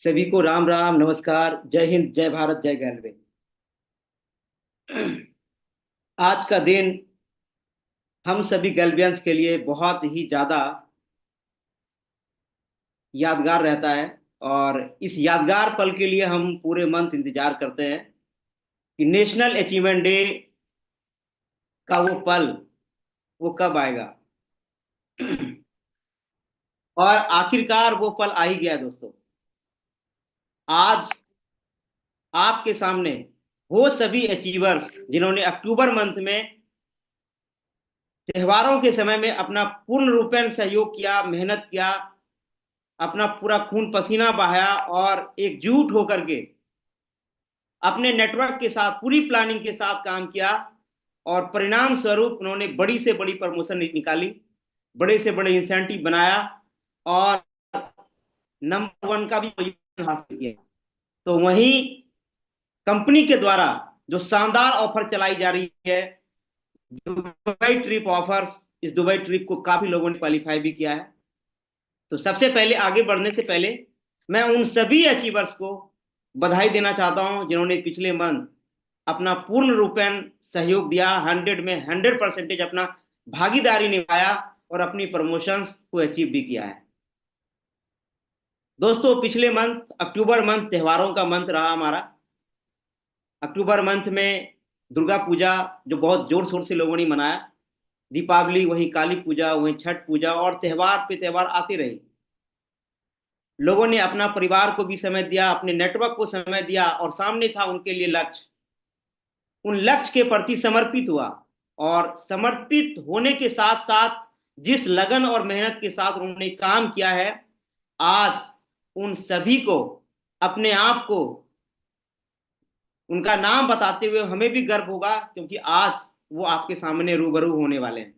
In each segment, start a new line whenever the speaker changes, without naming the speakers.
सभी को राम राम नमस्कार, जय हिंद, जय भारत, जय गैलवे। आज का दिन हम सभी गैल्वियंस के लिए बहुत ही ज्यादा यादगार रहता है। और इस यादगार पल के लिए हम पूरे मंथ इंतजार करते हैं कि नेशनल अचीवमेंट डे का वो पल वो कब आएगा। और आखिरकार वो पल आ ही गया दोस्तों। आज आपके सामने वो सभी अचीवर्स जिन्होंने अक्टूबर मंथ में त्योहारों के समय में अपना पूर्ण रूपेण सहयोग किया, मेहनत किया, अपना पूरा खून पसीना बहाया और एकजुट होकर के अपने नेटवर्क के साथ पूरी प्लानिंग के साथ काम किया। और परिणाम स्वरूप उन्होंने बड़ी से बड़ी प्रमोशन निकाली, बड़े से बड़े इंसेंटिव बनाया और नंबर वन का भी पोजीशन हासिल किया। तो वहीं कंपनी के द्वारा जो शानदार ऑफर चलाई जा रही है, दुबई ट्रिप ऑफर्स, इस दुबई ट्रिप को काफी लोगों ने क्वालिफाई भी किया है। तो सबसे पहले आगे बढ़ने से पहले मैं उन सभी अचीवर्स को बधाई देना चाहता हूं जिन्होंने पिछले मंथ अपना पूर्ण रूपेण सहयोग दिया, 100 में 100% अपना भागीदारी निभाया और अपनी प्रमोशंस को अचीव भी किया है। दोस्तों, पिछले मंथ अक्टूबर मंथ त्योहारों का मंथ रहा हमारा। अक्टूबर मंथ में दुर्गा पूजा जो बहुत जोर शोर से लोगों ने मनाया, दीपावली, वहीं काली पूजा, वहीं छठ पूजा, और त्योहार पे त्योहार आते रहे। लोगों ने अपना परिवार को भी समय दिया, अपने नेटवर्क को समय दिया और सामने था उनके लिए लक्ष्य। उन लक्ष्य के प्रति समर्पित हुआ और समर्पित होने के साथ साथ जिस लगन और मेहनत के साथ उन्होंने काम किया है, आज उन सभी को अपने आप को उनका नाम बताते हुए हमें भी गर्व होगा, क्योंकि आज वो आपके सामने रूबरू होने वाले हैं।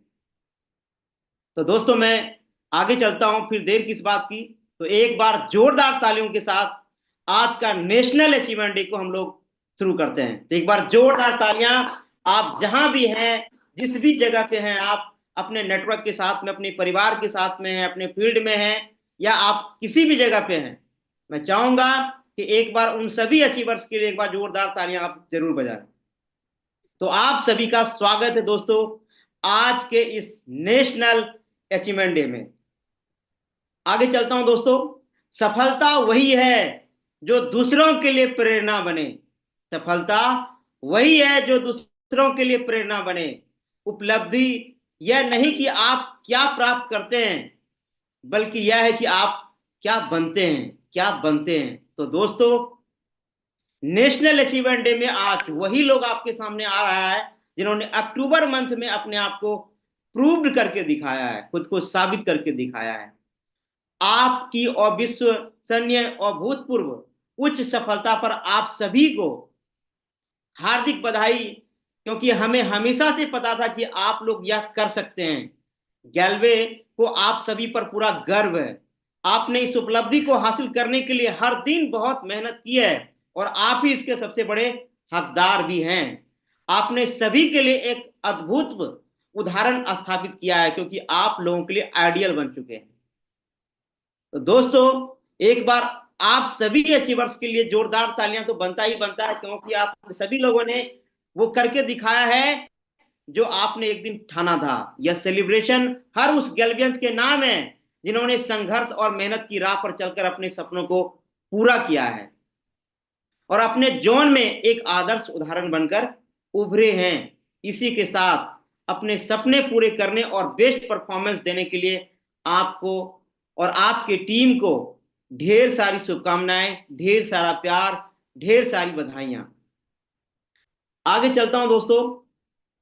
तो दोस्तों, मैं आगे चलता हूं, फिर देर किस बात की। तो एक बार जोरदार तालियों के साथ आज का नेशनल अचीवमेंट डे को हम लोग शुरू करते हैं। तो एक बार जोरदार तालियां। आप जहां भी हैं, जिस भी जगह पे हैं, आप अपने नेटवर्क के साथ में, अपने परिवार के साथ में हैं, अपने फील्ड में हैं, या आप किसी भी जगह पे हैं, मैं चाहूंगा कि एक बार उन सभी अचीवर्स के लिए एक बार जोरदार तालियां आप जरूर बजाएं। तो आप सभी का स्वागत है दोस्तों आज के इस नेशनल अचीवमेंट डे में। आगे चलता हूं दोस्तों। सफलता वही है जो दूसरों के लिए प्रेरणा बने। सफलता वही है जो दूसरों के लिए प्रेरणा बने। उपलब्धि यह नहीं कि आप क्या प्राप्त करते हैं, बल्कि यह है कि आप क्या बनते हैं, क्या बनते हैं। तो दोस्तों, नेशनल अचीवमेंट डे में आज वही लोग आपके सामने आ रहा है जिन्होंने अक्टूबर मंथ में अपने आप को प्रूव करके दिखाया है, खुद को साबित करके दिखाया है। आपकी अविश्वसनीय और भूतपूर्व उच्च सफलता पर आप सभी को हार्दिक बधाई, क्योंकि हमें हमेशा से पता था कि आप लोग यह कर सकते हैं। गैल्वे को आप सभी पर पूरा गर्व है। आपने इस उपलब्धि को हासिल करने के लिए हर दिन बहुत मेहनत की है और आप ही इसके सबसे बड़े हकदार भी हैं। आपने सभी के लिए एक अद्भुत उदाहरण स्थापित किया है, क्योंकि आप लोगों के लिए आइडियल बन चुके हैं। तो दोस्तों, एक बार आप सभी अचीवर्स के लिए जोरदार तालियां तो बनता ही बनता है, क्योंकि आप सभी लोगों ने वो करके दिखाया है जो आपने एक दिन ठाना था। यह सेलिब्रेशन हर उस गैल्वियंस के नाम है जिन्होंने संघर्ष और मेहनत की राह पर चलकर अपने सपनों को पूरा किया है और अपने जोन में एक आदर्श उदाहरण बनकर उभरे हैं। इसी के साथ अपने सपने पूरे करने और बेस्ट परफॉर्मेंस देने के लिए आपको और आपके टीम को ढेर सारी शुभकामनाएं, ढेर सारा प्यार, ढेर सारी बधाइयां। आगे चलता हूं दोस्तों।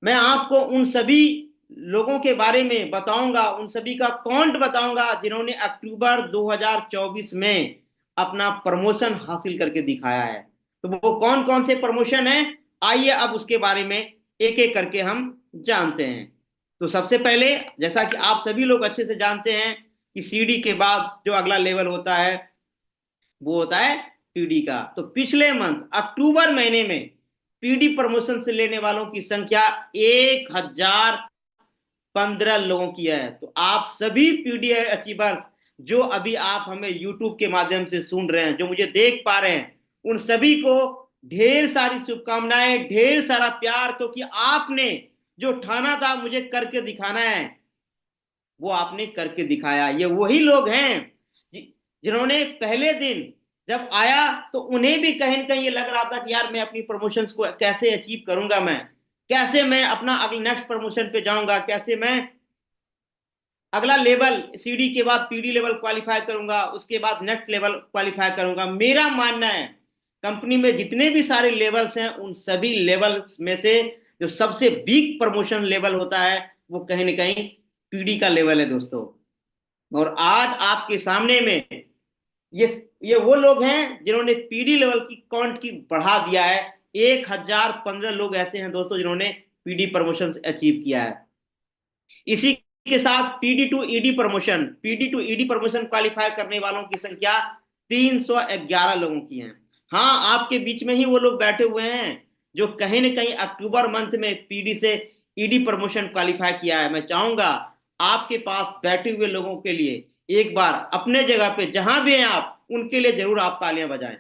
मैं आपको उन सभी लोगों के बारे में बताऊंगा, उन सभी का काउंट बताऊंगा जिन्होंने अक्टूबर 2024 में अपना प्रमोशन हासिल करके दिखाया है। तो वो कौन कौन से प्रमोशन है, आइए अब उसके बारे में एक एक करके हम जानते हैं। तो सबसे पहले, जैसा कि आप सभी लोग अच्छे से जानते हैं कि सीडी के बाद जो अगला लेवल होता है वो होता है पीडी का। तो पिछले मंथ अक्टूबर महीने में पीडी प्रमोशन से लेने वालों की संख्या 1015 लोगों की है। तो आप सभी पीडी अचीवर्स जो अभी आप हमें YouTube के माध्यम से सुन रहे हैं, जो मुझे देख पा रहे हैं, उन सभी को ढेर सारी शुभकामनाएं, ढेर सारा प्यार, क्योंकि आपने जो ठाना था मुझे करके दिखाना है, वो आपने करके दिखाया। ये वही लोग हैं जिन्होंने पहले दिन जब आया तो उन्हें भी कहीं ना कहीं ये लग रहा था कि यार मैं अपनी प्रमोशंस को कैसे अचीव करूंगा, मैं कैसे मैं अपना अगले नेक्स्ट प्रमोशन पे जाऊंगा, कैसे मैं अगला लेवल सीडी के बाद पीडी लेवल क्वालिफाई करूंगा, उसके बाद नेक्स्ट लेवल क्वालिफाई करूंगा। मेरा मानना है कंपनी में जितने भी सारे लेवल्स हैं उन सभी लेवल्स में से जो सबसे बिग प्रमोशन लेवल होता है वो कहीं ना कहीं पीडी का लेवल है दोस्तों। और आज आपके सामने में ये ये वो लोग हैं जिन्होंने पीडी लेवल की काउंट की बढ़ा दिया है। 1015 लोग ऐसे हैं दोस्तों जिन्होंने पीडी प्रमोशन अचीव किया है। इसी के साथ PD to ED promotion qualify करने वालों की संख्या 311 लोगों की है। हाँ, आपके बीच में ही वो लोग बैठे हुए हैं जो कहीं ना कहीं अक्टूबर मंथ में पीडी से ईडी प्रमोशन क्वालिफाई किया है। मैं चाहूंगा आपके पास बैठे हुए लोगों के लिए एक बार अपने जगह पे जहां भी हैं आप, उनके लिए जरूर आप तालियां बजाएं।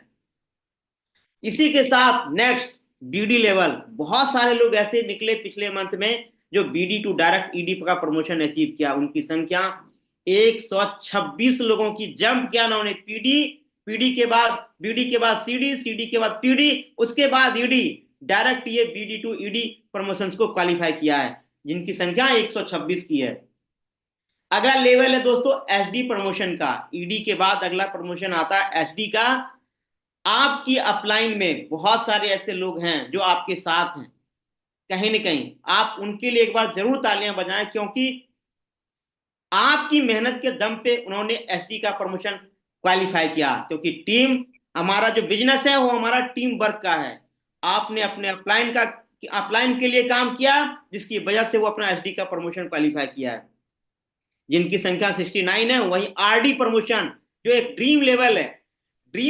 इसी के साथ नेक्स्ट बीडी लेवल, बहुत सारे लोग ऐसे निकले पिछले मंथ में जो बीडी टू डायरेक्ट ईडी का प्रमोशन अचीव किया। उनकी संख्या 126 लोगों की जंप किया उन्होंने। पीडी पीडी के बाद बीडी के बाद सीडी, सीडी के बाद पीडी, उसके बाद ईडी, डायरेक्ट ये बीडी टू ईडी प्रमोशन को क्वालिफाई किया है, जिनकी संख्या 126 की है। अगला लेवल है दोस्तों एसडी प्रमोशन का। ईडी के बाद अगला प्रमोशन आता है एसडी का। आपकी अपलाइन में बहुत सारे ऐसे लोग हैं जो आपके साथ हैं, कहीं ना कहीं आप उनके लिए एक बार जरूर तालियां बजाएं, क्योंकि आपकी मेहनत के दम पे उन्होंने एसडी का प्रमोशन क्वालिफाई किया। क्योंकि टीम, हमारा जो बिजनेस है वो हमारा टीम वर्क का है। आपने अपने अपलाइन के लिए काम किया, जिसकी वजह से वो अपना एसडी का प्रमोशन क्वालिफाई किया है, जिनकी संख्या 69 है। वही आरडी प्रमोशन जो एक ड्रीम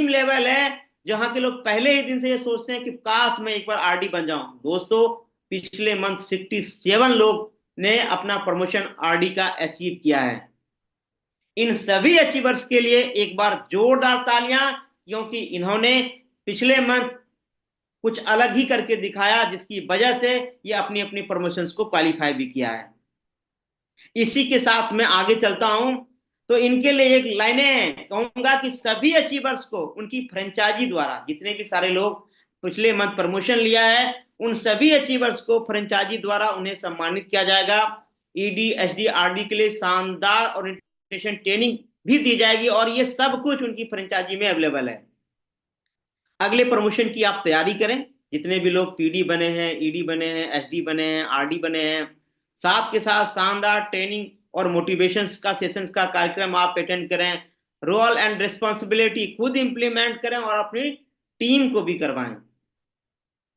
लेवल है, जहां के लोग पहले ही दिन से ये सोचते हैं कि काश मैं एक बार आरडी बन जाऊं। दोस्तों, पिछले मंथ 67 लोग ने अपना प्रमोशन आरडी का अचीव किया है। इन सभी अचीवर्स के लिए एक बार जोरदार तालियां, क्योंकि इन्होंने पिछले मंथ कुछ अलग ही करके दिखाया, जिसकी वजह से ये अपनी अपनी प्रमोशंस को क्वालिफाई भी किया है। इसी के साथ मैं आगे चलता हूं तो इनके लिए एक लाइनें हैं, कहूंगा कि सभी अचीवर्स को उनकी फ्रेंचाइजी द्वारा, जितने भी सारे लोग पिछले मंथ प्रमोशन लिया है, उन सभी अचीवर्स को फ्रेंचाइजी द्वारा उन्हें सम्मानित किया जाएगा। ईडी एसडी आरडी के लिए शानदार ओरिएंटेशन ट्रेनिंग भी दी जाएगी, और ये सब कुछ उनकी फ्रेंचाइजी में अवेलेबल है। अगले प्रमोशन की आप तैयारी करें। जितने भी लोग पीडी बने हैं, ईडी बने हैं, एसडी बने हैं, आरडी बने हैं, साथ के साथ शानदार ट्रेनिंग और मोटिवेशन का सेशंस का कार्यक्रम आप अटेंड करें। रोल एंड रिस्पॉन्सिबिलिटी खुद इंप्लीमेंट करें और अपनी टीम को भी करवाएं।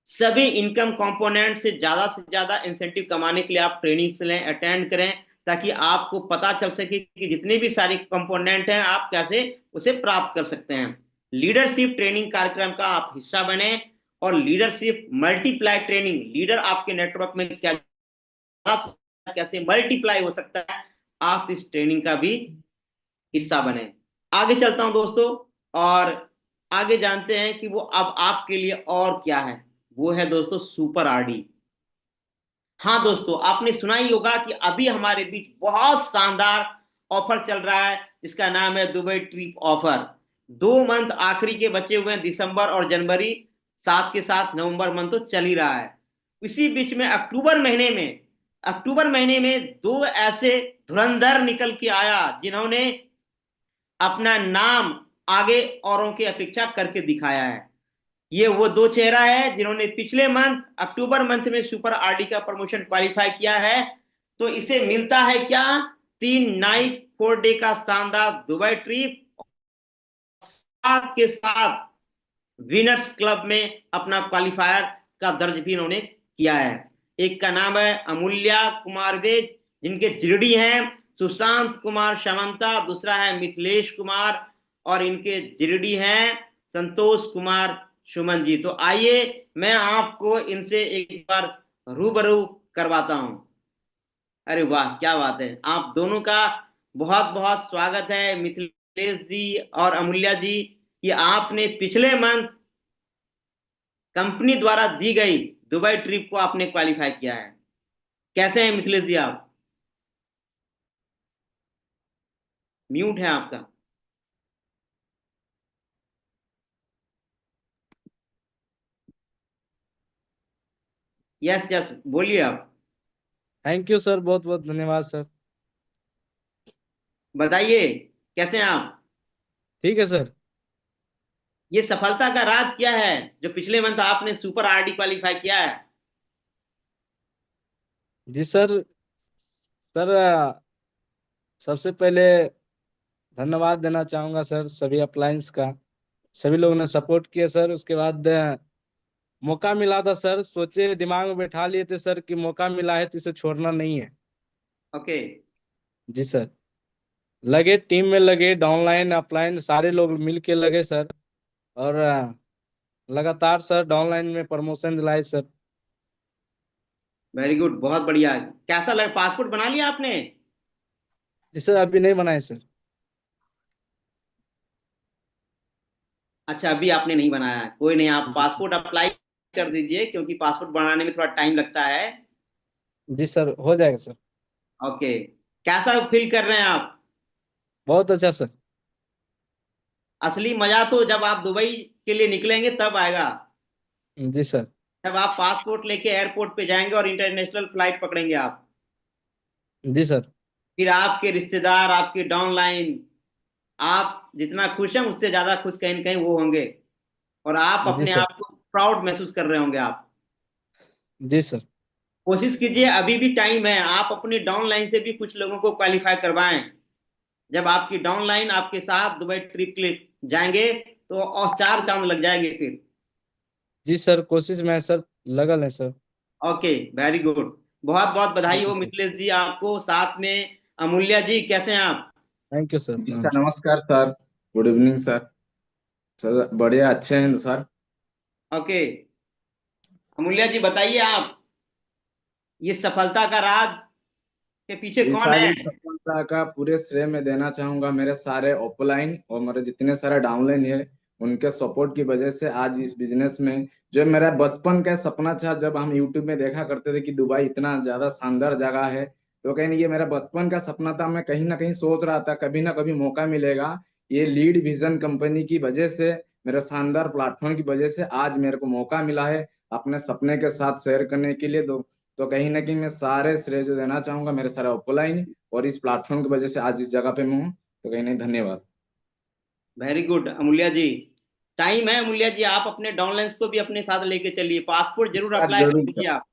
सभी इनकम कंपोनेंट से ज्यादा इंसेंटिव कमाने के लिए आप ट्रेनिंग लें, अटेंड करें, ताकि आपको पता चल सके कि जितने भी सारे कंपोनेंट हैं आप कैसे उसे प्राप्त कर सकते हैं। लीडरशिप ट्रेनिंग कार्यक्रम का आप हिस्सा बने, और लीडरशिप मल्टीप्लाई ट्रेनिंग, लीडर आपके नेटवर्क में क्या कैसे मल्टीप्लाई हो सकता है, आप इस ट्रेनिंग का भी हिस्सा बने। आगे चलता हूं दोस्तों, और आगे जानते हैं कि वो अब आपके लिए और क्या है। वो है दोस्तों सुपर आरडी। हाँ दोस्तों, आपने सुना ही होगा कि अभी हमारे बीच बहुत शानदार ऑफर चल रहा है, जिसका नाम है दुबई ट्रिप ऑफर। 2 मंथ आखिरी के बचे हुए हैं, दिसंबर और जनवरी, साथ के साथ नवंबर मंथ तो चल ही रहा है। इसी बीच में अक्टूबर महीने में 2 ऐसे धुरंधर निकल के आया जिन्होंने अपना नाम आगे औरों की अपेक्षा करके दिखाया है। ये वो 2 चेहरा है जिन्होंने पिछले मंथ अक्टूबर मंथ में सुपर आरडी का प्रमोशन क्वालिफाई किया है। तो इसे मिलता है क्या, 3 नाइट 4 डे का शानदार दुबई ट्रिप, साथ के साथ विनर्स क्लब में अपना क्वालिफायर का दर्ज भी इन्होंने किया है। एक का नाम है अमूल्या कुमार वेज, जिनके जीडी हैं सुशांत कुमार शमंता, दूसरा है मिथिलेश कुमार, और इनके जीडी हैं संतोष कुमार सुमन जी। तो आइए मैं आपको इनसे एक बार रूबरू करवाता हूं। अरे वाह, क्या बात है, आप दोनों का बहुत बहुत स्वागत है मिथिलेश जी और अमूल्या जी कि आपने पिछले मंथ कंपनी द्वारा दी गई दुबई ट्रिप को आपने क्वालिफाई किया है। कैसे हैं मिथिलेश जी आप? म्यूट है आपका। यस यस, बोलिए आप।
थैंक यू सर, बहुत बहुत धन्यवाद सर।
बताइए, कैसे हैं आप?
ठीक है सर।
ये सफलता का राज क्या है जो पिछले मंथ आपने सुपर आरडी क्वालिफाई किया है?
जी सर। सर सबसे पहले धन्यवाद देना चाहूंगा सर सभी अप्लायंस का। सभी लोगों ने सपोर्ट किया सर। उसके बाद मौका मिला था सर, सोचे दिमाग में बैठा लिए थे सर कि मौका मिला है तो इसे छोड़ना नहीं है।
ओके।
जी सर। लगे टीम में, लगे डाउनलाइन अपलाइन सारे लोग मिल के लगे सर। और लगातार सर डाउनलाइन में प्रमोशन दिलाए सर।
वेरी गुड, बहुत बढ़िया। कैसा लगा, पासपोर्ट बना लिया आपने?
जी सर, अभी नहीं बनाए सर।
अच्छा, अभी आपने नहीं बनाया है, कोई नहीं, आप पासपोर्ट अप्लाई कर दीजिए क्योंकि पासपोर्ट बनाने में थोड़ा टाइम लगता है।
जी सर, हो जाएगा सर।
ओके। कैसा फील कर रहे हैं आप?
बहुत अच्छा सर।
असली मजा तो जब आप दुबई के लिए निकलेंगे तब आएगा।
जी सर।
जब आप पासपोर्ट लेके एयरपोर्ट पे जाएंगे और इंटरनेशनल फ्लाइट पकड़ेंगे आप,
जी सर।
फिर आपके रिश्तेदार, आपके डाउनलाइन, आप जितना खुश हैं उससे ज्यादा खुश कहीं न कहीं वो होंगे। और आप
जी
अपने
सर।
आप को प्राउड महसूस कर रहे होंगे आप।
जी सर।
कोशिश कीजिए, अभी भी टाइम है, आप अपनी डाउनलाइन से भी कुछ लोगों को क्वालिफाई करवाएं। जब आपकी डाउनलाइन आपके साथ दुबई ट्रिप के लिए जाएंगे तो और चार चांद लग जाएंगे फिर।
जी सर, कोशिश में है सर, लगल है सर।
Okay, very good. बहुत बहुत बधाई
थैंक
हो
यू सर।
मिथिलेश जी आपको, साथ में अमूल्या जी। कैसे हैं आप?
थैंक यू सर,
जी सर,
नमस्कार।
नमस्कार sir. Good evening sir. Sir बढ़िया, अच्छे हैं सर।
ओके। अमूल्या जी बताइए आप, ये सफलता का राज के पीछे
इस
कौन है?
सारी सफलता का पूरे श्रेय मैं देना चाहूंगा मेरे सारे ऑफलाइन और मेरे जितने सारे डाउनलाइन है, उनके सपोर्ट की वजह से आज इस बिजनेस में जो मेरा बचपन का सपना था, जब हम यूट्यूब में देखा करते थे कि दुबई इतना ज्यादा शानदार जगह है, तो कहीं नहीं, ये मेरा बचपन का सपना था। मैं कहीं ना कहीं सोच रहा था कभी ना कभी मौका मिलेगा। ये लीड विजन कंपनी की वजह से, मेरे शानदार प्लेटफॉर्म की वजह से आज मेरे को मौका मिला है अपने सपने के साथ शेयर करने के लिए। तो कहीं ना कहीं मैं सारे श्रेय जो देना चाहूंगा मेरे सारे ऑफलाइन और इस प्लेटफॉर्म की वजह से आज इस जगह पे मैं हूँ। तो कहीं नहीं, धन्यवाद।
वेरी गुड अमूल्या जी। टाइम है अमूल्या जी, आप अपने डाउनलाइंस को भी अपने साथ लेके चलिए, पासपोर्ट जरूर
सर
अप्लाई कर
जरूर
दीजिए
सर।
आप।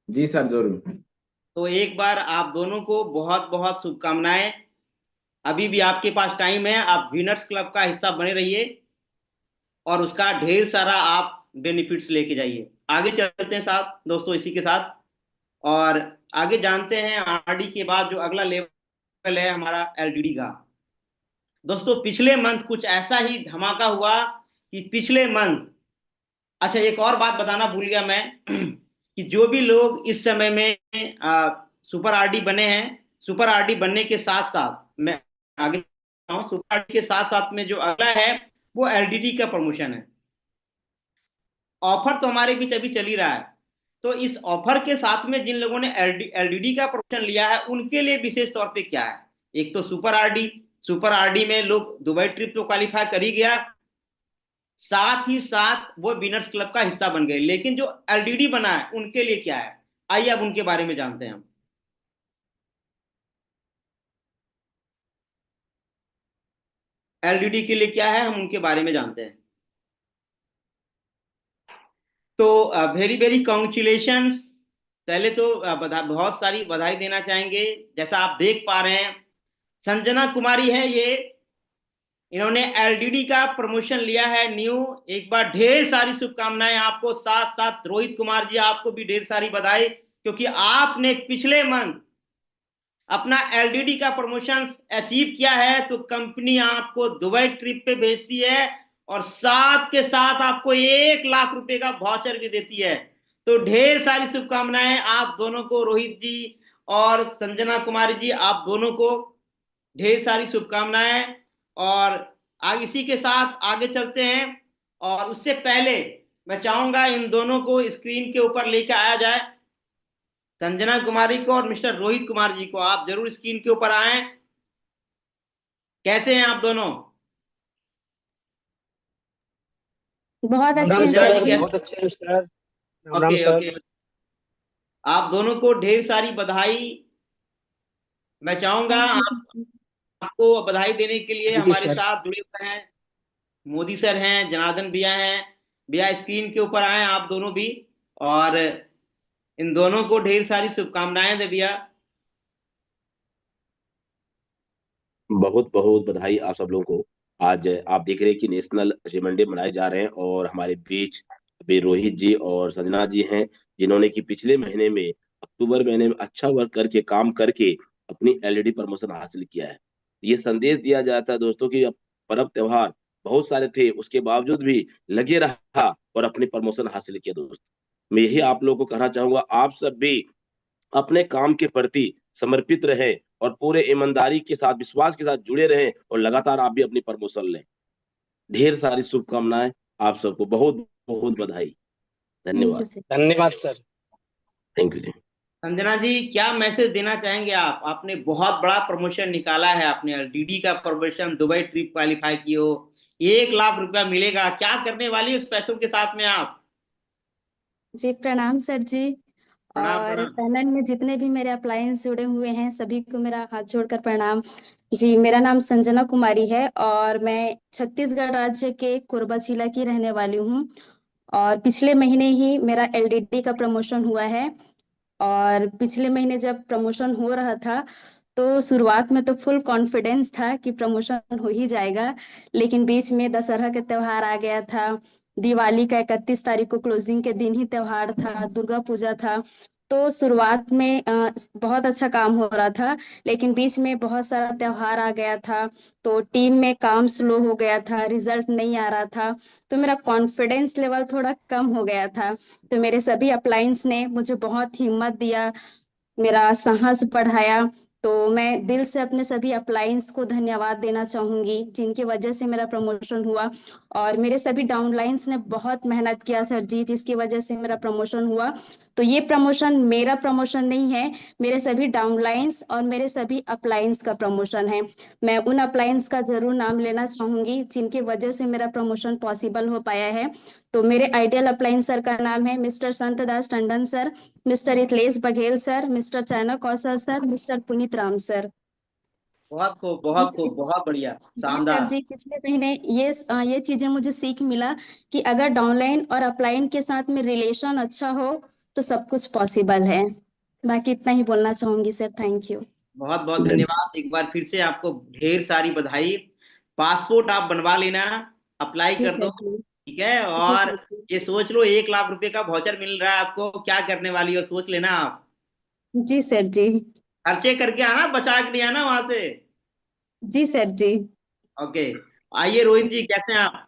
जी सर जरूर।
तो एक बार आप दोनों को बहुत बहुत शुभकामनाएं। अभी भी आपके पास टाइम है, आप विनर्स क्लब का हिस्सा बने रहिए और उसका ढेर सारा आप बेनिफिट्स लेके जाइए। आगे चलते हैं साथ दोस्तों इसी के साथ, और आगे जानते हैं आरडी के बाद जो अगला लेवल है हमारा एलडीडी का। दोस्तों पिछले मंथ कुछ ऐसा ही धमाका हुआ कि पिछले मंथ, अच्छा एक और बात बताना भूल गया मैं कि जो भी लोग इस समय में सुपर आरडी बने हैं, सुपर आरडी बनने के साथ साथ मैं आगे सुपर आरडी के साथ साथ में जो अगला है वो एलडीडी का प्रमोशन है। ऑफर तो हमारे बीच अभी चल ही रहा है, तो इस ऑफर के साथ में जिन लोगों ने एलडीडी का प्रमोशन लिया है उनके लिए विशेष तौर पे क्या है। एक तो सुपर आरडी, सुपर आरडी में लोग दुबई ट्रिप तो क्वालिफाई कर ही गया, साथ ही साथ वो विनर्स क्लब का हिस्सा बन गए, लेकिन जो एलडीडी बना है उनके लिए क्या है, आइए अब उनके बारे में जानते हैं हम। एलडीडी के लिए क्या है हम उनके बारे में जानते हैं। तो वेरी वेरी कॉन्ग्रेचुलेशंस। पहले तो बहुत सारी बधाई देना चाहेंगे। जैसा आप देख पा रहे हैं, संजना कुमारी है ये, इन्होंने एलडीडी का प्रमोशन लिया है न्यू। एक बार ढेर सारी शुभकामनाएं आपको, साथ साथ रोहित कुमार जी आपको भी ढेर सारी बधाई, क्योंकि आपने पिछले मंथ अपना एलडीडी का प्रमोशन अचीव किया है तो कंपनी आपको दुबई ट्रिप पे भेजती है और साथ के साथ आपको 1 लाख रुपए का वाउचर भी देती है। तो ढेर सारी शुभकामनाएं आप दोनों को, रोहित जी और संजना कुमारी जी, आप दोनों को। ढेर सारी शुभकामनाएं। और आगे इसी के साथ आगे चलते हैं। और उससे पहले मैं चाहूंगा इन दोनों को स्क्रीन के ऊपर लेके आया जाए, संजना कुमारी को और मिस्टर रोहित कुमार जी को। आप जरूर स्क्रीन के ऊपर आए। कैसे हैं आप दोनों?
बहुत
राम
अच्छे
राम
हैं
संजना
सर
जी
सर,
जी।
बहुत
कैसे?
अच्छे हैं sir. Ram Ram
okay
sir.
Okay. आप दोनों को ढेर सारी बधाई। मैं चाहूंगा
थैंक यू।
आपको बधाई देने के लिए
थैंक यू
हमारे
सर।
साथ जुड़े हुए हैं मोदी सर हैं, जनार्दन भैया हैं। भैया स्क्रीन के ऊपर आए आप दोनों भी। और इन दोनों को ढेर सारी शुभकामनाएं दे भैया।
बहुत बहुत बधाई आप सब लोगों को। आज आप देख रहे हैं कि नेशनल रेमंडे डे मनाए जा रहे हैं और हमारे बीच अभी रोहित जी और संजना जी हैं, जिन्होंने कि पिछले महीने में अक्टूबर महीने में अच्छा वर्क करके काम करके अपनी एलईडी प्रमोशन हासिल किया है। ये संदेश दिया जाता है दोस्तों कि अब पर्व त्योहार बहुत सारे थे, उसके बावजूद भी लगे रहा और अपनी प्रमोशन हासिल किया। दोस्तों मैं यही आप लोगों को कहना चाहूंगा, आप सब भी अपने काम के प्रति समर्पित रहें और पूरे ईमानदारी के साथ विश्वास के साथ जुड़े रहें और लगातार आप भी अपनी प्रमोशन लें। ढेर सारी शुभकामनाएं। आप सबको बहुत बहुत बधाई।
थैंक
धन्यवाद।
You sir.
धन्यवाद सर।
थैंक यू जी।
संजना जी क्या मैसेज देना चाहेंगे आप? आपने बहुत बड़ा प्रमोशन निकाला है, आपने डीडी का प्रमोशन, दुबई ट्रिप क्वालिफाई की हो, 1 लाख रुपया मिलेगा। क्या करने वाली है उस पैसों के साथ में आप?
जी प्रणाम सर जी।
प्रणाम
और
प्रणाम।
पैनल में जितने भी मेरे अप्लायंस जुड़े हुए हैं सभी को मेरा हाथ जोड़कर प्रणाम। जी मेरा नाम संजना कुमारी है और मैं छत्तीसगढ़ राज्य के कोरबा जिला की रहने वाली हूँ। और पिछले महीने ही मेरा एलडीडी का प्रमोशन हुआ है। और पिछले महीने जब प्रमोशन हो रहा था तो शुरुआत में तो फुल कॉन्फिडेंस था कि प्रमोशन हो ही जाएगा। लेकिन बीच में दशहरा का त्योहार आ गया था। दिवाली का 31 तारीख को क्लोजिंग के दिन ही त्योहार था, दुर्गा पूजा था। तो शुरुआत में बहुत अच्छा काम हो रहा था। लेकिन बीच में बहुत सारा त्योहार आ गया था। तो टीम में काम स्लो हो गया था, रिजल्ट नहीं आ रहा था। तो मेरा कॉन्फिडेंस लेवल थोड़ा कम हो गया था। तो मेरे सभी अप्लायंस ने मुझे बहुत हिम्मत दिया, मेरा साहस बढ़ाया। तो मैं दिल से अपने सभी अप्लायंस को धन्यवाद देना चाहूंगी जिनकी वजह से मेरा प्रमोशन हुआ। और मेरे सभी डाउनलाइंस ने बहुत मेहनत किया सर जी, जिसकी वजह से मेरा प्रमोशन हुआ। तो ये प्रमोशन मेरा प्रमोशन नहीं है, मेरे सभी डाउनलाइंस और मेरे सभी अप्लायंस का प्रमोशन है। मैं उन अप्लायंस का जरूर नाम लेना चाहूंगी जिनकी वजह से मेरा प्रमोशन पॉसिबल हो पाया है। तो मेरे आइडियल अप्लायंस सर का नाम है mister Sant Das Tandon sir, mister Ithlesh Baghel sir, mister China Kaushal sir, mister Puneet Ram sir.
बहुत खूब
जी
बहुत
सर।
खूब, बहुत बढ़िया,
जी सर
शानदार।
जी, पिछले महीने ये चीजें मुझे सीख मिला कि अगर डाउनलाइन और अपलाइन के साथ में रिलेशन अच्छा हो तो सब कुछ पॉसिबल है। बाकी इतना ही बोलना चाहूंगी सर। Thank you.
बहुत बहुत
धन्यवाद।
धन्यवाद एक बार फिर से आपको। ढेर सारी बधाई। पासपोर्ट आप बनवा लेना, अप्लाई
जी
कर
सर
दो।
जी।
ठीक है।
जी
और
सर जी।
ये सोच लो 1 लाख रुपए का वाउचर मिल रहा है आपको, क्या करने वाली हो सोच लेना आप।
जी सर जी।
खर्चे करके आना, बचा के नहीं आना वहां से।
जी सर जी।
ओके। आइए रोहित जी, कैसे हैं आप?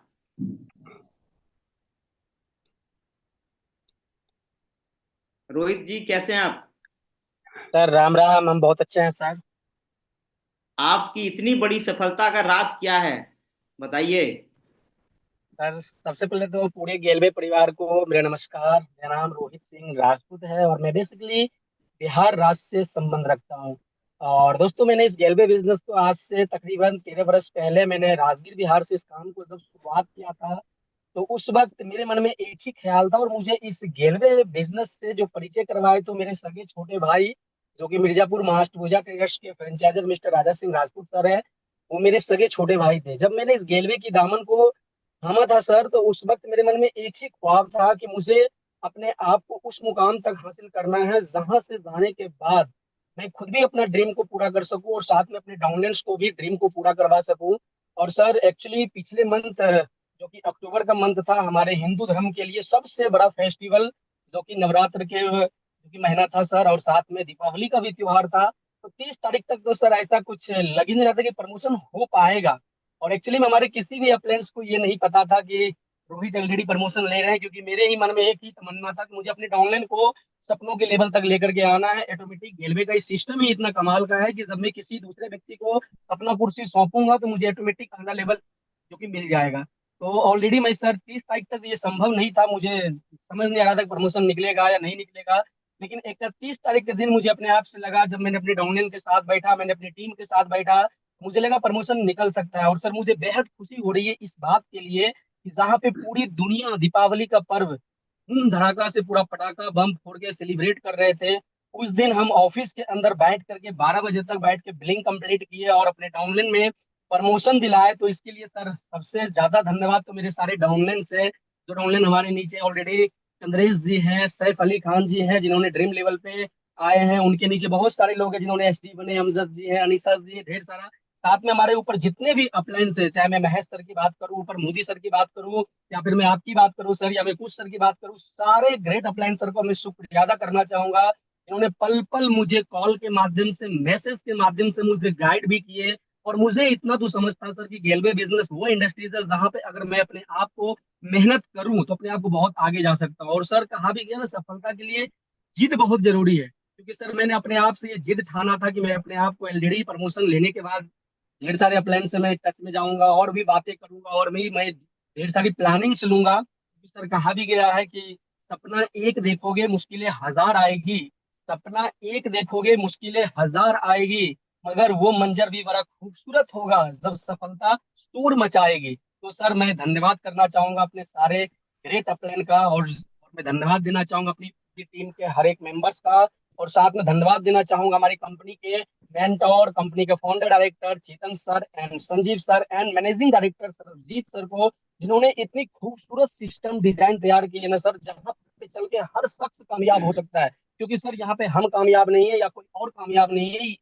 रोहित जी कैसे हैं आप?
सर राम राम, हम बहुत अच्छे हैं सर।
आपकी इतनी बड़ी सफलता का राज क्या है, बताइए।
सर सबसे पहले तो पूरे गेलवे परिवार को मेरा नमस्कार। मेरा नाम रोहित सिंह राजपूत है और मैं बेसिकली बिहार राज्य से संबंध रखता हूँ। और दोस्तों मैंने इस गेलवे बिजनेस को आज से तकरीबन 13 वर्ष पहले मैंने राजगीर बिहार से इस काम को जब शुरुआत किया था, तो उस वक्त मेरे मन में एक ही ख्याल था और मुझे इस गेलवे बिजनेस से जो परिचय करवाए तो मेरे सगे छोटे भाई जो कि मिर्जापुर महाअष्टभुजा ट्रेडर्स के franchisor mister Raja Singh Rajput sir है, वो मेरे सगे छोटे भाई थे। जब मैंने इस गेलवे की दामन को थामा था सर, तो उस वक्त मेरे मन में एक ही ख्वाब था कि मुझे अपने आप को उस मुकाम तक हासिल करना है जहां से जाने के बाद मैं खुद भी अपना ड्रीम को पूरा कर सकूं और साथ में अपने डाउनलाइंस को भी ड्रीम को पूरा करवा सकूं। और सर एक्चुअली पिछले मंथ जो कि अक्टूबर का मंथ था हमारे हिंदू धर्म के लिए सबसे बड़ा फेस्टिवल, जो कि नवरात्र के जो कि महीना था सर, और साथ में दीपावली का भी त्योहार था। तो 30 तारीख तक तो सर ऐसा कुछ लग ही नहीं रहा था कि प्रमोशन हो पाएगा। और एक्चुअली में हमारे किसी भी अप्लायंस को ये नहीं पता था कि
रोहित एलडीडी प्रमोशन ले रहे हैं, क्योंकि मेरे ही मन में एक ही तमन्ना था कि मुझे अपने डाउनलाइन को सपनों के लेवल तक लेकर के आना है। ऑटोमेटिक गेलवे का सिस्टम ही इतना कमाल का है कि जब मैं किसी दूसरे व्यक्ति को अपना कुर्सी सौंपूंगा तो मुझे ऑटोमेटिक अगला लेवल जो कि मिल जाएगा। तो ऑलरेडी मैं सर 30 तारीख तक ये संभव नहीं था, मुझे समझ नहीं आ रहा था प्रमोशन निकलेगा या नहीं निकलेगा। लेकिन 31 तारीख के दिन मुझे अपने आप से लगा, जब मैंने अपने डाउनलाइन के साथ बैठा, मैंने अपनी टीम के साथ बैठा, मुझे लगा प्रमोशन निकल सकता है। और सर मुझे बेहद खुशी हो रही है इस बात के लिए कि जहाँ पे पूरी दुनिया दीपावली का पर्व धूम धड़ाका से पूरा पटाखा बम फोड़ के सेलिब्रेट कर रहे थे, उस दिन हम ऑफिस के अंदर बैठ करके 12 बजे तक बैठ के बिलिंग कंप्लीट किए और अपने डाउनलाइन में प्रमोशन दिलाए। तो इसके लिए सर सबसे ज्यादा धन्यवाद तो मेरे सारे डाउनलाइन से, जो डाउनलाइन हमारे नीचे ऑलरेडी चंद्रेश जी हैं, सैफ अली खान जी हैं जिन्होंने ड्रीम लेवल पे आए हैं, उनके नीचे बहुत सारे लोग हैं जिन्होंने एसडी बने, अमजद जी हैं, अनिसा जी हैं, ढेर सारा। साथ में हमारे ऊपर जितने भी अपलाइंस है, चाहे मैं महेश सर की बात करूं, ऊपर मोदी सर की बात करूं, या फिर मैं आपकी बात करूं सर, या मैं कुछ सर की बात करूं, सारे ग्रेट अपलाइन सर को मैं शुक्रिया अदा करना चाहूंगा। इन्होंने पल पल मुझे कॉल के माध्यम से, मैसेज के माध्यम से मुझे गाइड भी किए। और मुझे इतना तो समझता सर कि गेलवे बिजनेस वो इंडस्ट्रीज है जहाँ पे अगर मैं अपने आप को मेहनत करूं तो अपने आप को बहुत आगे जा सकता हूँ। और सर कहा भी गया ना, सफलता के लिए जिद बहुत जरूरी है। क्योंकि सर मैंने अपने आप से ये जिद ठाना था कि मैं अपने आप को एलडीडी प्रमोशन लेने के बाद ढेर सारे अपलाइन से मैं टच में जाऊंगा और भी बातें करूंगा और मैं ढेर सारी प्लानिंग लूंगा। क्योंकि सर कहा भी गया है कि सपना एक देखोगे मुश्किलें हजार आएगी, सपना एक देखोगे मुश्किलें हजार आएगी, मगर वो मंजर भी बड़ा खूबसूरत होगा जब सफलता शोर मचाएगी। तो सर मैं धन्यवाद करना चाहूंगा अपने सारे ग्रेट अपलाइन का, और मैं धन्यवाद देना चाहूंगा अपनी पूरी टीम के हर एक मेंबर्स का। और साथ में धन्यवाद देना चाहूंगा हमारी कंपनी के मेंटोर, कंपनी के founder director Chetan sir and Sanjeev sir and managing director Sarjeet sir को, जिन्होंने इतनी खूबसूरत सिस्टम डिजाइन तैयार किए ना सर, जहाँ पे चल के हर शख्स कामयाब हो सकता है। क्योंकि सर यहाँ पे हम कामयाब नहीं है या कोई और कामयाब नहीं है,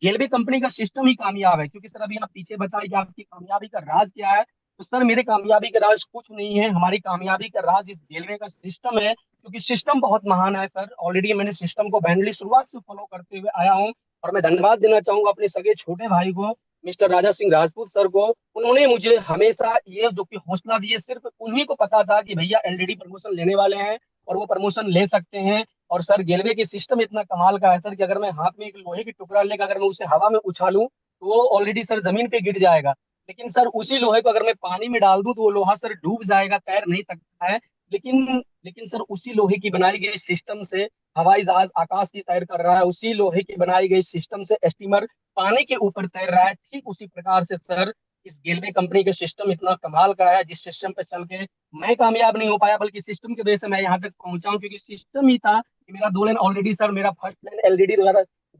रेलवे कंपनी का सिस्टम ही कामयाब है। क्योंकि सर अभी आप पीछे बताइए कि आपकी कामयाबी का राज क्या है, तो सर मेरे कामयाबी का राज कुछ नहीं है, हमारी कामयाबी का राज इस रेलवे का सिस्टम है। क्योंकि सिस्टम बहुत महान है सर, ऑलरेडी मैंने सिस्टम को बैंडली शुरुआत से फॉलो करते हुए आया हूँ। और मैं धन्यवाद देना चाहूंगा अपने सगे छोटे भाई को, मिस्टर राजा सिंह राजपूत सर को। उन्होंने मुझे हमेशा ये जो कि हौसला दिए, सिर्फ उन्हीं को पता था कि भैया एलडीडी प्रमोशन लेने वाले हैं और वो प्रमोशन ले सकते हैं। और सर गेलवे की सिस्टम इतना कमाल का है सर कि अगर मैं हाथ में एक लोहे की टुकड़ा लेकर अगर मैं उसे हवा में उछालूं तो वो ऑलरेडी सर जमीन पे गिर जाएगा। लेकिन सर उसी लोहे को अगर मैं पानी में डाल दूं तो वो लोहा सर डूब जाएगा, तैर नहीं सकता है। लेकिन लेकिन सर उसी लोहे की बनाई गई सिस्टम से हवाई जहाज आकाश की सैर कर रहा है, उसी लोहे की बनाई गई सिस्टम से स्टीमर पानी के ऊपर तैर रहा है। ठीक उसी प्रकार से सर इस गेलवे कंपनी का सिस्टम इतना कमाल का है, जिस सिस्टम पे चल के मैं कामयाब नहीं हो पाया, बल्कि सिस्टम की वजह से मैं यहाँ तक पहुंचा हूँ। क्योंकि सिस्टम ही था कि मेरा 2 लाइन ऑलरेडी सर, मेरा फर्स्ट लाइन एलडीडी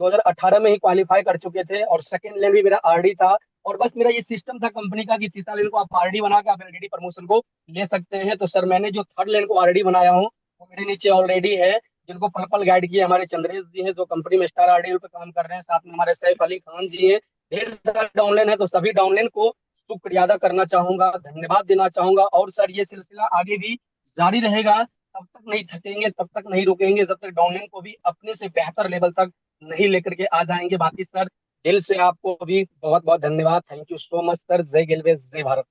2018 में ही क्वालिफाई कर चुके थे और सेकंड लाइन भी मेरा आरडी था। और बस मेरा ये सिस्टम था कंपनी का कि तीसरा लाइन को आप आरडी बना के आप एलडीडी प्रमोशन को ले सकते हैं। तो सर मैंने जो थर्ड लाइन को आरडी बनाया हूँ वो मेरे नीचे ऑलरेडी है, जिनको पल पल गाइड किए हमारे चंद्रेश जी हैं जो कंपनी में स्टार आरडी पे काम कर रहे हैं, साथ में हमारे सैफ अली खान जी हैं, ढेर सारे डाउनलाइन है। तो सभी डाउनलाइन को शुक्रिया अदा करना चाहूंगा, धन्यवाद देना चाहूंगा। और सर ये सिलसिला आगे भी जारी रहेगा, तब तक नहीं थकेंगे, तब तक नहीं रुकेंगे जब तक डाउनलाइन को भी अपने से बेहतर लेवल तक नहीं लेकर के आ जाएंगे। बाकी सर दिल से आपको भी बहुत बहुत धन्यवाद, thank you so much sir. जय गेलवे, जय भारत।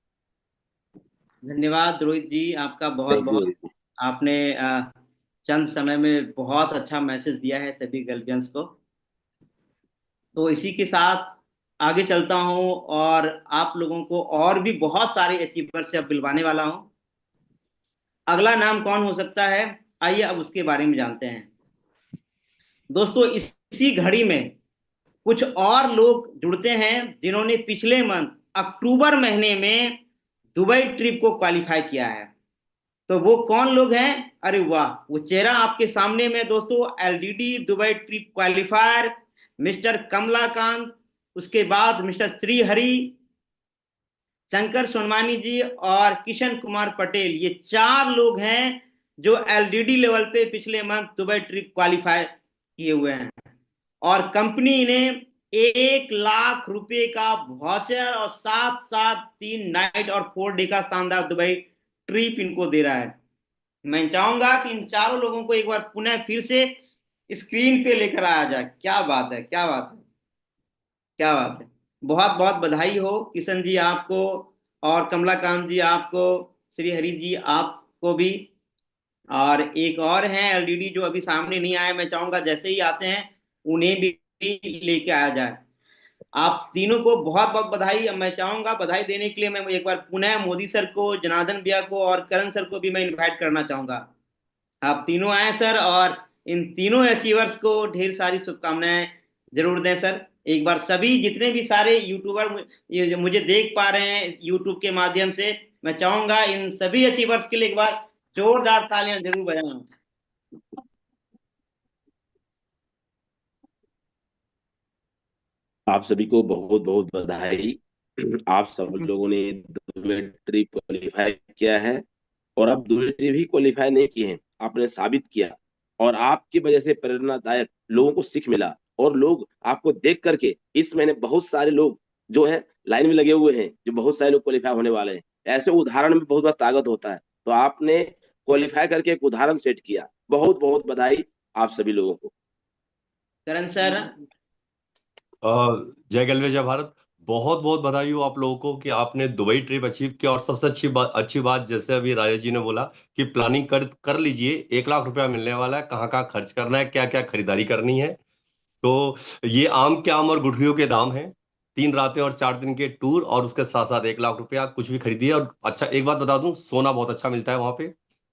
धन्यवाद रोहित जी, आपका बहुत
थैंक यू।
बहुत। आपने चंद समय में बहुत अच्छा मैसेज दिया है सभी गैल्वियंस को। तो इसी के साथ आगे चलता हूं और आप लोगों को और भी बहुत सारे अचीवर्स से अब दिलवाने वाला हूं। अगला नाम कौन हो सकता है, आइए अब उसके बारे में जानते हैं। दोस्तों इसी घड़ी में कुछ और लोग जुड़ते हैं जिन्होंने पिछले मंथ अक्टूबर महीने में दुबई ट्रिप को क्वालिफाई किया है। तो वो कौन लोग हैं? अरे वाह, वो चेहरा आपके सामने में दोस्तों, LDD Dubai trip qualifier mister Kamlakant, उसके बाद मिस्टर श्रीहरि, शंकर सोनवानी जी और किशन कुमार पटेल, ये 4 लोग हैं जो एलडीडी लेवल पे पिछले मंथ दुबई ट्रिप क्वालिफाई किए हुए हैं। और कंपनी ने 1 लाख रुपए का वाउचर और 7-7 3 नाइट और 4 डे का शानदार दुबई ट्रिप इनको दे रहा है। मैं चाहूंगा कि इन चारों लोगों को एक बार पुनः फिर से स्क्रीन पे लेकर आया जाए। क्या बात है, क्या बात है, क्या बात है। बहुत बहुत बधाई हो किशन जी आपको, और कमलाकांत जी आपको, श्री हरि जी आपको भी। और एक और हैं एलडीडी जो अभी सामने नहीं आए, मैं चाहूंगा जैसे ही आते हैं उन्हें भी लेके आया जाए। आप तीनों को बहुत बहुत बधाई। मैं चाहूंगा बधाई देने के लिए मैं एक बार पुनः मोदी सर को, जनार्दन भैया को और करण सर को भी मैं इनवाइट करना चाहूंगा। आप तीनों आए सर, और इन तीनों अचीवर्स को ढेर सारी शुभकामनाएं जरूर दें सर। एक बार सभी जितने भी सारे यूट्यूबर ये जो मुझे देख पा रहे हैं यूट्यूब के माध्यम से, मैं चाहूंगा इन सभी अचीवर्स के लिए एक बार जोरदार तालियां जरूर बजाएं।
आप सभी को बहुत बहुत बधाई। आप सब लोगों ने दुबई क्वालिफाई किया है, और आप दुबई भी क्वालिफाई नहीं किए हैं, आपने साबित किया। और आपकी वजह से प्रेरणादायक लोगों को सीख मिला, और लोग आपको देख करके इस महीने बहुत सारे लोग जो है लाइन में लगे हुए हैं, जो बहुत सारे लोग क्वालिफाई होने वाले हैं। ऐसे उदाहरण में बहुत बड़ा ताकत होता है। तो आपने क्वालिफाई करके एक उदाहरण सेट किया। बहुत बहुत बधाई आप सभी लोगों को।
करण सर।
जय गलवे जय भारत। बहुत बहुत बधाई हो आप लोगों को कि आपने दुबई ट्रिप अचीव किया। और सबसे अच्छी बात जैसे अभी राजेश जी ने बोला कि प्लानिंग कर लीजिए। 1 लाख रुपया मिलने वाला है, कहाँ कहाँ खर्च करना है, क्या क्या खरीदारी करनी है। तो ये आम के आम और गुठलियों के दाम हैं। 3 रातें और 4 दिन के टूर, और उसके साथ साथ 1 लाख रुपया कुछ भी खरीदिए। और अच्छा एक बात बता दूं, सोना बहुत अच्छा मिलता है वहां पे,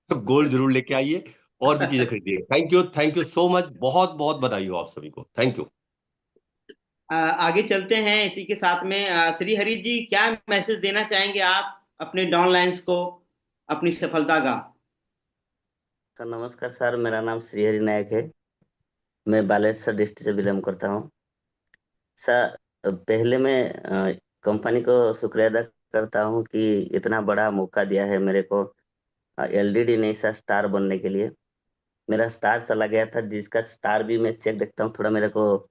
तो गोल्ड जरूर लेके आइए और भी चीजें खरीदिए। Thank you so much. बहुत बहुत बधाई हो आप सभी को। Thank you.
आगे चलते हैं इसी के साथ में। श्री हरि जी, क्या मैसेज देना चाहेंगे आप अपने डाउनलाइंस को अपनी सफलता का?
सर नमस्कार सर, मेरा नाम श्रीहरि नायक है। मैं बालेश्वर डिस्ट्रिक्ट से बिलोंग करता हूँ। सर पहले मैं कंपनी को शुक्रिया अदा करता हूँ कि इतना बड़ा मौका दिया है मेरे को एलडीडी नहीं सर स्टार बनने के लिए। मेरा स्टार चला गया था, जिसका स्टार भी मैं चेक देखता हूँ। थोड़ा मेरे को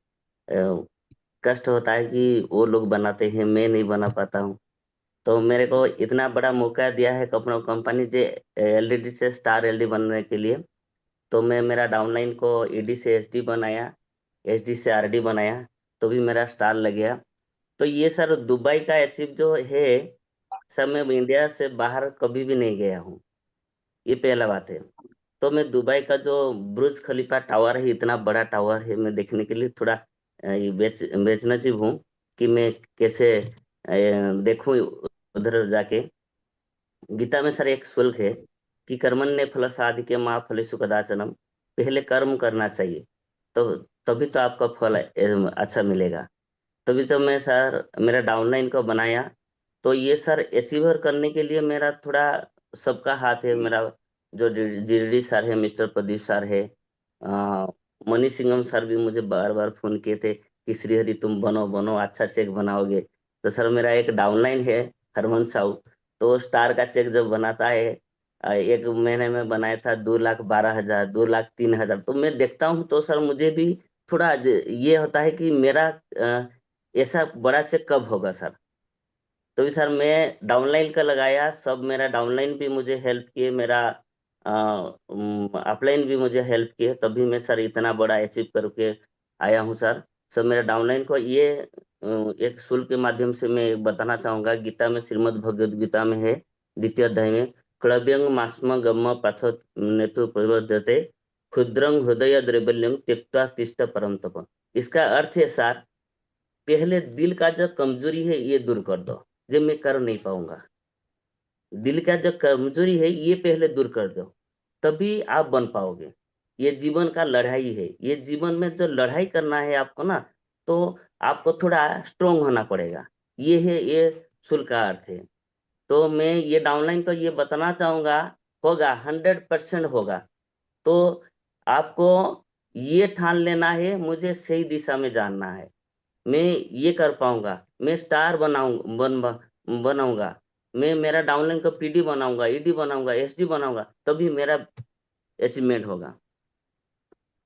कष्ट होता है कि वो लोग बनाते हैं, मैं नहीं बना पाता हूँ। तो मेरे को इतना बड़ा मौका दिया है कंपनी जे एलडीडी से स्टार एलडी बनने के लिए। तो मैं मेरा डाउनलाइन को ईडी से एसडी बनाया, एसडी से आरडी बनाया, तो भी मेरा स्टार लग गया। तो ये सर दुबई का अचीव जो है सर, मैं इंडिया से बाहर कभी भी नहीं गया हूँ, ये पहला बात है। तो मैं दुबई का जो बुर्ज खलीफा टावर है, इतना बड़ा टावर है, मैं देखने के लिए थोड़ा ये बेचनजीब हूँ कि मैं कैसे देखूं उधर जाके। गीता में सर एक श्लोक है कि कर्मण्य फल साधिके माँ फलेषु कदाचनम। पहले कर्म करना चाहिए, तो तभी तो आपका फल अच्छा मिलेगा। तभी तो मैं सर मेरा डाउनलाइन को बनाया। तो ये सर अचीवर करने के लिए मेरा थोड़ा सबका हाथ है। मेरा जो जीडी सर है, मिस्टर प्रदीप सर है, मनी सिंघम सर भी मुझे बार बार फोन किए थे कि श्रीहरि तुम बनो बनो, अच्छा चेक बनाओगे। तो सर मेरा एक डाउनलाइन है हरमन साहू, तो स्टार का चेक जब बनाता है, एक महीने में बनाया था 2,12,000, 2,03,000। तो मैं देखता हूँ तो सर मुझे भी थोड़ा ये होता है कि मेरा ऐसा बड़ा चेक कब होगा सर। तो भी सर मैं डाउनलाइन का लगाया, सब मेरा डाउनलाइन भी मुझे हेल्प किए, मेरा अपलाइन भी मुझे हेल्प किए, तभी मैं सर इतना बड़ा अचीव करके आया हूँ सर। सर मेरा डाउनलाइन को ये एक शुल्क के माध्यम से मैं बताना चाहूंगा। गीता में, श्रीमद् भगवद गीता में है, द्वितीय अध्याय में, क्लव्यंग मास्म गम्म पथ नेतु प्रवर्धते क्षुद्रंग हृदय द्रवल्यंग त्यक्त्वा तिष्ठ परम तप। इसका अर्थ है सर, पहले दिल का जो कमजोरी है ये दूर कर दो, जो मैं कर नहीं पाऊंगा। दिल का जो कमजोरी है ये पहले दूर कर दो, तभी आप बन पाओगे। ये जीवन का लड़ाई है, ये जीवन में जो लड़ाई करना है आपको ना, तो आपको थोड़ा स्ट्रोंग होना पड़ेगा। ये है ये शुल्क का अर्थ है। तो मैं ये डाउनलाइन को ये बताना चाहूंगा, होगा 100% होगा। तो आपको ये ठान लेना है, मुझे सही दिशा में जानना है, मैं ये कर पाऊंगा, मैं स्टार बनाऊंगा, मैं मेरा डाउनलाइन का पीडी बनाऊंगा, ईडी बनाऊंगा, एसडी बनाऊंगा, तभी मेरा अचीवमेंट होगा।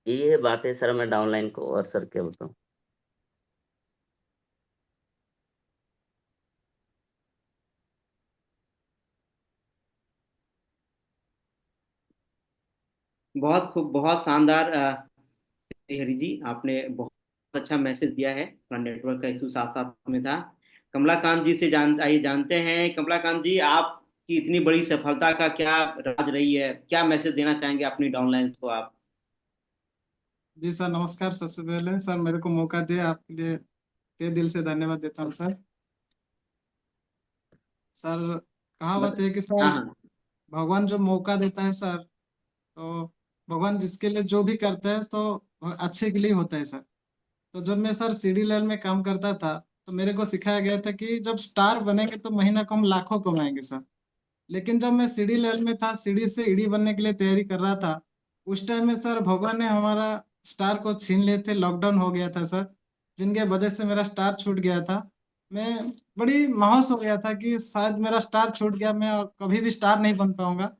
ये बात है सर, मैं डाउनलाइन को और सर क्या बताऊं।
बहुत खूब, बहुत शानदार। हरि जी, आपने बहुत अच्छा मैसेज दिया है। थोड़ा नेटवर्क का इशू साथ साथ में था। कमलाकांत जी से आइए जानते हैं। कमलाकांत जी, आप कि इतनी बड़ी सफलता का क्या राज रही है, क्या मैसेज देना चाहेंगे अपनी डाउनलाइंस को आप?
जी सर, नमस्कार। सबसे पहले सर मेरे को मौका दिए, आपके लिए तहे दिल से धन्यवाद देता हूँ सर। सर कहावत है कि सर
हाँ हाँ।
भगवान जो मौका देता है सर, तो भगवान जिसके लिए जो भी करता है तो वो अच्छे के लिए होता है सर। तो जब मैं सर सीडी लेवल में काम करता था, तो मेरे को सिखाया गया था कि जब स्टार बनेंगे तो महीना को हम लाखों कमाएंगे सर। लेकिन जब मैं सीडी लेवल में था, सीडी से ईडी बनने के लिए तैयारी कर रहा था, उस टाइम में सर भगवान ने हमारा स्टार को छीन लिए थे। लॉकडाउन हो गया था सर, जिनके वजह से मेरा स्टार छूट गया था। मैं बड़ी मायूस हो गया था कि शायद मेरा स्टार छूट गया, मैं कभी भी स्टार नहीं बन पाऊंगा।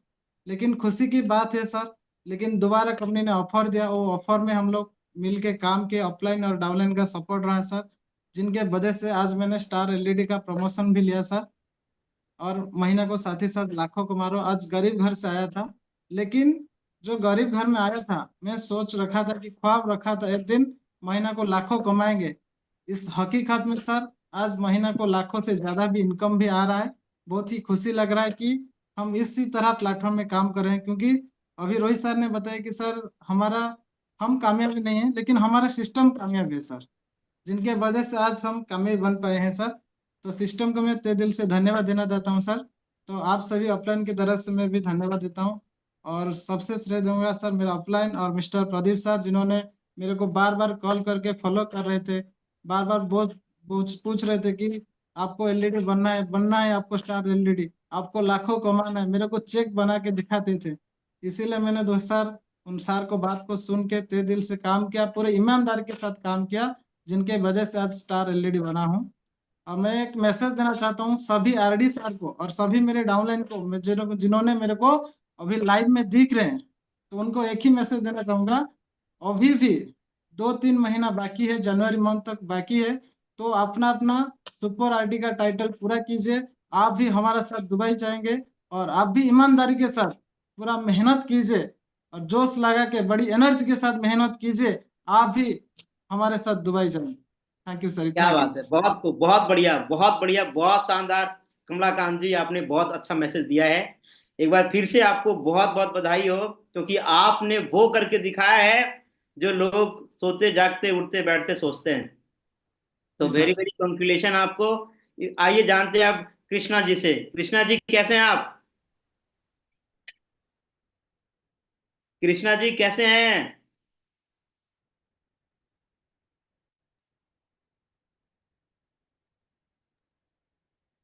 लेकिन खुशी की बात है सर, लेकिन दोबारा कंपनी ने ऑफर दिया। वो ऑफर में हम लोग मिल के काम किए, ऑफलाइन और डाउनलाइन का सपोर्ट रहा सर, जिनके वजह से आज मैंने स्टार एलईडी का प्रमोशन भी लिया सर। और महीना को साथ ही साथ लाखों को मारो। आज गरीब घर से आया था, लेकिन जो गरीब घर में आया था, मैं सोच रखा था कि ख्वाब रखा था एक दिन महीना को लाखों कमाएंगे। इस हकीकत में सर आज महीना को लाखों से ज्यादा भी इनकम भी आ रहा है। बहुत ही खुशी लग रहा है कि हम इसी तरह प्लेटफॉर्म में काम कर रहे हैं, क्योंकि अभी रोहित सर ने बताया कि सर हम कामयाबी नहीं है, लेकिन हमारा सिस्टम कामयाब है सर, जिनके वजह से आज हम कामयाब बन पाए हैं सर। तो सिस्टम को मैं तहे दिल से धन्यवाद देना चाहता हूँ सर। तो आप सभी अपलाइन की तरफ से मैं भी धन्यवाद देता हूँ। और सबसे श्रेय दूंगा सर मेरा अपलाइन और मिस्टर प्रदीप सर, जिन्होंने मेरे को बार बार कॉल करके फॉलो कर रहे थे, बार बार पूछ रहे थे कि आपको एलईडी बनना है, आपको स्टार एलईडी, आपको लाखों कमाना है, मेरे को चेक बना के दिखाते थे। इसीलिए मैंने दोस्त सर उन सर को बात को सुन के तहे दिल से काम किया, पूरे ईमानदारी के साथ काम किया, जिनके वजह से आज स्टार एलईडी बना हूँ। अब मैं एक मैसेज देना चाहता हूँ सभी आरडी सर को और सभी मेरे डाउनलाइन को, जिन्होंने मेरे को अभी लाइव में दिख रहे हैं, तो उनको एक ही मैसेज देना चाहूंगा। अभी भी 2-3 महीना बाकी है, जनवरी मंथ तक बाकी है, तो अपना अपना सुपर आरडी का टाइटल पूरा कीजिए। आप भी हमारे साथ दुबई जाएंगे, और आप भी ईमानदारी के साथ पूरा मेहनत कीजिए और जोश लगा के बड़ी एनर्जी के साथ मेहनत कीजिए। आप भी हमारे साथ दुबई जाएंगे। थैंक यू सर, इतना
क्या
ही
बात है,
कहूंगा।
बहुत खूब, बहुत बढ़िया, बहुत बढ़िया, बहुत शानदार। कमलाकांत जी, आपने बहुत अच्छा मैसेज दिया है। एक बार फिर से आपको बहुत बहुत बधाई हो, क्योंकि आपने वो करके दिखाया है जो लोग सोते जागते उठते बैठते सोचते हैं। तो
जी
वेरी
सर।
वेरी कंग्रेचुलेशन आपको। आइए जानते हैं अब कृष्णा जी से। कृष्णा जी कैसे हैं आप? कृष्णा जी कैसे हैं?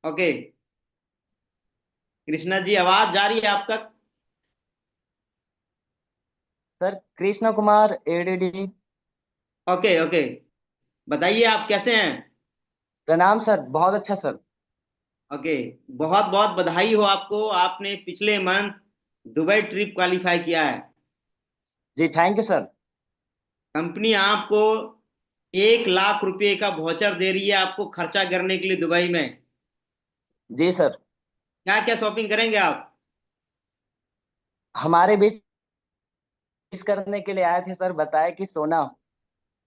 ओके, कृष्णा जी आवाज जा रही है आप तक?
Sir Krishna Kumar ADD.
Okay okay, बताइए आप कैसे हैं?
प्रणाम सर, बहुत अच्छा सर।
ओके, बहुत बहुत बधाई हो आपको, आपने पिछले मंथ दुबई ट्रिप क्वालिफाई किया है।
जी थैंक यू सर।
कंपनी आपको 1 लाख रुपए का वाउचर दे रही है आपको खर्चा करने के लिए दुबई में।
जी सर।
क्या क्या शॉपिंग करेंगे आप?
हमारे बीच इस करने के लिए आए थे सर, बताया कि सोना,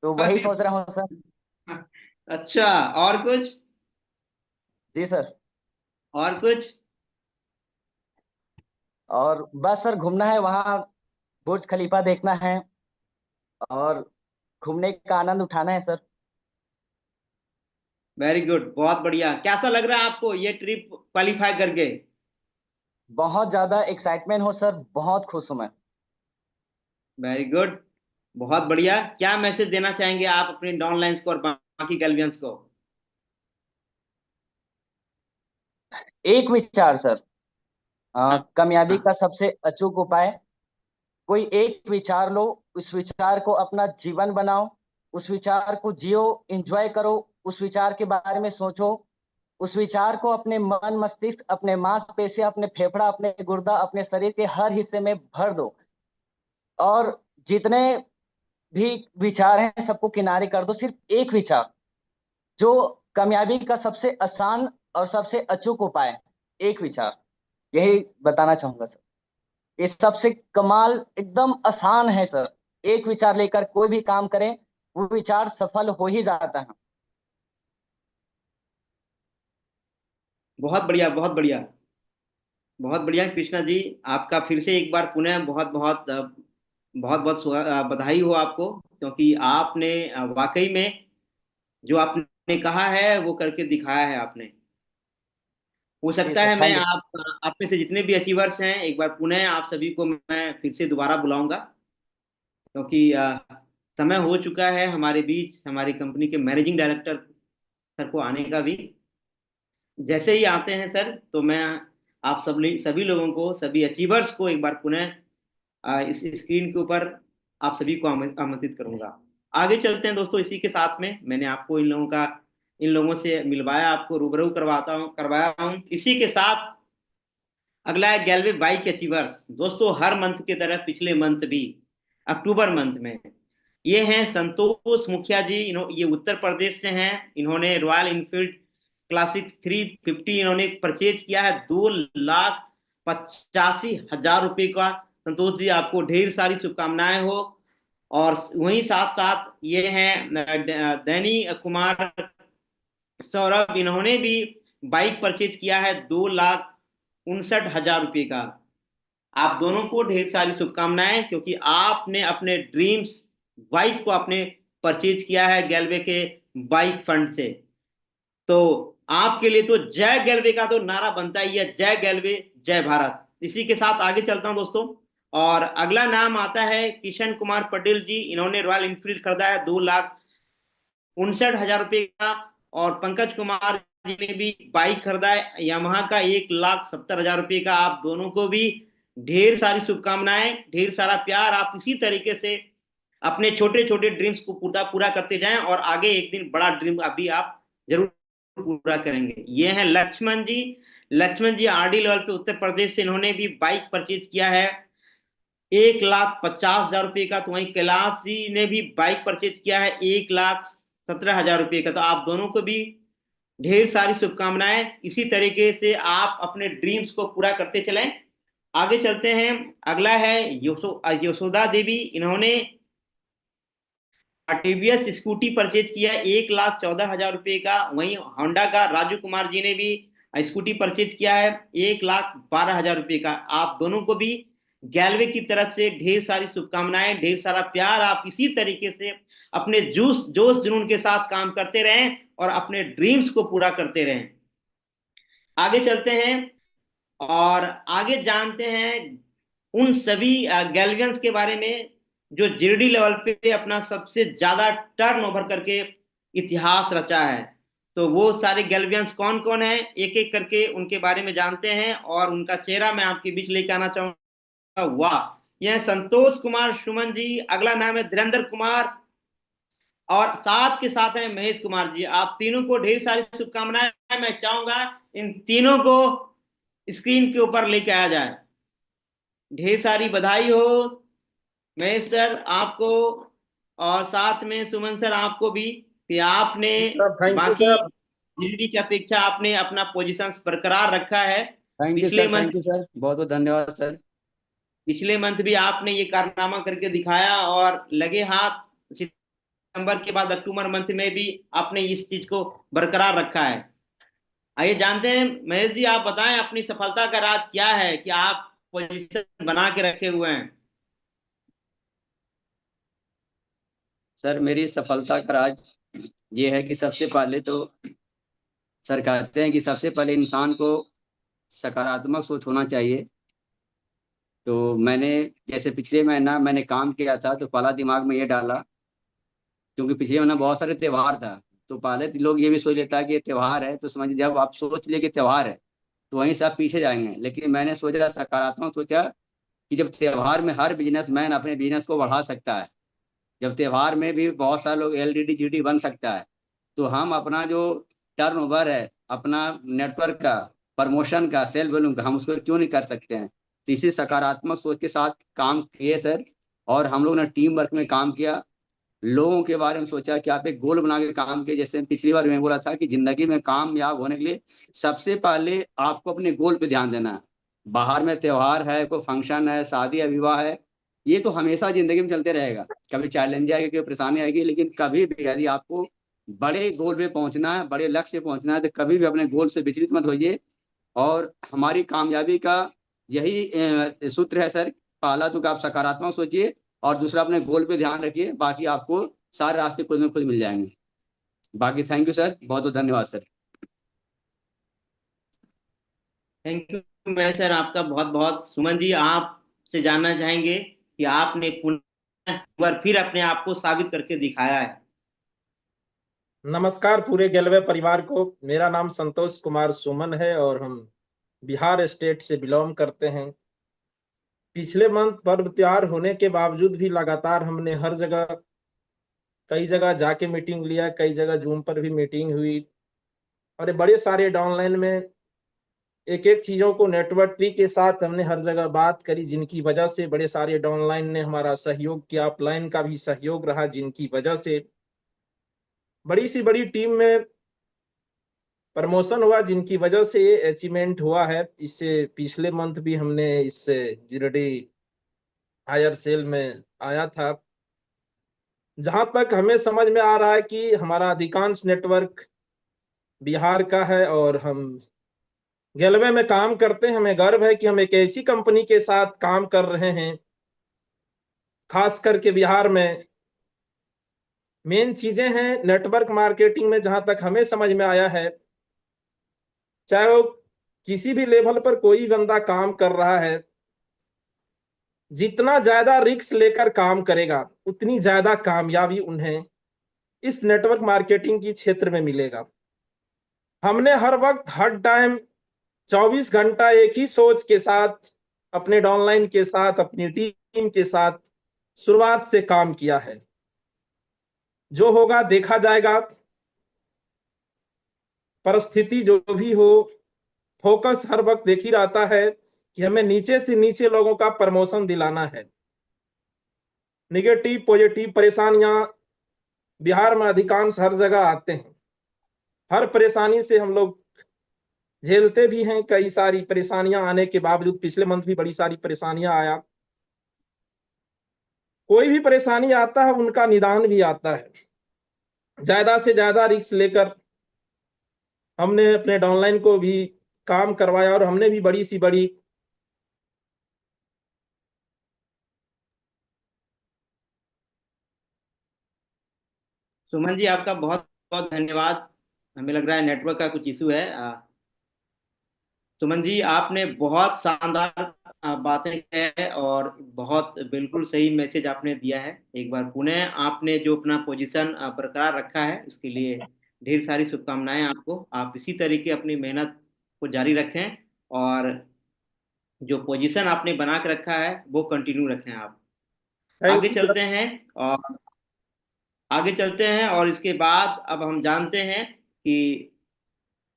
तो वही
अरे
सोच रहा हूँ सर।
अच्छा, और कुछ?
जी सर।
और कुछ?
और बस सर घूमना है वहाँ, बुर्ज खलीफा देखना है और घूमने का आनंद उठाना है सर।
वेरी गुड, बहुत बढ़िया। कैसा लग रहा है आपको ये ट्रिप क्वालिफाई करके?
बहुत ज्यादा एक्साइटमेंट हो सर, बहुत खुश हूँ मैं।
वेरी गुड, बहुत बढ़िया। क्या मैसेज देना चाहेंगे आप अपने डाउनलाइंस को और बाकी कैलवियंस को?
एक विचार सर, कामयाबी
हाँ,
का सबसे अचूक उपाय, कोई एक विचार लो, उस विचार को अपना जीवन बनाओ, उस विचार को जियो, एंजॉय करो, उस विचार के बारे में सोचो, उस विचार को अपने मन मस्तिष्क, अपने मांसपेशियां, अपने फेफड़ा, अपने गुर्दा, अपने शरीर के हर हिस्से में भर दो, और जितने भी विचार हैं सबको किनारे कर दो। सिर्फ एक विचार जो कामयाबी का सबसे आसान और सबसे अचूक उपाय है, एक विचार, यही बताना चाहूंगा सर। ये सबसे कमाल, एकदम आसान है सर। एक विचार लेकर कोई भी काम करें, वो विचार सफल हो ही जाता है।
बहुत बढ़िया, बहुत बढ़िया। बहुत बढ़िया कृष्णा जी, आपका फिर से एक बार पुनः बहुत बहुत बहुत बहुत बधाई हो आपको, क्योंकि आपने वाकई में जो आपने कहा है वो करके दिखाया है आपने। हो
जी
सकता
सर,
है मैं
थैंक यू।
आप में से जितने भी अचीवर्स हैं, एक बार पुनः आप सभी को मैं फिर से दोबारा बुलाऊंगा, क्योंकि समय हो चुका है हमारे बीच हमारी कंपनी के मैनेजिंग डायरेक्टर सर को आने का भी। जैसे ही आते हैं सर, तो मैं आप सभी लोगों को, सभी अचीवर्स को एक बार पुनः इस स्क्रीन के ऊपर आप सभी को आमंत्रित करूंगा। आगे चलते हैं दोस्तों। इसी के साथ में मैंने आपको इन लोगों से मिलवाया, आपको रूबरू करवाया हूँ। इसी के साथ अगला है गैलवे बाइक अचीवर्स। दोस्तों, हर मंथ की तरह पिछले मंथ भी अक्टूबर मंथ में ये हैं संतोष मुखिया जी। ये उत्तर प्रदेश से हैं। इन्होंने रॉयल इनफील्ड क्लासिक 350 इन्होंने परचेज किया है 2,85,000 रुपए का। संतोष जी, आपको ढेर सारी शुभकामनाएं हो। और वहीं साथ साथ ये हैं दैनी कुमार सौरभ, इन्होंने भी बाइक परचेज किया है 2,59,000 रुपए का। आप दोनों को ढेर सारी शुभकामनाएं, क्योंकि आपने अपने ड्रीम्स बाइक को आपने परचेज किया है गैलवे के बाइक फंड से। तो आपके लिए तो जय गैलवे का तो नारा बनता ही है, जय गैलवे जय भारत। इसी के साथ आगे चलता हूं दोस्तों। और अगला नाम आता है किशन कुमार पटेल जी। इन्होंने रॉयल इनफील्ड खरीदा है 2,59,000 रुपए का। और पंकज कुमार जी ने भी बाइक खरीदा है यामाहा का 1,70,000 रुपए का। आप दोनों को भी ढेर सारी शुभकामनाएं, ढेर सारा प्यार। आप इसी तरीके से अपने छोटे छोटे ड्रीम्स को पूरा करते जाएं, और आगे एक दिन बड़ा ड्रीम अभी आप जरूर पूरा करेंगे। ये हैं लक्ष्मण जी। लक्ष्मण जी आरडी लेवल पे उत्तर प्रदेश से, इन्होंने भी बाइक परचेज किया है 1,50,000 रुपए का। तो वहीं कैलाश जी ने भी बाइक परचेज किया है 1,17,000 रुपए का। तो आप दोनों को भी ढेर सारी शुभकामनाएं। इसी तरीके से आप अपने ड्रीम्स को पूरा करते चलें। आगे चलते हैं। अगला है यशोदा देवी। इन्होंने टीवीएस स्कूटी परचेज किया 1,14,000 रुपए का। वहीं होंडा का राजू कुमार जी ने भी स्कूटी परचेज किया है 1,12,000 रुपए का। आप दोनों को भी गैलवे की तरफ से ढेर सारी शुभकामनाएं, ढेर सारा प्यार। आप इसी तरीके से अपने जोश जुनून के साथ काम करते रहें और अपने ड्रीम्स को पूरा करते रहें। आगे चलते हैं और आगे जानते हैं उन सभी गैल्वियंस के बारे में जो जीडी लेवल पे अपना सबसे ज्यादा टर्नओवर करके इतिहास रचा है। तो वो सारे गैल्वियंस कौन कौन है, एक एक करके उनके बारे में जानते हैं और उनका चेहरा मैं आपके बीच लेके आना चाहूंगा। वाह, यह संतोष कुमार सुमन जी। अगला नाम है धीरेन्द्र कुमार, और साथ के साथ है महेश कुमार जी। आप तीनों को ढेर सारी शुभकामनाएं। मैं चाहूंगा इन तीनों को स्क्रीन के ऊपर लेके आया जाए। ढेर सारी बधाई हो महेश सर आपको, और साथ में सुमन सर आपको भी, कि आपने
थैंक यू
बाकी
सर।
जीडी की अपेक्षा आपने अपना पोजीशन बरकरार रखा है।
थैंक यू
पिछले
sir,
month
thank you sir, बहुत बहुत धन्यवाद सर।
पिछले मंथ भी आपने ये कारनामा करके दिखाया, और लगे हाथ सितंबर के बाद अक्टूबर मंथ में भी आपने इस चीज को बरकरार रखा है। आइए जानते हैं महेश जी, आप बताएं अपनी सफलता का राज क्या है कि आप पोजीशन बना के रखे हुए हैं।
सर मेरी सफलता का राज ये है कि सबसे पहले तो सर कहते हैं कि सबसे पहले इंसान को सकारात्मक सोच होना चाहिए। तो मैंने जैसे पिछले महीना मैंने काम किया था, तो पहला दिमाग में ये डाला, क्योंकि पिछले महीना बहुत सारे त्योहार था, तो पहले तो लोग ये भी सोच लेता है कि ये त्योहार है, तो समझिए जब आप सोच ले कि त्योहार है तो वहीं से आप पीछे जाएंगे। लेकिन मैंने सोचा, सकारात्मक सोचा कि जब त्योहार में हर बिजनेसमैन अपने बिजनेस को बढ़ा सकता है, जब त्योहार में भी बहुत सारे लोग एलडीडी जीडी बन सकता है, तो हम अपना जो टर्नओवर है, अपना नेटवर्क का, प्रमोशन का, सेल वॉल्यूम का, हम उसको क्यों नहीं कर सकते हैं। तो इसी सकारात्मक सोच के साथ काम किए सर, और हम लोग ने टीम वर्क में काम किया, लोगों के बारे में सोचा कि आप एक गोल बना के काम किए। जैसे पिछली बार मैं बोला था कि जिंदगी में कामयाब होने के लिए सबसे पहले आपको अपने गोल पे ध्यान देना है। बाहर में त्योहार है, कोई फंक्शन है, शादी या विवाह है, ये तो हमेशा जिंदगी में चलते रहेगा। कभी चैलेंज आएगी, कभी परेशानी आएगी, लेकिन कभी भी यदि आपको बड़े गोल पे पहुंचना है, बड़े लक्ष्य पे पहुंचना है, तो कभी भी अपने गोल से विचलित मत होइए।
और हमारी कामयाबी का यही सूत्र है सर। पहला तो कि आप सकारात्मक सोचिए और दूसरा अपने गोल पे ध्यान रखिए, बाकी आपको सारे रास्ते खुद में खुद मिल जाएंगे। बाकी थैंक यू सर, बहुत बहुत धन्यवाद सर।
थैंक यू मैं सर आपका बहुत बहुत। सुमन जी, आपसे जानना चाहेंगे कि आपने पुनः एक बार फिर अपने आप को साबित करके दिखाया है।
नमस्कार पूरे गेलवे परिवार को। मेरा नाम संतोष कुमार सुमन है और हम बिहार स्टेट से बिलोंग करते हैं। पिछले मंथ पर्व त्योहार होने के बावजूद भी लगातार हमने हर जगह कई जगह जाके मीटिंग लिया, कई जगह जूम पर भी मीटिंग हुई और ये बड़े सारे डाउनलाइन में एक एक चीज़ों को नेटवर्क ट्री के साथ हमने हर जगह बात करी, जिनकी वजह से बड़े सारे डाउनलाइन ने हमारा सहयोग किया। अपलाइन का भी सहयोग रहा, जिनकी वजह से बड़ी सी बड़ी टीम में प्रमोशन हुआ, जिनकी वजह से ये अचीवमेंट हुआ है। इससे पिछले मंथ भी हमने इससे जीरोडी हायर सेल में आया था। जहां तक हमें समझ में आ रहा है कि हमारा अधिकांश नेटवर्क बिहार का है और हम गेलवे में काम करते हैं। हमें गर्व है कि हम एक ऐसी कंपनी के साथ काम कर रहे हैं, खास करके बिहार में। मेन चीजें हैं नेटवर्क मार्केटिंग में, जहां तक हमें समझ में आया है, चाहे वो किसी भी लेवल पर कोई बंदा काम कर रहा है, जितना ज्यादा रिस्क लेकर काम करेगा उतनी ज्यादा कामयाबी उन्हें इस नेटवर्क मार्केटिंग की क्षेत्र में मिलेगा। हमने हर वक्त हर टाइम 24 घंटा एक ही सोच के साथ, अपने डाउनलाइन के साथ, अपनी टीम के साथ शुरुआत से काम किया है। जो होगा देखा जाएगा, परिस्थिति जो भी हो, फोकस हर वक्त देख ही रहता है कि हमें नीचे से नीचे लोगों का प्रमोशन दिलाना है। निगेटिव पॉजिटिव परेशानियां बिहार में अधिकांश हर जगह आते हैं। हर परेशानी से हम लोग झेलते भी हैं। कई सारी परेशानियां आने के बावजूद, पिछले मंथ भी बड़ी सारी परेशानियां आया। कोई भी परेशानी आता है उनका निदान भी आता है। ज्यादा से ज्यादा रिस्क लेकर हमने अपने डाउनलाइन को भी काम करवाया और हमने भी बड़ी सी बड़ी
सुमन जी, आपका बहुत बहुत धन्यवाद। हमें लग रहा है नेटवर्क का कुछ इशू है। सुमन जी, आपने बहुत शानदार बातें की है और बहुत बिल्कुल सही मैसेज आपने दिया है। एक बार पुनः आपने जो अपना पोजीशन बरकरार रखा है, उसके लिए ढेर सारी शुभकामनाएं आपको। आप इसी तरीके अपनी मेहनत को जारी रखें और जो पोजीशन आपने बना के रखा है वो कंटिन्यू रखें आप। आगे चलते हैं और इसके बाद अब हम जानते हैं कि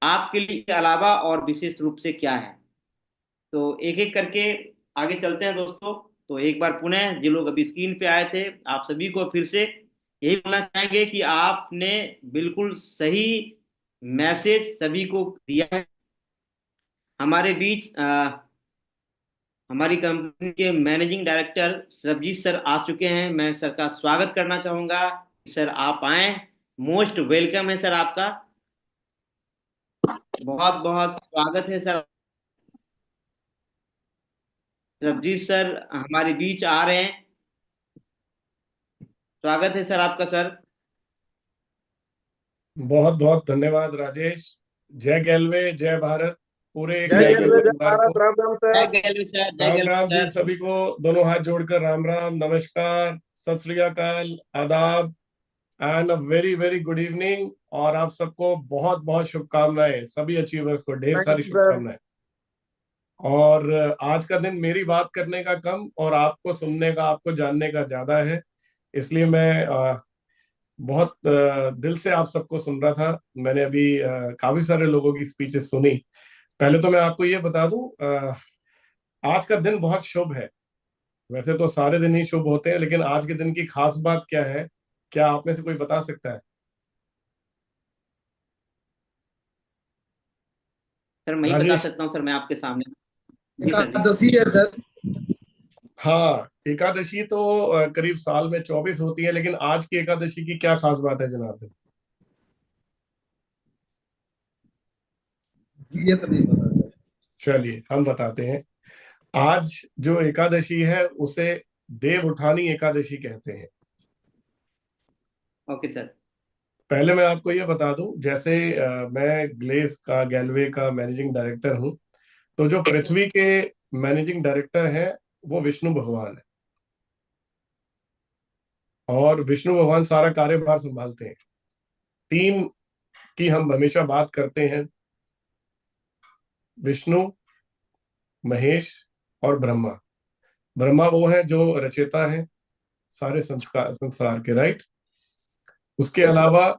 आपके लिए अलावा और विशेष रूप से क्या है। तो एक एक करके आगे चलते हैं दोस्तों। तो एक बार पुनः जो लोग अभी स्क्रीन पे आए थे, आप सभी को फिर से यही बोलना चाहेंगे कि आपने बिल्कुल सही मैसेज सभी को दिया है। हमारे बीच हमारी कंपनी के मैनेजिंग डायरेक्टर सरबजीत सर आ चुके हैं। मैं सर का स्वागत करना चाहूंगा। सर आप आए, मोस्ट वेलकम है सर आपका। बहुत बहुत स्वागत है सर। सरबजीत सर हमारे बीच आ रहे हैं। स्वागत है सर आपका सर।
बहुत बहुत धन्यवाद राजेश। जय गेलवे, जय भारत। पूरे
जय गेलवे, जय भारत। राम राम सर।
जय गेलवे सर, जय
राम
गेलवे
राम जी।
सर।
सभी को दोनों हाथ जोड़कर राम राम, नमस्कार, सत श्री अकाल, आदाब and a very very good evening. और आप सबको बहुत बहुत शुभकामनाएं, सभी अचीवर्स को ढेर सारी शुभकामनाएं। और आज का दिन मेरी बात करने का कम और आपको सुनने का, आपको जानने का ज्यादा है। इसलिए मैं बहुत दिल से आप सबको सुन रहा था। मैंने अभी काफी सारे लोगों की स्पीचेस सुनी। पहले तो मैं आपको ये बता दूं, आज का दिन बहुत शुभ है। वैसे तो सारे दिन ही शुभ होते हैं, लेकिन आज के दिन की खास बात क्या है, क्या आप में से कोई बता सकता है?
सर मैं ही बता सकता हूँ सर, मैं आपके सामने।
एकादशी है सर। हाँ, एकादशी तो करीब साल में 24 होती है, लेकिन आज की एकादशी की क्या खास बात है जनार्दन?
ये तो नहीं पता।
चलिए हम बताते हैं। आज जो एकादशी है उसे देव उठानी एकादशी कहते हैं।
Okay sir.
पहले मैं आपको ये बता दूं, जैसे मैं ग्लेज का गैलवे का मैनेजिंग डायरेक्टर हूं, तो जो पृथ्वी के मैनेजिंग डायरेक्टर हैं वो विष्णु भगवान है, और विष्णु भगवान सारा कार्यभार संभालते हैं। तीन की हम हमेशा बात करते हैं, विष्णु, महेश और ब्रह्मा। ब्रह्मा वो है जो रचेता है सारे संसार के, राइट। उसके अलावा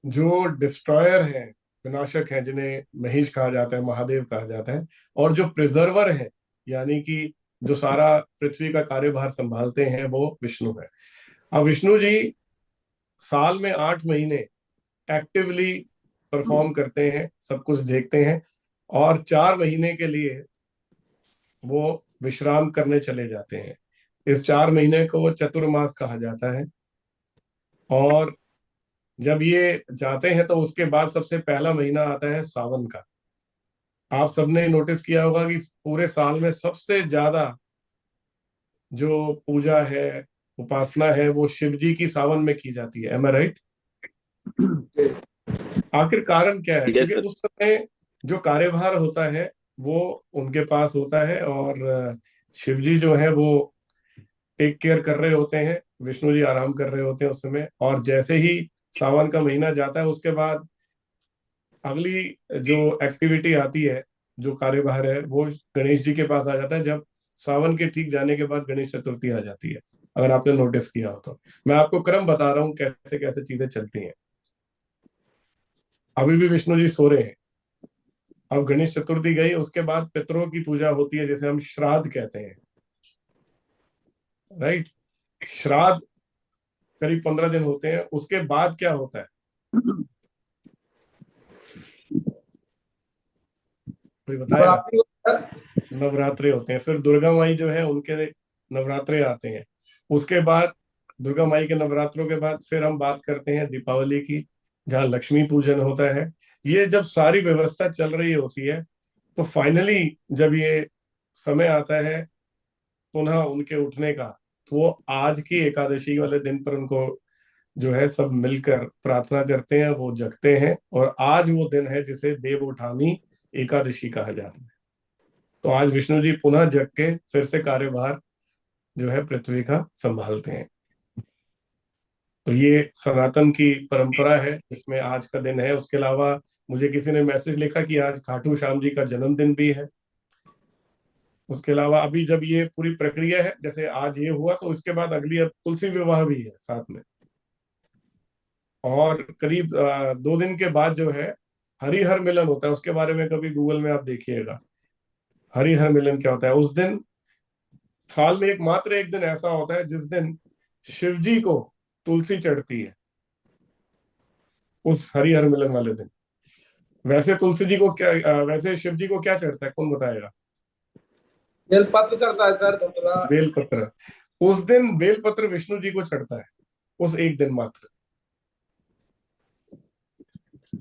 जो डिस्ट्रॉयर हैं, विनाशक हैं, जिन्हें महेश कहा जाता है, महादेव कहा जाता है, और जो प्रिजर्वर है यानी कि जो सारा पृथ्वी का कार्यभार संभालते हैं वो विष्णु है। अब विष्णु जी साल में 8 महीने एक्टिवली परफॉर्म करते हैं, सब कुछ देखते हैं, और 4 महीने के लिए वो विश्राम करने चले जाते हैं। इस 4 महीने को चतुर्मास कहा जाता है। और जब ये जाते हैं तो उसके बाद सबसे पहला महीना आता है सावन का। आप सबने नोटिस किया होगा कि पूरे साल में सबसे ज्यादा जो पूजा है, उपासना है, वो शिव जी की सावन में की जाती है। एम आई राइट? आखिर कारण क्या है? क्योंकि उस समय जो कार्यभार होता है वो उनके पास होता है, और शिव जी जो है वो टेक केयर कर रहे होते हैं, विष्णु जी आराम कर रहे होते हैं उस समय। और जैसे ही सावन का महीना जाता है उसके बाद अगली जो एक्टिविटी आती है, जो कार्यभार है, वो गणेश जी के पास आ जाता है। जब सावन के ठीक जाने के बाद गणेश चतुर्थी आ जाती है, अगर आपने नोटिस किया हो तो। मैं आपको क्रम बता रहा हूँ कैसे कैसे चीजें चलती हैं। अभी भी विष्णु जी सो रहे हैं। अब गणेश चतुर्थी गई, उसके बाद पितरों की पूजा होती है, जैसे हम श्राद्ध कहते हैं, राइट। श्राद्ध करीब 15 दिन होते हैं। उसके बाद क्या होता है? कोई बताएगा? नवरात्रे होते हैं। फिर दुर्गा माई जो है उनके नवरात्रे आते हैं। उसके बाद दुर्गा माई के नवरात्रों के बाद फिर हम बात करते हैं दीपावली की, जहाँ लक्ष्मी पूजन होता है। ये जब सारी व्यवस्था चल रही होती है तो फाइनली जब ये समय आता है पुनः उनके उठने का, तो वो आज की एकादशी वाले दिन पर उनको जो है सब मिलकर प्रार्थना करते हैं, वो जगते हैं। और आज वो दिन है जिसे देव उठानी एकादशी कहा जाता है। तो आज विष्णु जी पुनः जग के फिर से कार्यभार जो है पृथ्वी का संभालते हैं। तो ये सनातन की परंपरा है, इसमें आज का दिन है। उसके अलावा मुझे किसी ने मैसेज लिखा कि आज खाटू श्याम जी का जन्मदिन भी है। उसके अलावा अभी जब ये पूरी प्रक्रिया है, जैसे आज ये हुआ, तो उसके बाद अगली अब तुलसी विवाह भी है साथ में। और करीब 2 दिन के बाद जो है हरिहर मिलन होता है। उसके बारे में कभी गूगल में आप देखिएगा, हरिहर मिलन क्या होता है। उस दिन साल में मात्र एक दिन ऐसा होता है जिस दिन शिव जी को तुलसी चढ़ती है, उस हरिहर मिलन वाले दिन। वैसे तुलसी जी को क्या, वैसे शिव जी को क्या चढ़ता है, कौन बताएगा?
बेलपत्र चढ़ता है सर, धतूरा।
बेलपत्र। उस दिन बेलपत्र विष्णु जी को चढ़ता है, उस एक दिन मात्र।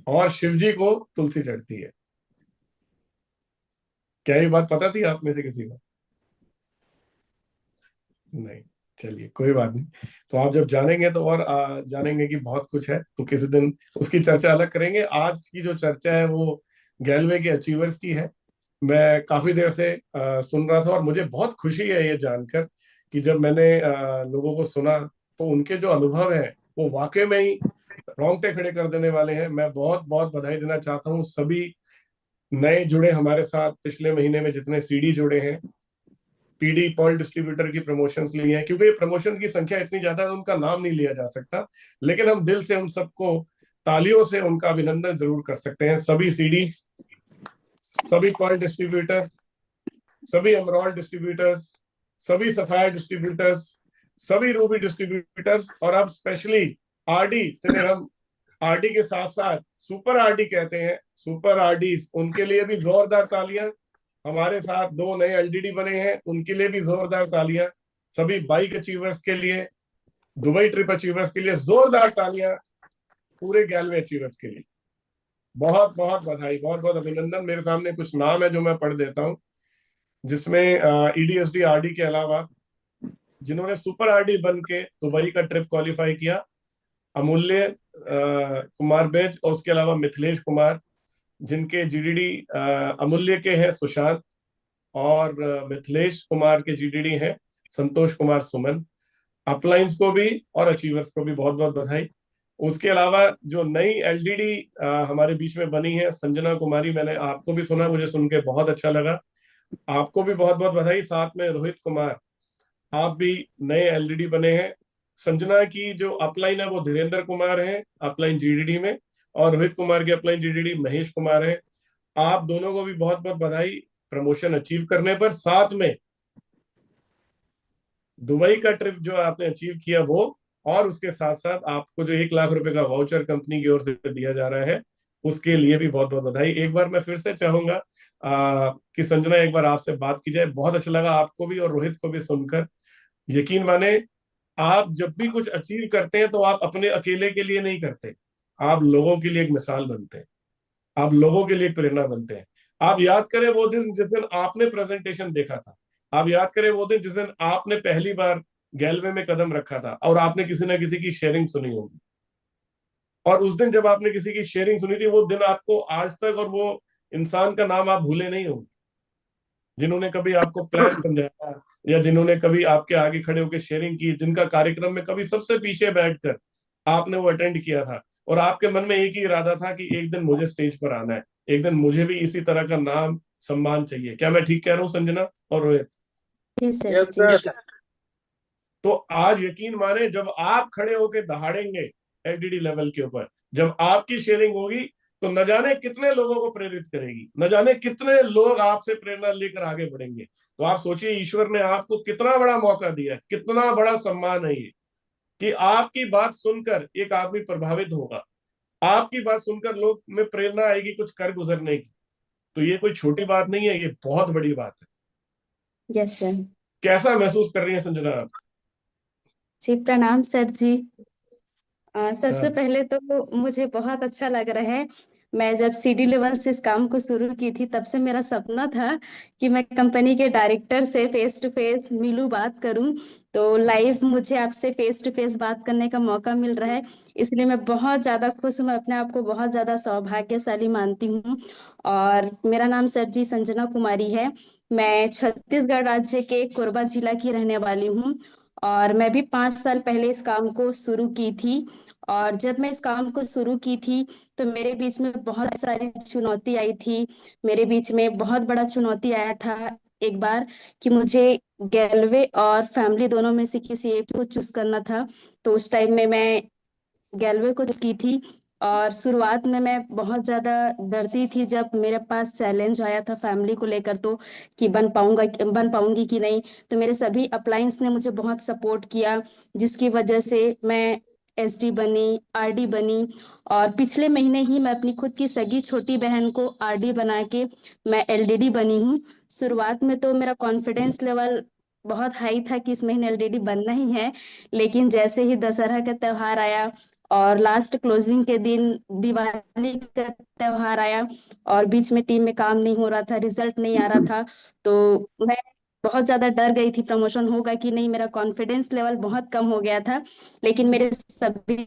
और शिव जी को तुलसी चढ़ती है। क्या ये बात पता थी आप में से किसी को? नहीं, चलिए कोई बात नहीं। तो आप जब जानेंगे तो और जानेंगे कि बहुत कुछ है, तो किसी दिन उसकी चर्चा अलग करेंगे। आज की जो चर्चा है वो गैलवे के अचीवर्स की है। मैं काफी देर से सुन रहा था, और मुझे बहुत खुशी है ये जानकर कि जब मैंने लोगों को सुना तो उनके जो अनुभव है वो वाकई में ही रोंगटे खड़े कर देने वाले हैं। मैं बहुत बहुत बधाई देना चाहता हूँ सभी नए जुड़े हमारे साथ, पिछले महीने में जितने सीडी जुड़े हैं, पीडी पर्ल डिस्ट्रीब्यूटर की प्रमोशंस ली हैं। क्योंकि प्रमोशन की संख्या इतनी ज्यादा है उनका नाम नहीं लिया जा सकता, लेकिन हम दिल से उन सबको तालियों से उनका अभिनंदन जरूर कर सकते हैं। सभी सीडीज, सभी पर्ल डिस्ट्रीब्यूटर, सभी एमरॉल्ड डिस्ट्रीब्यूटर्स, सभी सफायर डिस्ट्रीब्यूटर्स, सभी रूबी डिस्ट्रीब्यूटर्स, और अब स्पेशली आरडी, जिन्हें हम आरडी के साथ साथ सुपर आरडी कहते हैं, सुपर आरडीज, उनके लिए भी जोरदार तालियां। हमारे साथ 2 नए एलडीडी बने हैं, उनके लिए भी जोरदार तालियां। सभी बाइक अचीवर्स के लिए, दुबई ट्रिप अचीवर्स के लिए जोरदार तालियां, पूरे गैलवे अचीवर्स के लिए बहुत बहुत बधाई, बहुत बहुत अभिनंदन। मेरे सामने कुछ नाम है जो मैं पढ़ देता हूँ, जिसमें ईडीएसडी आरडी के अलावा जिन्होंने सुपर आरडी बन के दुबई का ट्रिप क्वालिफाई किया, अमूल्य कुमार बेज, और उसके अलावा मिथिलेश कुमार, जिनके जीडीडी अमूल्य के हैं सुशांत, और मिथिलेश कुमार के जीडीडी हैं संतोष कुमार सुमन। अपलाइंस को भी और अचीवर्स को भी बहुत बहुत बधाई। उसके अलावा जो नई एलडीडी हमारे बीच में बनी है, संजना कुमारी, मैंने आपको भी सुना, मुझे सुन के बहुत अच्छा लगा, आपको भी बहुत बहुत बधाई। साथ में रोहित कुमार, आप भी नए एलडीडी बने हैं। संजना की जो अपलाइन है वो धीरेन्द्र कुमार है अपलाइन जीडीडी में, और रोहित कुमार की अपलाइन जीडीडी महेश कुमार है। आप दोनों को भी बहुत बहुत बधाई प्रमोशन अचीव करने पर। साथ में दुबई का ट्रिप जो आपने अचीव किया वो, और उसके साथ साथ आपको जो 1 लाख रुपए का वाउचर कंपनी की ओर से दिया जा रहा है, उसके लिए भी बहुत बहुत बधाई। एक बार मैं फिर से चाहूंगा कि संजना एक बार आपसे बात की जाए। बहुत अच्छा लगा आपको भी और रोहित को भी सुनकर। यकीन माने, आप जब भी कुछ अचीव करते हैं तो आप अपने अकेले के लिए नहीं करते, आप लोगों के लिए एक मिसाल बनते हैं, आप लोगों के लिए एक प्रेरणा बनते हैं। आप याद करें वो दिन जिस दिन आपने प्रेजेंटेशन देखा था, आप याद करें वो दिन जिस दिन आपने पहली बार गैलवे में कदम रखा था और आपने किसी ना किसी की शेयरिंग सुनी होगी, और उस दिन जब आपने किसी की शेयरिंग सुनी थी, वो दिन आपको आज तक, और वो इंसान का नाम आप भूले नहीं होंगे, जिन्होंने कभी आपको प्लान समझाया या जिन्होंने कभी आपके आगे खड़े होकर शेयरिंग की, जिनका कार्यक्रम में कभी सबसे पीछे बैठकर आपने वो अटेंड किया था, और आपके मन में एक ही इरादा था कि एक दिन मुझे स्टेज पर आना है, एक दिन मुझे भी इसी तरह का नाम सम्मान चाहिए। क्या मैं ठीक कह रहा हूँ संजना और रोहित?
Yes sir.
तो आज यकीन माने, जब आप खड़े होके दहाड़ेंगे एलडीडी लेवल के ऊपर, जब आपकी शेयरिंग होगी, तो न जाने कितने लोगों को प्रेरित करेगी, न जाने कितने लोग आपसे प्रेरणा लेकर आगे बढ़ेंगे। तो आप सोचिए, ईश्वर ने आपको कितना बड़ा मौका दिया है, कितना बड़ा सम्मान है ये, कि आपकी बात सुनकर एक आदमी प्रभावित होगा, आपकी बात सुनकर लोग में प्रेरणा आएगी कुछ कर गुजरने की। तो ये कोई छोटी बात नहीं है, ये बहुत बड़ी बात है।
Yes sir.
कैसा महसूस कर रही है संजना आप?
जी प्रणाम सर जी। सबसे
हाँ।
पहले तो मुझे बहुत अच्छा लग रहा है। मैं जब सीडी लेवल से इस काम को शुरू की थी, तब से मेरा सपना था कि मैं कंपनी के डायरेक्टर से फेस टू फेस मिलूं, बात करूं। तो लाइव मुझे आपसे फेस टू फेस बात करने का मौका मिल रहा है, इसलिए मैं बहुत ज्यादा खुश हूं। मैं अपने आप को बहुत ज्यादा सौभाग्यशाली मानती हूं। और मेरा नाम सर जी संजना कुमारी है। मैं छत्तीसगढ़ राज्य के कोरबा जिला की रहने वाली हूँ, और मैं भी 5 साल पहले इस काम को शुरू की थी। और जब मैं इस काम को शुरू की थी, तो मेरे बीच में बहुत सारी चुनौती आई थी। मेरे बीच में बहुत बड़ा चुनौती आया था एक बार, कि मुझे गैलवे और फैमिली दोनों में से किसी एक को चूज करना था। तो उस टाइम में मैं गैलवे को चूज की थी। और शुरुआत में मैं बहुत ज्यादा डरती थी जब मेरे पास चैलेंज आया था फैमिली को लेकर, तो कि बन पाऊंगी कि नहीं। तो मेरे सभी अपलाइंस ने मुझे बहुत सपोर्ट किया, जिसकी वजह से मैं एसडी बनी, आरडी बनी। और पिछले महीने ही मैं अपनी खुद की सगी छोटी बहन को आरडी बना के मैं एलडीडी बनी हूँ। शुरुआत में तो मेरा कॉन्फिडेंस लेवल बहुत हाई था कि इस महीने एलडीडी बनना ही है, लेकिन जैसे ही दशहरा का त्योहार आया और लास्ट क्लोजिंग के दिन दिवाली का त्योहार आया, और बीच में टीम में काम नहीं हो रहा था, रिजल्ट नहीं आ रहा था, तो मैं बहुत ज्यादा डर गई थी प्रमोशन होगा कि नहीं। मेरा कॉन्फिडेंस लेवल बहुत कम हो गया था, लेकिन मेरे सभी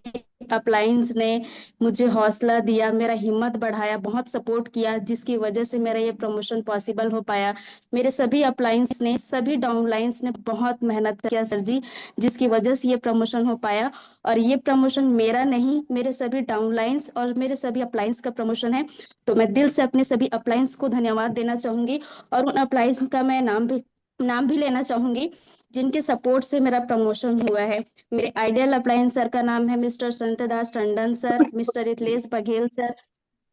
अपलाइंस ने मुझे हौसला दिया, मेरा हिम्मत बढ़ाया, बहुत सपोर्ट किया, जिसकी वजह से मेरा ये प्रमोशन पॉसिबल हो पाया। मेरे सभी अपलाइंस ने, सभी डाउनलाइंस ने बहुत मेहनत किया सर जी, जिसकी वजह से ये प्रमोशन हो पाया। और ये प्रमोशन मेरा नहीं, मेरे सभी डाउनलाइंस और मेरे सभी अपलाइंस का प्रमोशन है। तो मैं दिल से अपने सभी अपलाइंस को धन्यवाद देना चाहूंगी, और उन अपलाइंस का मैं नाम भी लेना चाहूंगी जिनके सपोर्ट से मेरा प्रमोशन हुआ है। मेरे आइडियल अपलायंस सर का नाम है mister Santdas Tandon sir, mister Ithlesh Baghel sir,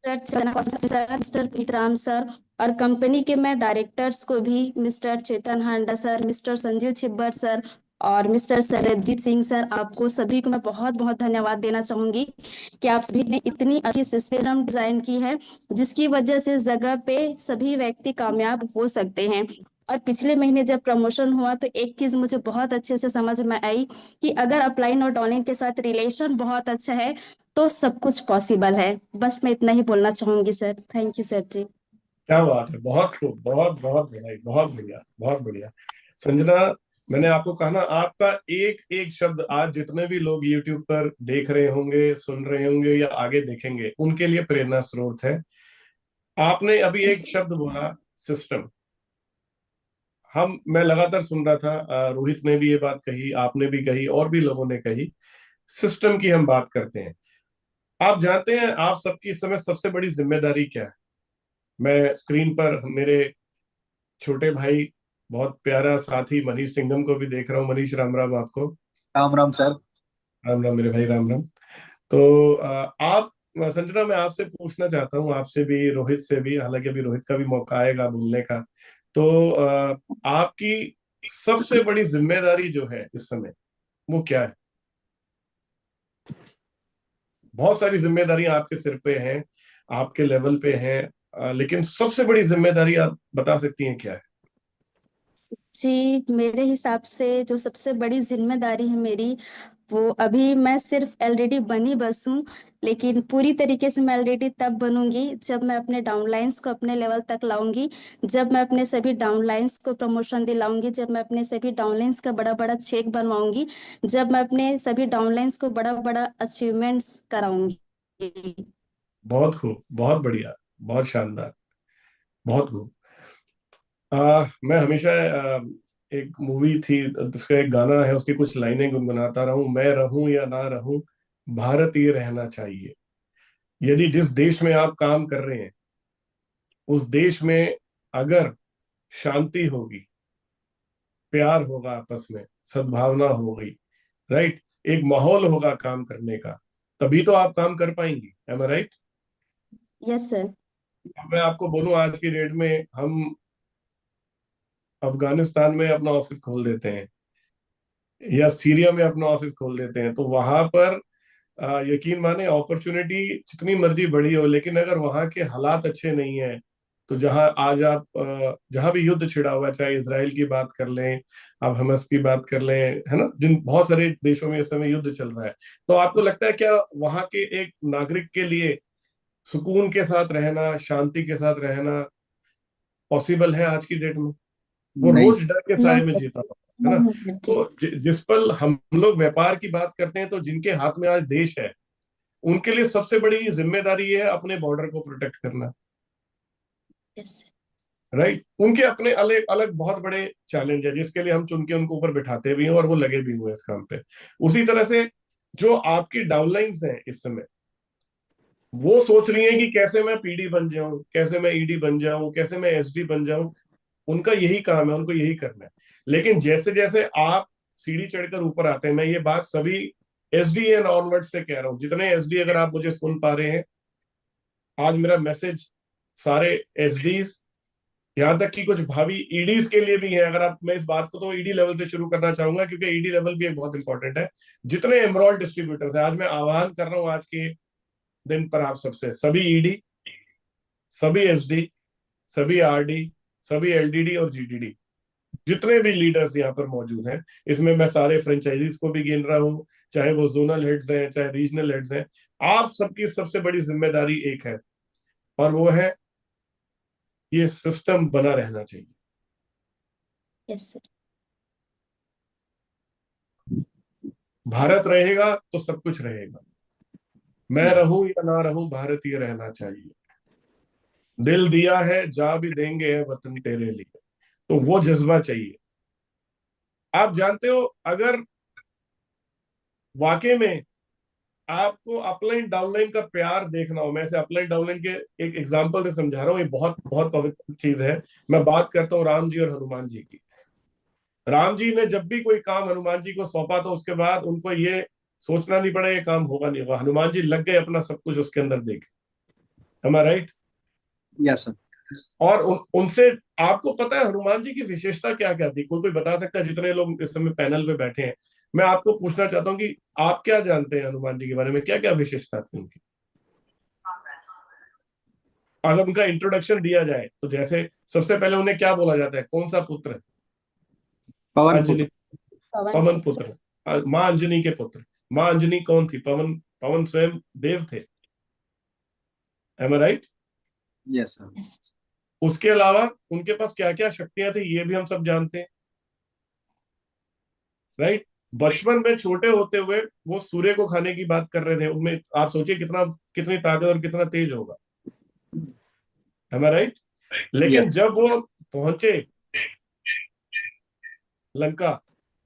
mister Pitram sir. और कंपनी के मैं डायरेक्टर्स को भी mister Chetan Handa sir, mister Sanjeev Chhibber sir और मिस्टर सरबजीत सिंह सर, आपको सभी को मैं बहुत बहुत धन्यवाद देना चाहूंगी कि आप सभी ने इतनी अच्छी सिस्टम डिजाइन की है, जिसकी वजह से इस जगह पे सभी व्यक्ति कामयाब हो सकते हैं। और पिछले महीने जब प्रमोशन हुआ तो एक चीज मुझे बहुत अच्छे से समझ में आई कि अगर अपलाइन और डाउनलाइन के साथ रिलेशन बहुत अच्छा है तो सब कुछ पॉसिबल है। बस मैं इतना ही बोलना चाहूंगी सर। थैंक यू सर जी।
क्या बात है, बहुत खूब, बहुत बहुत बधाई, बहुत बढ़िया, बहुत बढ़िया। संजना, मैंने आपको कहा ना, आपका एक एक शब्द आज जितने भी लोग YouTube पर देख रहे होंगे, सुन रहे होंगे या आगे देखेंगे, उनके लिए प्रेरणा स्रोत है। आपने अभी एक शब्द बोला, सिस्टम। मैं लगातार सुन रहा था, रोहित ने भी ये बात कही, आपने भी कही, और भी लोगों ने कही, सिस्टम की हम बात करते हैं। आप जानते हैं आप सबकी इस समय सबसे बड़ी जिम्मेदारी क्या है? मैं स्क्रीन पर मेरे छोटे भाई, बहुत प्यारा साथी मनीष सिंघम को भी देख रहा हूँ। मनीष, राम राम आपको।
राम राम सर।
राम राम मेरे भाई, राम राम। तो आप, संजना, मैं आपसे पूछना चाहता हूँ, आपसे भी, रोहित से भी, हालांकि अभी रोहित का भी मौका आएगा बोलने का। तो आपकी सबसे बड़ी जिम्मेदारी जो है इस समय, वो क्या है? बहुत सारी जिम्मेदारियां आपके सिर पे हैं, आपके लेवल पे हैं, लेकिन सबसे बड़ी जिम्मेदारी आप बता सकती हैं क्या है?
जी, मेरे हिसाब से जो सबसे बड़ी जिम्मेदारी है मेरी, वो अभी मैं सिर्फ एलईडी बनी बस हूँ, लेकिन पूरी तरीके से मैं एलईडी तब बनूंगी जब मैं अपने डाउनलाइंस को अपने लेवल तक लाऊंगी, जब मैं अपने सभी डाउनलाइंस को प्रमोशन दिलाऊंगी, जब मैं अपने सभी डाउनलाइंस का बड़ा बड़ा चेक बनवाऊंगी, जब मैं अपने सभी डाउनलाइंस को बड़ा बड़ा अचीवमेंट्स कराऊंगी।
बहुत खूब, बहुत बढ़िया, बहुत शानदार, बहुत खूब। मैं हमेशा, एक मूवी थी, उसका एक गाना है, उसकी कुछ लाइनें गुनगुनाता रहूं, मैं रहूं या ना रहूं, भारतीय रहना चाहिए। यदि जिस देश में आप काम कर रहे हैं, उस देश में अगर शांति होगी, प्यार होगा आपस में, सद्भावना होगी, राइट, एक माहौल होगा काम करने का, तभी तो आप काम कर पाएंगी। एम आई राइट?
Yes sir.
मैं आपको बोलूं, आज की डेट में हम अफगानिस्तान में अपना ऑफिस खोल देते हैं या सीरिया में अपना ऑफिस खोल देते हैं, तो वहां पर यकीन माने, अपॉर्चुनिटी जितनी मर्जी बड़ी हो, लेकिन अगर वहां के हालात अच्छे नहीं है, तो जहां आज आप, जहां भी युद्ध छिड़ा हुआ है, चाहे इसराइल की बात कर लें, आप हमस की बात कर लें, है ना, जिन बहुत सारे देशों में इस समय युद्ध चल रहा है, तो आपको लगता है क्या वहां के एक नागरिक के लिए सुकून के साथ रहना, शांति के साथ रहना पॉसिबल है आज की डेट में? वो
नहीं
रोज डर के
नो
साए में
सर।
जीता हुआ है ना।
नहीं सर जी।
तो जिस पल हम लोग व्यापार की बात करते हैं, तो जिनके हाथ में आज देश है, उनके लिए सबसे बड़ी जिम्मेदारी ये है अपने बॉर्डर को प्रोटेक्ट करना,
यस सर।
राइट। उनके अपने अलग अलग बहुत बड़े चैलेंज है, जिसके लिए हम चुन के उनको ऊपर बिठाते भी हैं और वो लगे भी हुए हैं इस काम पे। उसी तरह से जो आपकी डाउनलाइंस हैं इस समय, वो सोच रही हैं कि कैसे मैं पीडी बन जाऊं, कैसे मैं ईडी बन जाऊं, कैसे मैं एसडी बन जाऊं। उनका यही काम है, उनको यही करना है। लेकिन जैसे जैसे आप सीढ़ी चढ़कर ऊपर आते हैं, मैं ये बात सभी एसडी एंड ऑनवर्ड से कह रहा हूं, जितने एसडी अगर आप मुझे सुन पा रहे हैं, आज मेरा मैसेज सारे एसडीज, यहाँ तक कि कुछ भावी ईडीज के लिए भी है। अगर आप, मैं इस बात को तो ईडी लेवल से शुरू करना चाहूंगा, क्योंकि ईडी लेवल भी एक बहुत इंपॉर्टेंट है। जितने एमरॉल डिस्ट्रीब्यूटर्स है, आज मैं आह्वान कर रहा हूं आज के दिन पर आप सबसे, सभी ईडी, सभी एसडी, सभी आरडी, सभी एलडीडी और जीडीडी, जितने भी लीडर्स यहाँ पर मौजूद हैं, इसमें मैं सारे फ्रेंचाइजीज को भी गिन रहा हूँ, चाहे वो जोनल हेड्स हैं, चाहे रीजनल हेड्स हैं, आप सबकी सबसे बड़ी जिम्मेदारी एक है, और वो है ये सिस्टम बना रहना चाहिए।
Yes sir.
भारत रहेगा तो सब कुछ रहेगा। मैं रहूं या ना रहूं, भारतीय रहना चाहिए। दिल दिया है, जा भी देंगे है वतन तेरे लिए। तो वो जज्बा चाहिए। आप जानते हो, अगर वाकई में आपको अपलाइन डाउनलाइन का प्यार देखना हो, मैं इसे अपलाइन डाउनलाइन के एक एग्जांपल से समझा रहा हूँ, ये बहुत बहुत पवित्र चीज है। मैं बात करता हूँ राम जी और हनुमान जी की। राम जी ने जब भी कोई काम हनुमान जी को सौंपा, तो उसके बाद उनको ये सोचना नहीं पड़ा ये काम होगा नहीं होगा, हनुमान जी लग गए अपना सब कुछ उसके अंदर देके। am I right?
Yes sir.
और उनसे आपको पता है हनुमान जी की विशेषता क्या क्या थी? कोई कोई बता सकता है? जितने लोग इस समय पैनल पे बैठे हैं, मैं आपको पूछना चाहता हूँ कि आप क्या जानते हैं हनुमान जी के बारे में, क्या क्या विशेषता थी उनकी? अगर उनका इंट्रोडक्शन दिया जाए तो जैसे सबसे पहले उन्हें क्या बोला जाता है, कौन सा पुत्र?
पवन
अंजनी,
पुत्र।
पवन पुत्र, माँ अंजनी के पुत्र। माँ अंजनी कौन थी? पवन, पवन स्वयं देव थे। एम आई राइट?
Yes sir.
उसके अलावा उनके पास क्या क्या शक्तियां थी ये भी हम सब जानते हैं, राइट? बचपन में छोटे होते हुए वो सूर्य को खाने की बात कर रहे थे, उनमें आप सोचिए कितना, कितनी ताकत और कितना तेज होगा। एम आई राइट? लेकिन
यस
जब वो पहुंचे लंका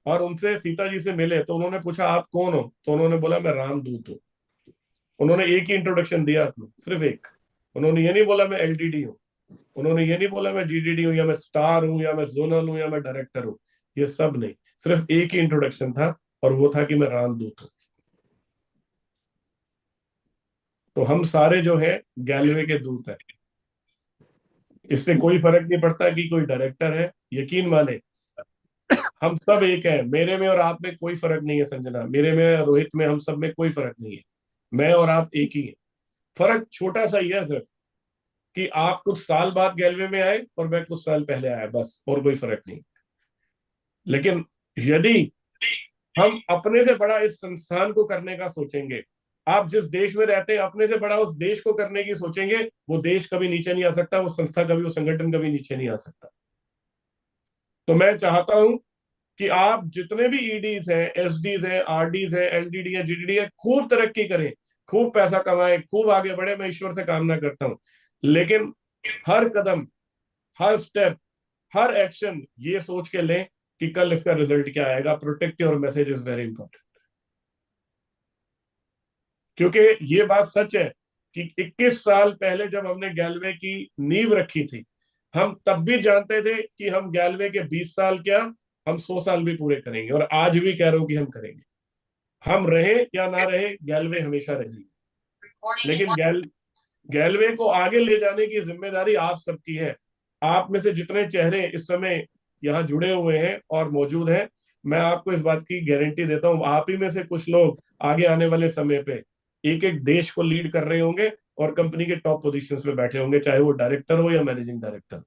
और उनसे सीता जी से मिले तो उन्होंने पूछा आप कौन हो? तो उन्होंने बोला मैं रामदूत हूँ। उन्होंने एक ही इंट्रोडक्शन दिया अपना, सिर्फ एक। उन्होंने ये नहीं बोला मैं एलडीडी हूँ, उन्होंने ये नहीं बोला मैं जीडीडी हूँ, या मैं स्टार हूँ, या मैं जोनल हूँ, या मैं डायरेक्टर हूँ। ये सब नहीं, सिर्फ एक ही इंट्रोडक्शन था और वो था कि मैं रामदूत हूँ। तो हम सारे जो है गैलवे के दूत हैं। इससे कोई फर्क नहीं पड़ता कि कोई डायरेक्टर है, यकीन माने हम सब एक हैं। मेरे में और आप में कोई फर्क नहीं है संजना, मेरे में रोहित में, हम सब में कोई फर्क नहीं है। मैं और आप एक ही हैं। फर्क छोटा सा ही है सिर्फ कि आप कुछ साल बाद गैलवे में आए और मैं कुछ साल पहले आया, बस, और कोई फर्क नहीं। लेकिन यदि हम अपने से बड़ा इस संस्थान को करने का सोचेंगे, आप जिस देश में रहते हैं अपने से बड़ा उस देश को करने की सोचेंगे, वो देश कभी नीचे नहीं आ सकता, वो संस्था कभी, वो संगठन कभी नीचे नहीं आ सकता। तो मैं चाहता हूं कि आप जितने भी ईडीज हैं, एसडीज हैं, आरडीज हैं, एलडीडी हैं, जीडीडी हैं, खूब तरक्की करें, खूब पैसा कमाएं, खूब आगे बढ़े, मैं ईश्वर से कामना करता हूं। लेकिन हर कदम, हर स्टेप, हर एक्शन ये सोच के लें कि कल इसका रिजल्ट क्या आएगा। Protect your message is very important. क्योंकि ये बात सच है कि 21 साल पहले जब हमने गैलवे की नींव रखी थी, हम तब भी जानते थे कि हम गैलवे के 20 साल क्या, हम 100 साल भी पूरे करेंगे। और आज भी कह रहा हूं कि हम करेंगे। हम रहे या ना रहे, गैलवे हमेशा रहेगी। लेकिन गैलवे को आगे ले जाने की जिम्मेदारी आप सबकी है। आप में से जितने चेहरे इस समय यहाँ जुड़े हुए हैं और मौजूद हैं, मैं आपको इस बात की गारंटी देता हूं, आप ही में से कुछ लोग आगे आने वाले समय पे एक एक देश को लीड कर रहे होंगे और कंपनी के टॉप पोजीशंस पे बैठे होंगे, चाहे वो डायरेक्टर हो या मैनेजिंग डायरेक्टर।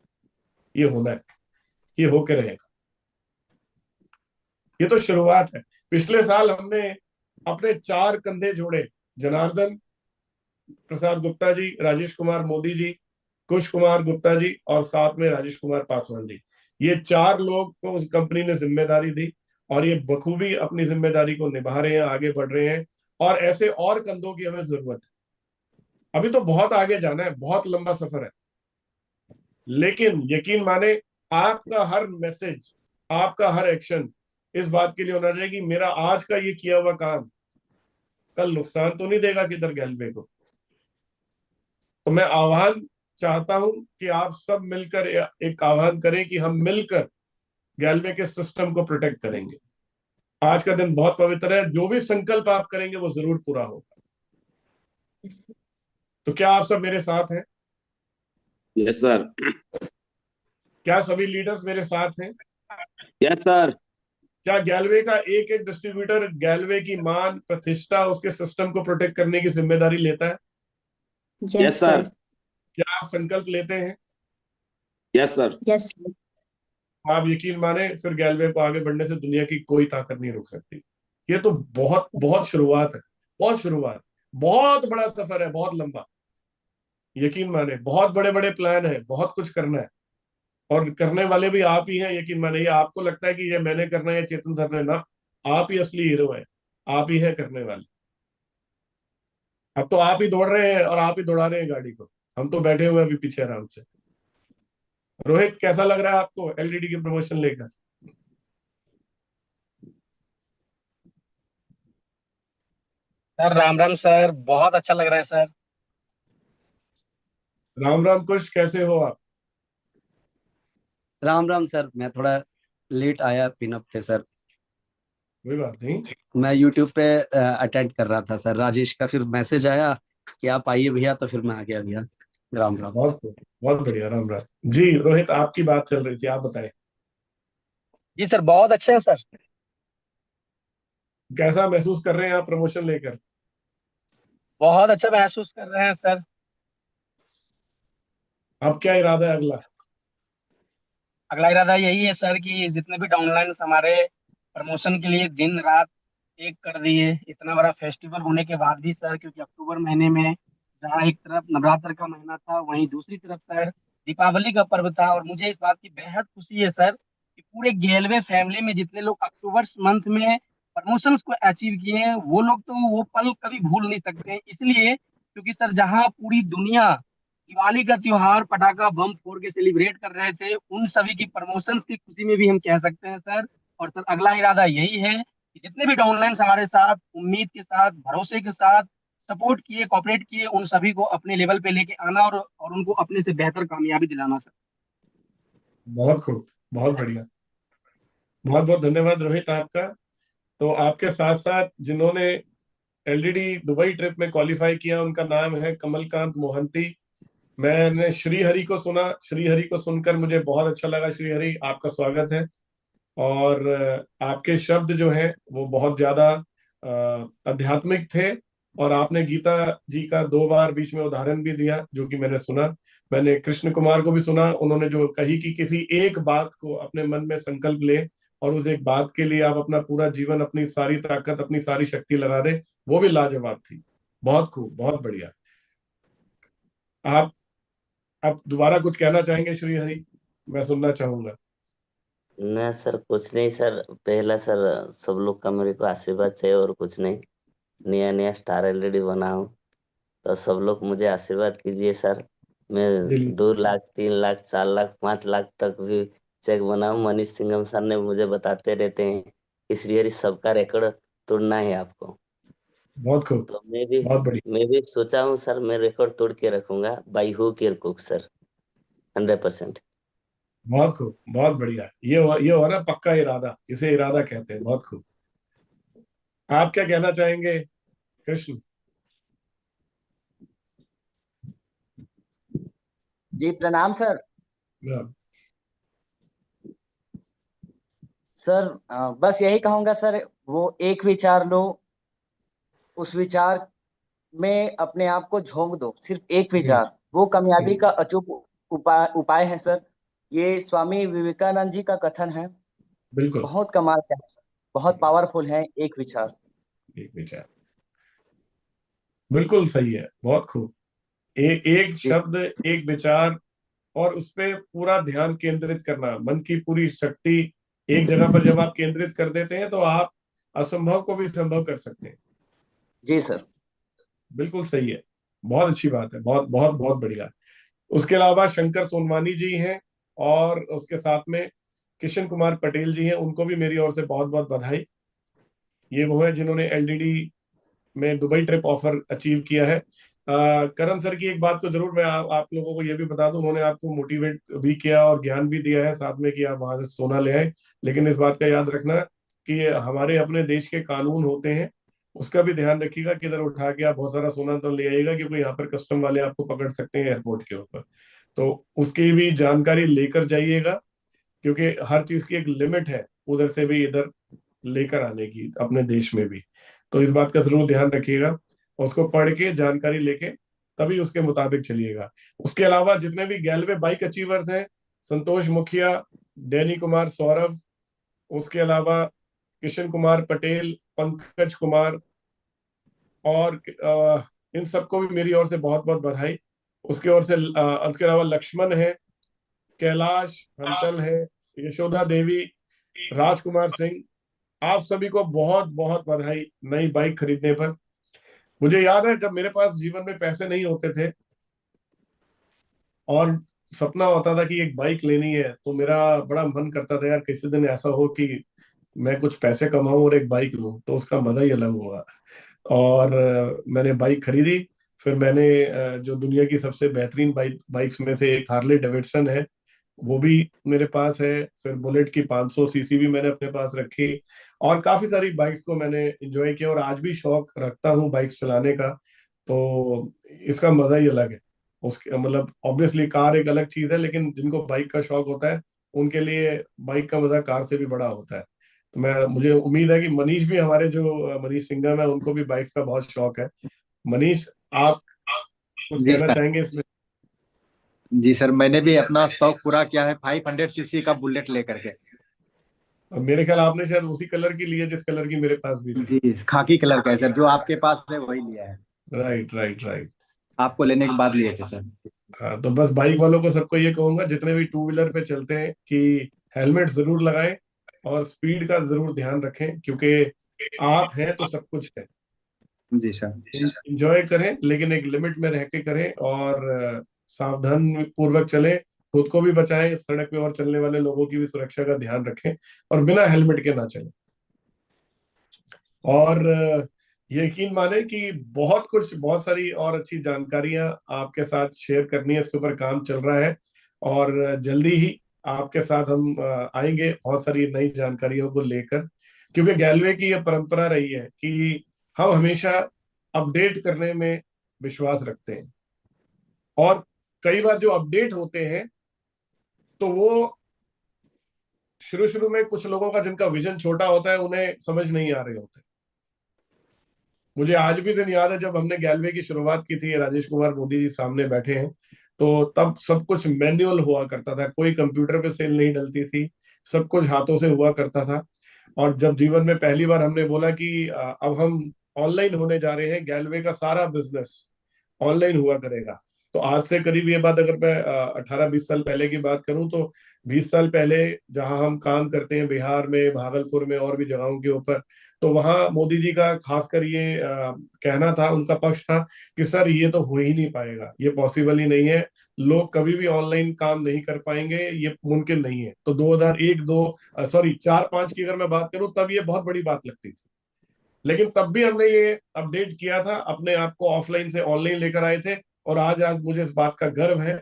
ये होना है, ये होके रहेगा। ये तो शुरुआत है। पिछले साल हमने अपने 4 कंधे जोड़े, जनार्दन प्रसाद गुप्ता जी, राजेश कुमार मोदी जी, कुश कुमार गुप्ता जी और साथ में राजेश कुमार पासवान जी। ये 4 लोग को उस कंपनी ने जिम्मेदारी दी और ये बखूबी अपनी जिम्मेदारी को निभा रहे हैं, आगे बढ़ रहे हैं। और ऐसे और कंधों की हमें जरूरत है। अभी तो बहुत आगे जाना है, बहुत लंबा सफर है। लेकिन यकीन माने, आपका हर मैसेज, आपका हर एक्शन इस बात के लिए होना चाहिए कि मेरा आज का ये किया हुआ काम कल नुकसान तो नहीं देगा किधर गैलवे को। तो मैं आह्वान चाहता हूं कि आप सब मिलकर एक आह्वान करें कि हम मिलकर गैलवे के सिस्टम को प्रोटेक्ट करेंगे। आज का दिन बहुत पवित्र है, जो भी संकल्प आप करेंगे वो जरूर पूरा होगा। तो क्या आप सब मेरे साथ हैं?
Yes sir.
क्या सभी लीडर्स मेरे साथ हैं?
Yes sir.
क्या गैलवे का एक एक डिस्ट्रीब्यूटर गैलवे की मान, प्रतिष्ठा, उसके सिस्टम को प्रोटेक्ट करने की जिम्मेदारी लेता है?
Yes sir.
क्या आप संकल्प लेते हैं?
Yes sir.
यस
आप यकीन माने, फिर गैलवे को आगे बढ़ने से दुनिया की कोई ताकत नहीं रोक सकती। ये तो बहुत बहुत शुरुआत है, बहुत शुरुआत, बहुत बड़ा सफर है, बहुत लंबा। यकीन माने बहुत बड़े बड़े प्लान है, बहुत कुछ करना है और करने वाले भी आप ही हैं। यकीन माने, ये आपको लगता है कि ये मैंने करना है या चेतन सर ने, ना, आप ही असली हीरो है, आप ही है करने वाले। अब तो आप ही दौड़ रहे हैं और आप ही दौड़ा रहे हैं गाड़ी को, हम तो बैठे हुए हैं अभी पीछे आराम से। रोहित, कैसा लग रहा है आपको एलडीडी की प्रमोशन लेकर?
सर राम राम सर, बहुत अच्छा लग रहा है सर।
राम राम कुश, कैसे हो आप?
राम राम सर, मैं थोड़ा लेट आया पिनअप पे सर।
कोई बात नहीं।
मैं यूट्यूब पे अटेंड कर रहा था सर, राजेश का फिर मैसेज आया कि आप आइए भैया, तो फिर मैं आ गया भैया। राम राम।
बहुत बढ़िया, राम राम जी। रोहित, आपकी बात चल रही थी, आप बताएं।
जी सर, बहुत अच्छे हैं सर।
कैसा महसूस कर रहे हैं आप प्रमोशन लेकर?
बहुत अच्छा महसूस कर रहे हैं सर।
अब क्या इरादा है अगला?
अगला इरादा यही है सर कि जितने भी डाउनलाइन हमारे प्रमोशन के लिए दिन रात एक कर दिए, इतना बड़ा फेस्टिवल होने के बाद भी सर, क्योंकि अक्टूबर महीने में जहाँ एक तरफ नवरात्र का महीना था, वहीं दूसरी तरफ सर दीपावली का पर्व था। और मुझे इस बात की बेहद खुशी है सर कि पूरे गेलवे फैमिली में जितने लोग अक्टूबर मंथ में प्रमोशंस को अचीव किए हैं, वो लोग तो वो पल कभी भूल नहीं सकते हैं। इसलिए क्योंकि सर जहाँ पूरी दुनिया दिवाली का त्योहार पटाखा बम फोड़ के सेलिब्रेट कर रहे थे, उन सभी की प्रमोशंस की खुशी में भी हम कह सकते हैं सर। और सर अगला इरादा यही है कि जितने भी डाउनलाइन हमारे साथ उम्मीद के साथ भरोसे के साथ सपोर्ट किए कॉपरेट किए, उन सभी को अपने लेवल पे लेके आना और उनको अपने से बेहतर कामयाबी दिलाना सर।
बहुत खूब, बहुत बढ़िया, बहुत बहुत धन्यवाद रोहित आपका। तो आपके साथ साथ जिन्होंने एलडीडी दुबई ट्रिप में क्वालिफाई किया, उनका नाम है कमलकांत मोहंती। मैंने श्रीहरि को सुना, श्रीहरि को सुनकर मुझे बहुत अच्छा लगा। श्रीहरि, आपका स्वागत है। और आपके शब्द जो हैं वो बहुत ज्यादा आध्यात्मिक थे, और आपने गीता जी का 2 बार बीच में उदाहरण भी दिया जो कि मैंने सुना। मैंने कृष्ण कुमार को भी सुना, उन्होंने जो कही कि किसी एक बात को अपने मन में संकल्प ले और उस एक बात के लिए आप अपना पूरा जीवन, अपनी सारी ताकत, अपनी सारी शक्ति लगा दे, वो भी लाजवाब थी। बहुत खूब, बहुत बढ़िया। आप दोबारा कुछ कहना चाहेंगे श्रीहरि? मैं सुनना चाहूंगा।
न सर, कुछ नहीं सर। पहला सर, सब लोग का मेरे को आशीर्वाद चाहिए और कुछ नहीं। नया नया स्टार एलईडी बना हूँ, तो सब लोग मुझे आशीर्वाद कीजिए सर। मैं 2 लाख 3 लाख 4 लाख 5 लाख तक भी चेक बनाऊं। मनीष सिंघम सर ने मुझे बताते रहते हैं कि श्रीहरि सबका रिकॉर्ड तोड़ना है आपको।
बहुत खूब,
तो
बहुत बढ़िया,
मैं भी सोचा हूँ सर, मैं रिकॉर्ड तोड़ के रखूंगा बाई हुक और कुक सर, 100%।
बहुत खूब, बहुत बढ़िया। ये हो ना पक्का इरादा, इसे इरादा कहते हैं। बहुत खूब। आप क्या कहना चाहेंगे कृष्ण?
जी प्रणाम सर।
हाँ,
सर बस यही कहूंगा सर, वो एक विचार लो, उस विचार में अपने आप को झोंक दो। सिर्फ एक विचार, वो कामयाबी का अचूक उपाय है सर। ये स्वामी विवेकानंद जी का कथन है।
बिल्कुल।
बहुत कमाल का है सर, बहुत पावरफुल है एक विचार।
एक विचार, बिल्कुल सही है। बहुत खूब। एक
जी
शब्द, एक विचार, और उस पे पूरा ध्यान केंद्रित करना, मन की पूरी शक्ति एक जगह पर जब आप केंद्रित कर देते हैं तो आप असंभव को भी संभव कर सकते हैं।
जी सर।
बिल्कुल सही है, बहुत अच्छी बात है, बहुत बहुत बहुत बढ़िया। उसके अलावा शंकर सोनवानी जी हैं, और उसके साथ में किशन कुमार पटेल जी हैं, उनको भी मेरी ओर से बहुत बहुत बधाई। ये वो है जिन्होंने एलडीडी में दुबई ट्रिप ऑफर अचीव किया है। करण सर की एक बात को जरूर मैं आप लोगों को ये भी बता दूं, उन्होंने आपको मोटिवेट भी किया और ज्ञान भी दिया है साथ में कि आप वहां से सोना ले आए। लेकिन इस बात का याद रखना कि हमारे अपने देश के कानून होते हैं, उसका भी ध्यान रखिएगा कि इधर उठा के आप बहुत सारा सोना तो ले आइएगा, क्योंकि यहाँ पर कस्टम वाले आपको पकड़ सकते हैं एयरपोर्ट के ऊपर। तो उसकी भी जानकारी लेकर जाइएगा, क्योंकि हर चीज की एक लिमिट है उधर से भी इधर लेकर आने की, अपने देश में भी। तो इस बात का जरूर ध्यान रखिएगा, और उसको पढ़ के जानकारी लेके तभी उसके मुताबिक चलिएगा। उसके अलावा जितने भी गैलवे बाइक अचीवर्स हैं, संतोष मुखिया, डैनी कुमार सौरभ, उसके अलावा किशन कुमार पटेल, पंकज कुमार, और इन सबको भी मेरी ओर से बहुत बहुत बधाई। उसके ओर से उसके अलावा लक्ष्मण है, कैलाश हंसल है, यशोदा देवी, राजकुमार सिंह, आप सभी को बहुत बहुत बधाई नई बाइक खरीदने पर। मुझे याद है जब मेरे पास जीवन में पैसे नहीं होते थे और सपना होता था कि एक बाइक लेनी है, तो मेरा बड़ा मन करता था यार किसी दिन ऐसा हो कि मैं कुछ पैसे कमाऊं और एक बाइक लूं, तो उसका मजा ही अलग होगा। और मैंने बाइक खरीदी। फिर मैंने जो दुनिया की सबसे बेहतरीन बाइक्स में से एक हार्ले डेविडसन है, वो भी मेरे पास है। फिर बुलेट की 500 सीसी भी मैंने अपने पास रखी, और काफी सारी बाइक्स को मैंने एंजॉय किया, और आज भी शौक रखता हूँ बाइक्स चलाने का। तो इसका मजा ही अलग है। उसके मतलब ऑब्वियसली कार एक अलग चीज है, लेकिन जिनको बाइक का शौक होता है उनके लिए बाइक का मजा कार से भी बड़ा होता है। तो मुझे उम्मीद है कि मनीष भी, हमारे जो मनीष सिंघम है, उनको भी बाइक्स का बहुत शौक है। मनीष, आप कुछ
जी
कहना
सर।
चाहेंगे इसमें?
जी सर, मैंने भी अपना शौक पूरा किया है 500 सीसी का बुलेट लेकर के।
और मेरे ख्याल आपने शायद उसी कलर की ली है जिस कलर की मेरे पास भी थी।
जी, खाकी कलर का है सर, जो आपके पास है वही लिया है।
Right right right.
आपको लेने के बाद लिए थे सर।
हाँ, तो बस बाइक वालों को सबको ये कहूंगा जितने भी टू व्हीलर पे चलते हैं कि हेलमेट जरूर लगाएं और स्पीड का जरूर ध्यान रखें, क्योंकि आप हैं तो सब कुछ है।
जी सर।
इंजॉय करें लेकिन एक लिमिट में रह के करें, और सावधान पूर्वक चलें, खुद को भी बचाएं, सड़क पे और चलने वाले लोगों की भी सुरक्षा का ध्यान रखें, और बिना हेलमेट के ना चलें। और यकीन माने कि बहुत सारी और अच्छी जानकारियां आपके साथ शेयर करनी है, इसके ऊपर काम चल रहा है, और जल्दी ही आपके साथ हम आएंगे बहुत सारी नई जानकारियों को लेकर, क्योंकि गैलवे की यह परंपरा रही है कि हम हमेशा अपडेट करने में विश्वास रखते हैं, और कई बार जो अपडेट होते हैं तो वो शुरू शुरू में कुछ लोगों का जिनका विजन छोटा होता है उन्हें समझ नहीं आ रहे होते। मुझे आज भी दिन याद है जब हमने गैलवे की शुरुआत की थी, राजेश कुमार मोदी जी सामने बैठे हैं, तो तब सब कुछ मैन्युअल हुआ करता था, कोई कंप्यूटर पे सेल नहीं डलती थी, सब कुछ हाथों से हुआ करता था। और जब जीवन में पहली बार हमने बोला कि अब हम ऑनलाइन होने जा रहे हैं, गैलवे का सारा बिजनेस ऑनलाइन हुआ करेगा, तो आज से करीब ये बात अगर मैं 18-20 साल पहले की बात करूं तो 20 साल पहले जहां हम काम करते हैं बिहार में, भागलपुर में और भी जगहों के ऊपर, तो वहां मोदी जी का खासकर ये कहना था, उनका पक्ष था कि सर ये तो हो ही नहीं पाएगा, ये पॉसिबल ही नहीं है, लोग कभी भी ऑनलाइन काम नहीं कर पाएंगे, ये मुमकिन नहीं है। तो 2001 2 सॉरी 4-5 की अगर मैं बात करूं तब ये बहुत बड़ी बात लगती थी, लेकिन तब भी हमने ये अपडेट किया था, अपने आप को ऑफलाइन से ऑनलाइन लेकर आए थे। और आज आज मुझे इस बात का गर्व है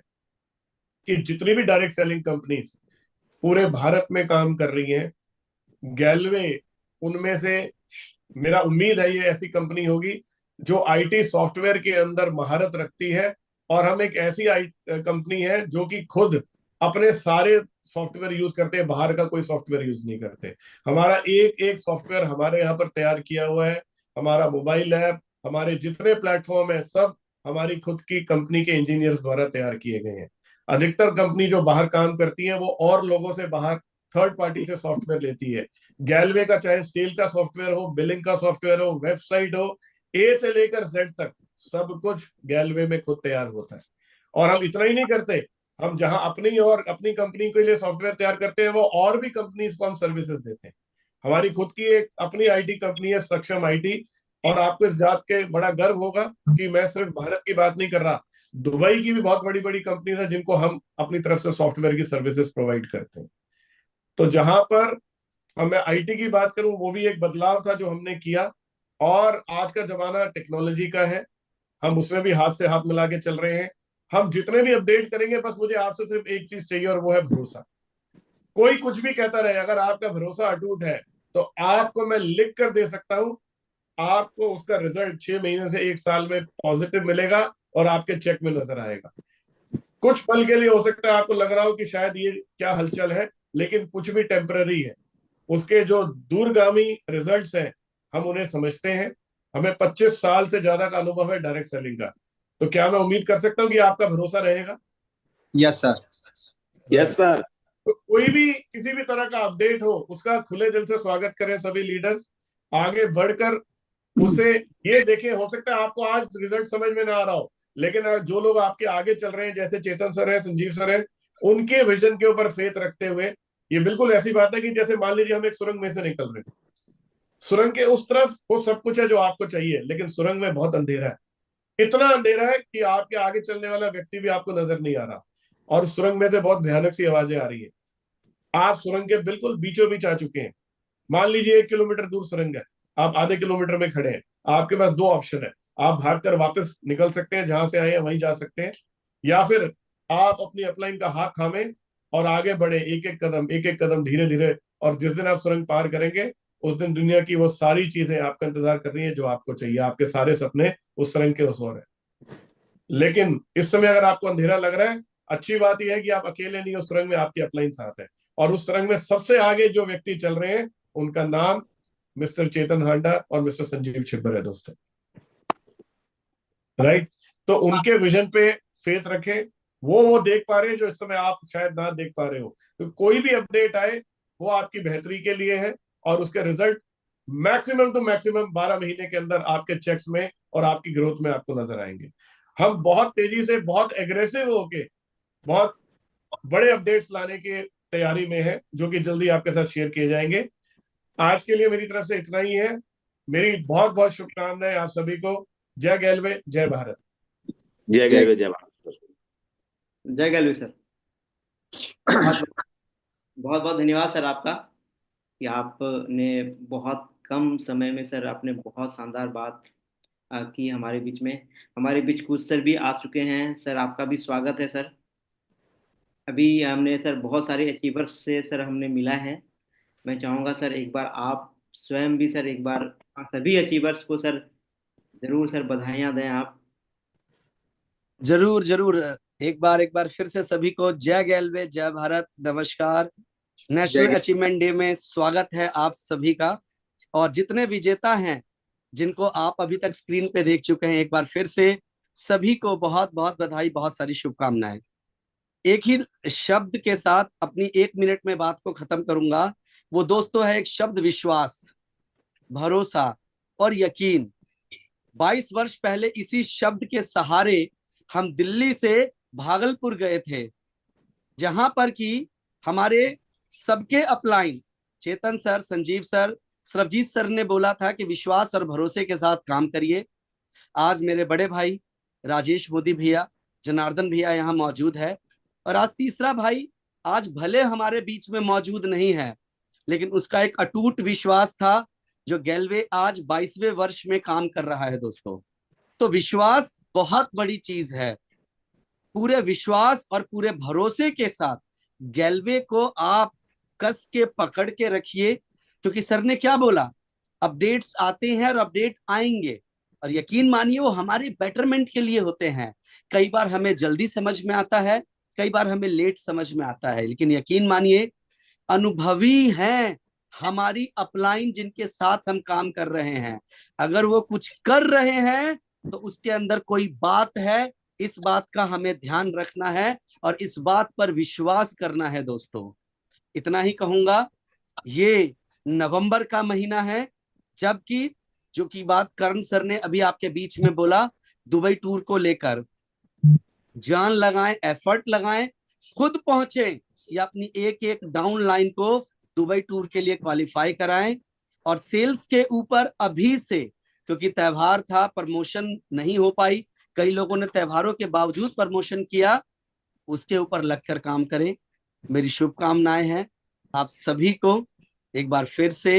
कि जितनी भी डायरेक्ट सेलिंग कंपनीज पूरे भारत में काम कर रही हैं, गैलवे उनमें से, मेरा उम्मीद है ये ऐसी कंपनी होगी जो आईटी सॉफ्टवेयर के अंदर महारत रखती है, और हम एक ऐसी कंपनी है जो कि खुद अपने सारे सॉफ्टवेयर यूज करते हैं, बाहर का कोई सॉफ्टवेयर यूज नहीं करते। हमारा एक एक सॉफ्टवेयर हमारे यहाँ पर तैयार किया हुआ है, हमारा मोबाइल ऐप, हमारे जितने प्लेटफॉर्म है, सब हमारी खुद की कंपनी के इंजीनियर्स द्वारा तैयार किए गए हैं। अधिकतर कंपनी जो बाहर काम करती है वो और लोगों से बाहर थर्ड पार्टी से सॉफ्टवेयर लेती है। गैलवे का चाहे सेल का सॉफ्टवेयर हो, बिलिंग का सॉफ्टवेयर हो, वेबसाइट हो, ए से लेकर जेड तक सब कुछ गैलवे में खुद तैयार होता है। और हम इतना ही नहीं करते, हम जहां अपनी और अपनी कंपनी के लिए सॉफ्टवेयर तैयार करते हैं, वो और भी कंपनीज को हम सर्विसेज देते हैं। हमारी खुद की एक अपनी आईटी कंपनी है, सक्षम आईटी, और आपको इस बात के बड़ा गर्व होगा कि मैं सिर्फ भारत की बात नहीं कर रहा, दुबई की भी बहुत बड़ी बड़ी कंपनीज है जिनको हम अपनी तरफ से सॉफ्टवेयर की सर्विसेज प्रोवाइड करते हैं। तो जहां पर मैं आईटी की बात करूं, वो भी एक बदलाव था जो हमने किया, और आज का जमाना टेक्नोलॉजी का है, हम उसमें भी हाथ से हाथ मिला के चल रहे हैं। हम जितने भी अपडेट करेंगे, बस मुझे आपसे सिर्फ एक चीज चाहिए, और वो है भरोसा। कोई कुछ भी कहता रहे, अगर आपका भरोसा अटूट है तो आपको मैं लिख कर दे सकता हूं, आपको उसका रिजल्ट 6 महीने से 1 साल में पॉजिटिव मिलेगा और आपके चेक में नजर आएगा। कुछ पल के लिए हो सकता है आपको लग रहा हो कि शायद ये क्या हलचल है, लेकिन कुछ भी टेम्पररी है, उसके जो दूरगामी रिजल्ट्स हैं हम उन्हें समझते हैं। हमें 25 साल से ज्यादा का अनुभव है डायरेक्ट सेलिंग का, तो क्या मैं उम्मीद कर सकता हूँ कि आपका भरोसा रहेगा?
Yes sir.
Yes sir.
तो कोई भी किसी भी तरह का अपडेट हो, उसका खुले दिल से स्वागत करें सभी लीडर्स, आगे बढ़कर उसे ये देखें। हो सकता है आपको आज रिजल्ट समझ में ना आ रहा हो, लेकिन जो लोग आपके आगे चल रहे हैं, जैसे चेतन सर है, संजीव सर है, उनके विजन के ऊपर फेथ रखते हुए, ये बिल्कुल ऐसी बात है कि जैसे मान लीजिए हम एक सुरंग में से निकल रहे हैं, सुरंग के उस तरफ वो सब कुछ है जो आपको चाहिए, लेकिन सुरंग में बहुत अंधेरा है, इतना अंधेरा है कि आपके आगे चलने वाला व्यक्ति भी आपको नजर नहीं आ रहा, और सुरंग में से बहुत भयानक सी आवाजें आ रही है। आप सुरंग के बिल्कुल बीचों बीच आ चुके हैं। मान लीजिए 1 किलोमीटर दूर सुरंग है, आप आधे किलोमीटर में खड़े हैं, आपके पास 2 ऑप्शन है, आप भागकर वापस निकल सकते हैं, जहां से आए हैं वहीं जा सकते हैं, या फिर आप अपनी अपलाइन का हाथ थामे और आगे बढ़े, एक एक कदम धीरे धीरे, और जिस दिन आप सुरंग पार करेंगे उस दिन दुनिया की वो सारी चीजें आपका इंतजार कर रही है जो आपको चाहिए, आपके सारे सपने उस सुरंग के उस ओर है। लेकिन इस समय अगर आपको अंधेरा लग रहा है, अच्छी बात यह है कि आप अकेले नहीं, उस सुरंग में आपकी अपलाइन साथ है, और उस सुरंग में सबसे आगे जो व्यक्ति चल रहे हैं उनका नाम मिस्टर चेतन हांडा और मिस्टर संजीव छिब्बर है दोस्तों। राइट, तो उनके विजन पे फेथ रखें, वो देख पा रहे हैं जो इस समय आप शायद ना देख पा रहे हो। तो कोई भी अपडेट आए वो आपकी बेहतरी के लिए है, और उसके रिजल्ट मैक्सिमम टू मैक्सिमम 12 महीने के अंदर आपके चेक्स में और आपकी ग्रोथ में आपको नजर आएंगे। हम बहुत तेजी से, बहुत एग्रेसिव होके बहुत बड़े अपडेट्स लाने की तैयारी में है, जो कि जल्दी आपके साथ शेयर किए जाएंगे। आज के लिए मेरी तरफ से इतना ही है। मेरी बहुत बहुत शुभकामनाएं आप सभी को। जय गैलवे, जय भारत।
जय गैलवे, जय भारत सर।
जय गैलवे सर। बहुत बहुत धन्यवाद सर आपका कि आपने बहुत कम समय में सर आपने बहुत शानदार बात की हमारे बीच में। हमारे बीच कुछ सर भी आ चुके हैं सर, आपका भी स्वागत है सर। अभी हमने सर बहुत सारे अचीवर्स से सर हमने मिला है। मैं चाहूँगा सर एक बार आप स्वयं भी सर एक बार सभी अचीवर्स को सर जरूर सर बधाइयाँ दें आप।
जरूर जरूर, एक बार फिर से सभी को जय गैलवे, जय भारत, नमस्कार। नेशनल अचीवमेंट डे में स्वागत है आप सभी का। और जितने विजेता हैं जिनको आप अभी तक स्क्रीन पे देख चुके हैं, एक बार फिर से सभी को बहुत बहुत बधाई, बहुत सारी शुभकामनाएं। एक ही शब्द के साथ अपनी 1 मिनट में बात को खत्म करूंगा। वो दोस्तों है एक शब्द, विश्वास, भरोसा और यकीन। 22 वर्ष पहले इसी शब्द के सहारे हम दिल्ली से भागलपुर गए थे, जहां पर कि हमारे सबके upline Chetan sir, Sanjeev sir, Sarabjit sir ने बोला था कि विश्वास और भरोसे के साथ काम करिए। आज मेरे बड़े भाई राजेश मोदी भैया, जनार्दन भैया यहाँ मौजूद है। और आज तीसरा भाई आज भले हमारे बीच में मौजूद नहीं है, लेकिन उसका एक अटूट विश्वास था, जो गैलवे आज 22वें वर्ष में काम कर रहा है दोस्तों। तो विश्वास बहुत बड़ी चीज है। पूरे विश्वास और पूरे भरोसे के साथ गैलवे को आप कस के पकड़ के रखिए, क्योंकि सर ने क्या बोला, अपडेट्स आते हैं और अपडेट आएंगे, और यकीन मानिए वो हमारे बेटरमेंट के लिए होते हैं। कई बार हमें जल्दी समझ में आता है, कई बार हमें लेट समझ में आता है, लेकिन यकीन मानिए अनुभवी हैं हमारी अपलाइन जिनके साथ हम काम कर रहे हैं। अगर वो कुछ कर रहे हैं तो उसके अंदर कोई बात है, इस बात का हमें ध्यान रखना है और इस बात पर विश्वास करना है दोस्तों। इतना ही कहूंगा। ये नवंबर का महीना है, जबकि जो की बात करण सर ने अभी आपके बीच में बोला, दुबई टूर को लेकर जान लगाएं, एफर्ट लगाएं, खुद पहुंचे या अपनी एक एक डाउन लाइन को दुबई टूर के लिए क्वालिफाई कराएं। और सेल्स के ऊपर अभी से, क्योंकि त्योहार था, प्रमोशन नहीं हो पाई, कई लोगों ने त्योहारों के बावजूद प्रमोशन किया, उसके ऊपर लगकर काम करें। मेरी शुभकामनाएं हैं आप सभी को। एक बार फिर से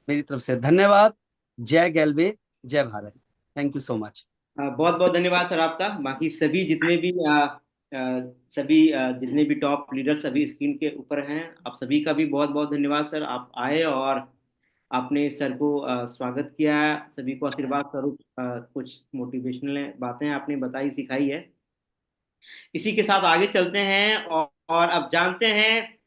मेरी तरफ से धन्यवाद। जय गैलवे, जय Bharat. Thank you so much.
बहुत बहुत धन्यवाद सर आपका। बाकी सभी जितने भी जितने भी टॉप लीडर सभी स्क्रीन के ऊपर हैं, आप सभी का भी बहुत बहुत धन्यवाद सर। आप आए और आपने सर को स्वागत किया, सभी को आशीर्वाद स्वरूप कुछ मोटिवेशनल बातें आपने बताई, सिखाई है। इसी के साथ आगे चलते हैं और अब जानते हैं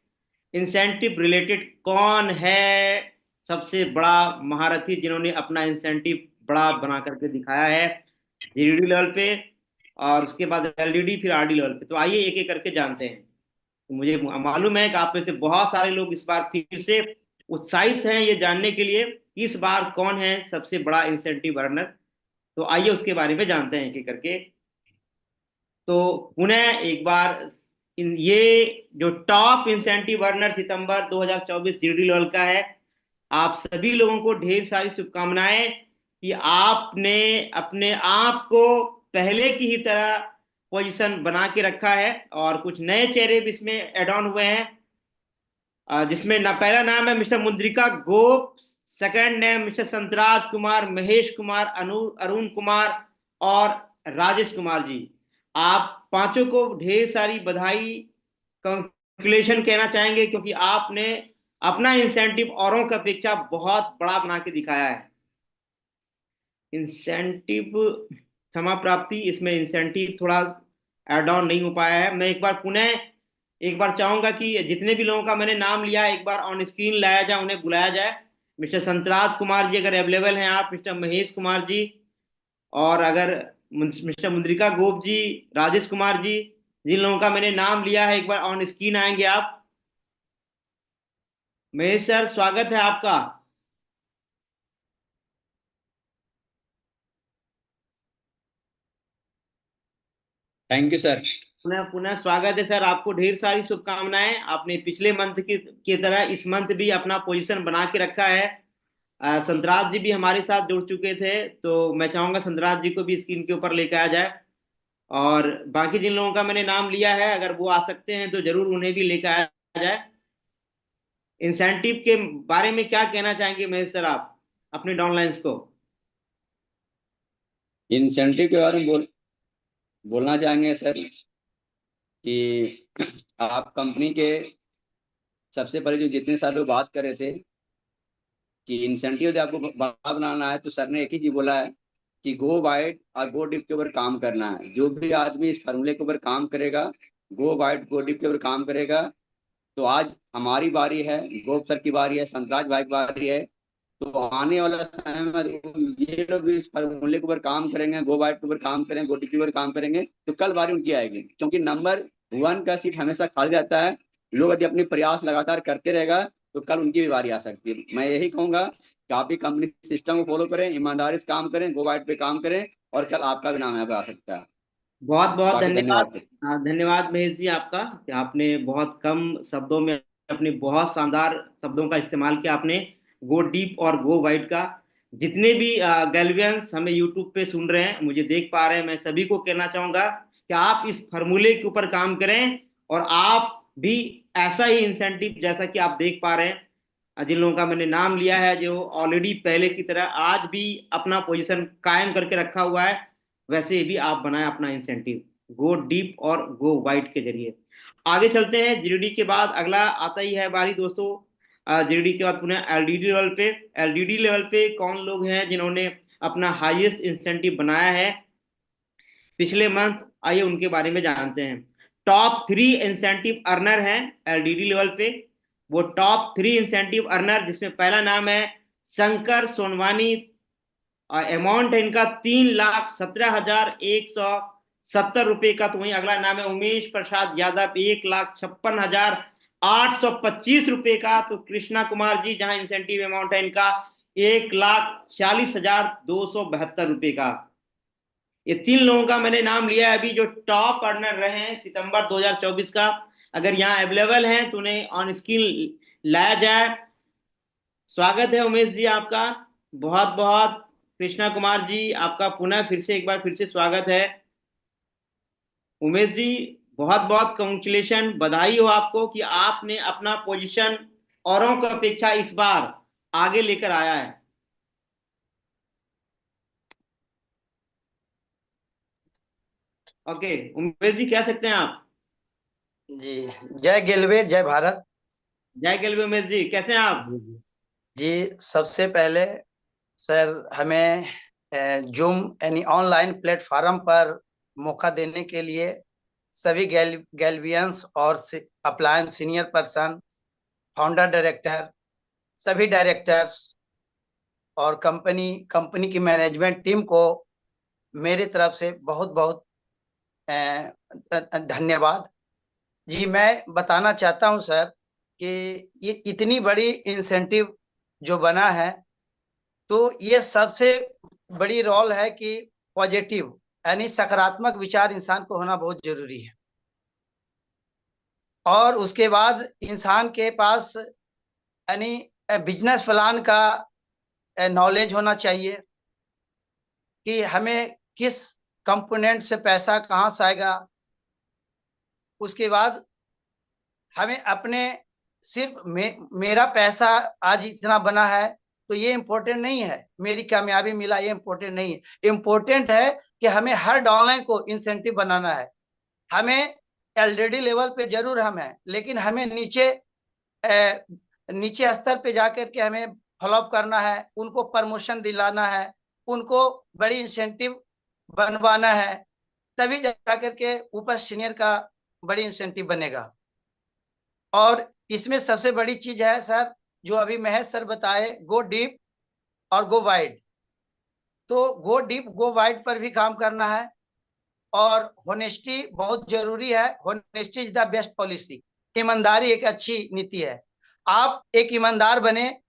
इंसेंटिव रिलेटेड कौन है सबसे बड़ा महारथी जिन्होंने अपना इंसेंटिव बड़ा बना करके दिखाया है जीडीडी लेवल पे, और उसके बाद एलडीडी, फिर आरडी लेवल पे। तो आइए एक एक करके जानते हैं। तो मुझे मालूम है कि आप में से बहुत सारे लोग इस बार फिर से उत्साहित हैं ये जानने के लिए कि इस बार कौन है सबसे बड़ा इंसेंटिव अर्नर। तो आइए उसके बारे में जानते हैं एक एक करके। तो पुनः एक बार ये जो टॉप इंसेंटिव अर्नर सितंबर 2024 जीडीडी लेवल का है, आप सभी लोगों को ढेर सारी शुभकामनाएं कि आपने अपने आप को पहले की ही तरह पोजीशन बना के रखा है। और कुछ नए चेहरे भी इसमें एड ऑन हुए हैं, जिसमें पहला नाम है mister Mudrika Gop, second name mister Santraj Kumar, Mahesh Kumar, Arun Kumar और राजेश कुमार जी। आप पांचों को ढेर सारी बधाई, कंग्रेचुलेशन कहना चाहेंगे, क्योंकि आपने अपना इंसेंटिव औरों की अपेक्षा बहुत बड़ा बना के दिखाया है। इंसेंटिव क्षमा प्राप्ति, इसमें इंसेंटिव थोड़ा एड ऑन नहीं हो पाया है। मैं एक बार चाहूंगा कि जितने भी लोगों का मैंने नाम लिया एक बार ऑन स्क्रीन लाया जाए, उन्हें बुलाया जाए। मिस्टर संतराज कुमार जी अगर अवेलेबल हैं आप, मिस्टर महेश कुमार जी, और अगर मिस्टर मुद्रिका गोप जी, राजेश कुमार जी, जिन लोगों का मैंने नाम लिया है एक बार ऑन स्क्रीन आएंगे आप। महेश सर स्वागत है आपका।
Thank you sir.
पुनः पुनः स्वागत है सर, आपको ढेर सारी शुभकामनाएं। आपने पिछले मंथ की तरह इस मंथ भी अपना पोजीशन बना के रखा है। संतराज जी भी हमारे साथ जुड़ चुके थे, तो मैं चाहूंगा संतराज जी को भी स्क्रीन के ऊपर लेकर आ जाए। और बाकी जिन लोगों का मैंने नाम लिया है अगर वो आ सकते हैं तो जरूर उन्हें भी लेकर आया जाए। इंसेंटिव के बारे में क्या कहना चाहेंगे महेश सर आप अपने डाउनलाइंस को?
इंसेंटिव के बारे में बोलना चाहेंगे सर कि आप कंपनी के सबसे पहले जो जितने सारे लोग बात कर रहे थे कि इंसेंटिव यदि आपको बड़ा बनाना है, तो सर ने एक ही चीज बोला है कि गो वाइड और गो डीप के ऊपर काम करना है। जो भी आदमी इस फॉर्मूले के ऊपर काम करेगा, गो वाइड गो डीप के ऊपर काम करेगा, तो आज हमारी बारी है, गोप सर की बारी है, संतराज भाई की बारी है। तो आने वाला समय में ये लोग भी इस फॉर्मूले के ऊपर काम करेंगे, गो वाइड के ऊपर काम करेंगे, गो डीप के ऊपर काम करेंगे, तो कल बारी उनकी आएगी। क्योंकि नंबर 1 का सीट हमेशा खाली रहता है। लोग यदि अपने प्रयास लगातार करते रहेगा तो कल उनकी भी बारी आ सकती है। मैं यही कहूंगा कि आप भी कंपनी सिस्टम को फॉलो करें, ईमानदारी से काम करें, गो वाइड पे काम करें, और कल आपका भी नाम यहाँ पे आ सकता है।
बहुत बहुत
बाकी
धन्यवाद।
सर।
धन्यवाद महेश जी आपका कि आपने बहुत कम शब्दों में अपने बहुत शानदार शब्दों का इस्तेमाल किया आपने गो डीप और गो वाइड का। जितने भी गैल्वियंस हमें यूट्यूब पे सुन रहे हैं, मुझे देख पा रहे हैं, मैं सभी को कहना चाहूंगा कि आप इस फार्मूले के ऊपर काम करें और आप भी ऐसा ही इंसेंटिव जैसा कि आप देख पा रहे हैं जिन लोगों का मैंने नाम लिया है, जो ऑलरेडी पहले की तरह आज भी अपना पोजीशन कायम करके रखा हुआ है, वैसे भी आप बनाएं अपना इंसेंटिव गो डीप और गो वाइड के जरिए। आगे चलते हैं। जीडीडी के बाद अगला आता ही है बारी दोस्तों, जीडीडी के बाद पुनः एलडीडी लेवल पे। एलडीडी लेवल पे कौन लोग हैं जिन्होंने अपना हाईएस्ट इंसेंटिव बनाया है पिछले मंथ, आइए उनके बारे में जानते हैं। टॉप 3 इंसेंटिव अर्नर हैं एलडीडी लेवल पे। वो टॉप 3 इंसेंटिव अर्नर, जिसमें पहला नाम है शंकर सोनवानी, अमाउंट है इनका 3,17,170 रुपए का। तो वहीं अगला नाम है उमेश प्रसाद यादव, 1,56,825 रुपए का। तो कृष्णा कुमार जी, जहां इंसेंटिव अमाउंट है इनका 1,40,272 रुपए का। ये 3 लोगों का मैंने नाम लिया है अभी जो टॉप अर्नर रहे हैं सितंबर 2024 का। अगर यहाँ अवेलेबल हैं तो उन्हें ऑन स्क्रीन लाया जाए। स्वागत है उमेश जी आपका, बहुत बहुत। कृष्णा कुमार जी आपका पुनः फिर से एक बार फिर से स्वागत है। उमेश जी बहुत बहुत कंग्रेचुलेशन, बधाई हो आपको कि आपने अपना पोजीशन औरों की अपेक्षा इस बार आगे लेकर आया है। ओके उमेश जी, कह सकते हैं आप?
जी, जय गेलवे, जय भारत।
जय गेलवे उमेश जी, कैसे हैं आप?
जी, सबसे पहले सर हमें जूम यानी ऑनलाइन प्लेटफॉर्म पर मौका देने के लिए सभी गैल्वियंस और appliance senior person, founder director, सभी डायरेक्टर्स और कंपनी की मैनेजमेंट टीम को मेरी तरफ से बहुत बहुत धन्यवाद। जी, मैं बताना चाहता हूं सर कि ये इतनी बड़ी इंसेंटिव जो बना है, तो ये सबसे बड़ी रोल है कि पॉजिटिव यानी सकारात्मक विचार इंसान को होना बहुत जरूरी है। और उसके बाद इंसान के पास यानी बिजनेस प्लान का नॉलेज होना चाहिए कि हमें किस कंपोनेंट से पैसा कहाँ से आएगा। उसके बाद हमें अपने सिर्फ मेरा पैसा आज इतना बना है तो ये इम्पोर्टेंट नहीं है, मेरी कामयाबी मिला ये इम्पोर्टेंट नहीं है। इम्पोर्टेंट है कि हमें हर डाउनलाइन को इंसेंटिव बनाना है। हमें एलडीडी लेवल पे जरूर हम हैं, लेकिन हमें नीचे स्तर पे जाकर के हमें फॉलोअप करना है, उनको प्रमोशन दिलाना है, उनको बड़ी इंसेंटिव बनवाना है, तभी जाकर के ऊपर सीनियर का बड़ी इंसेंटिव बनेगा। और इसमें सबसे बड़ी चीज है सर, जो अभी महेश सर बताए, गो डीप और गो वाइड। तो गो डीप गो वाइड पर भी काम करना है। और होनेस्टी बहुत जरूरी है। Honesty is the best policy. ईमानदारी एक अच्छी नीति है। आप एक ईमानदार बने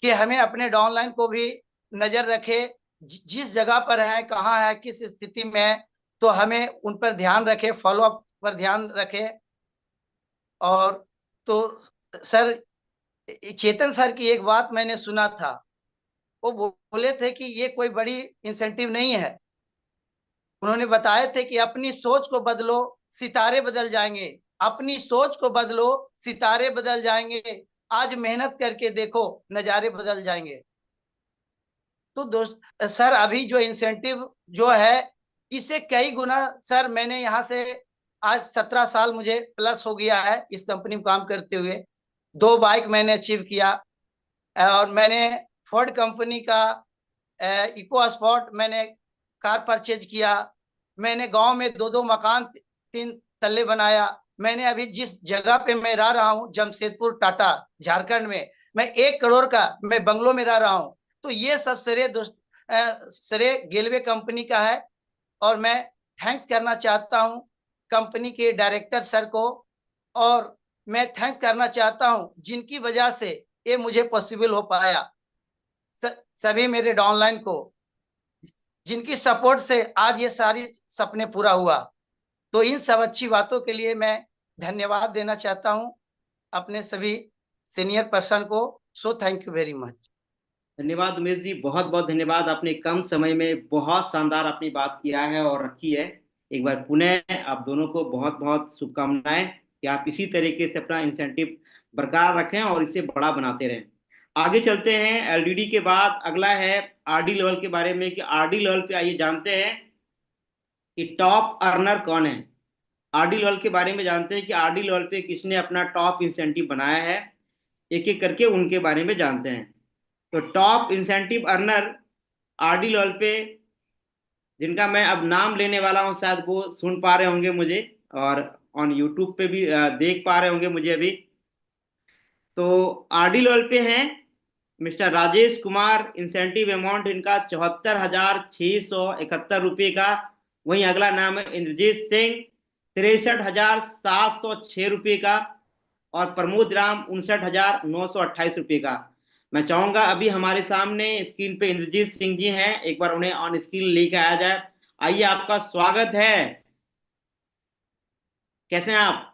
कि हमें अपने डाउनलाइन को भी नजर रखे, जिस जगह पर है, कहाँ है, किस स्थिति में है, तो हमें उन पर ध्यान रखे, फॉलो अप पर ध्यान रखे। और तो सर, चेतन सर की एक बात मैंने सुना था, वो बोले थे कि ये कोई बड़ी इंसेंटिव नहीं है। उन्होंने बताए थे कि अपनी सोच को बदलो, सितारे बदल जाएंगे। अपनी सोच को बदलो, सितारे बदल जाएंगे। आज मेहनत करके देखो, नजारे बदल जाएंगे। तो दोस्त सर, अभी जो इंसेंटिव जो है, इससे कई गुना सर, मैंने यहाँ से आज 17 साल मुझे प्लस हो गया है इस कंपनी में काम करते हुए। 2 बाइक मैंने अचीव किया, और मैंने फोर्ड कंपनी का इको स्पॉट मैंने कार परचेज किया। मैंने गांव में 2-2 मकान 3 तल्ले बनाया। मैंने अभी जिस जगह पे मैं रह रहा हूँ, जमशेदपुर टाटा झारखंड में, मैं 1 करोड़ का मैं बंगलों में रह रहा हूँ। तो ये सब श्रेय गेलवे कंपनी का है। और मैं थैंक्स करना चाहता हूँ कंपनी के डायरेक्टर सर को, और मैं थैंक्स करना चाहता हूँ जिनकी वजह से ये मुझे पॉसिबल हो पाया, सभी मेरे डाउनलाइन को, जिनकी सपोर्ट से आज ये सारी सपने पूरा हुआ। तो इन सब अच्छी बातों के लिए मैं धन्यवाद देना चाहता हूँ अपने सभी सीनियर पर्सन को। So thank you very much.
धन्यवाद उमेश जी, बहुत बहुत धन्यवाद। आपने कम समय में बहुत शानदार अपनी बात किया है और रखी है। एक बार पुनः आप दोनों को बहुत बहुत शुभकामनाएं कि आप इसी तरीके से अपना इंसेंटिव बरकरार रखें और इसे बड़ा बनाते रहें। आगे चलते हैं। एलडीडी के बाद अगला है आरडी लेवल के बारे में, कि आरडी लेवल पे आइए जानते हैं कि टॉप अर्नर कौन है। आरडी लेवल के बारे में जानते हैं कि आरडी लेवल पे किसने अपना टॉप इंसेंटिव बनाया है। एक एक करके उनके बारे में जानते हैं। तो top incentive earner RD level पे, जिनका मैं अब नाम लेने वाला हूं, शायद वो सुन पा रहे होंगे मुझे और ऑन यूट्यूब पे भी देख पा रहे होंगे मुझे अभी। तो आरडी लेवल पे हैं mister Rajesh Kumar. Incentive amount इनका 74,671 रुपये का। वहीं अगला नाम है इंद्रजीत सिंह, 63,706 रुपये का। और प्रमोद राम 59,928 रुपये का। मैं चाहूंगा अभी हमारे सामने स्क्रीन पे इंद्रजीत सिंह जी हैं, एक बार उन्हें ऑन स्क्रीन लेके आया जाए। आइए, आपका स्वागत है। कैसे हैं आप?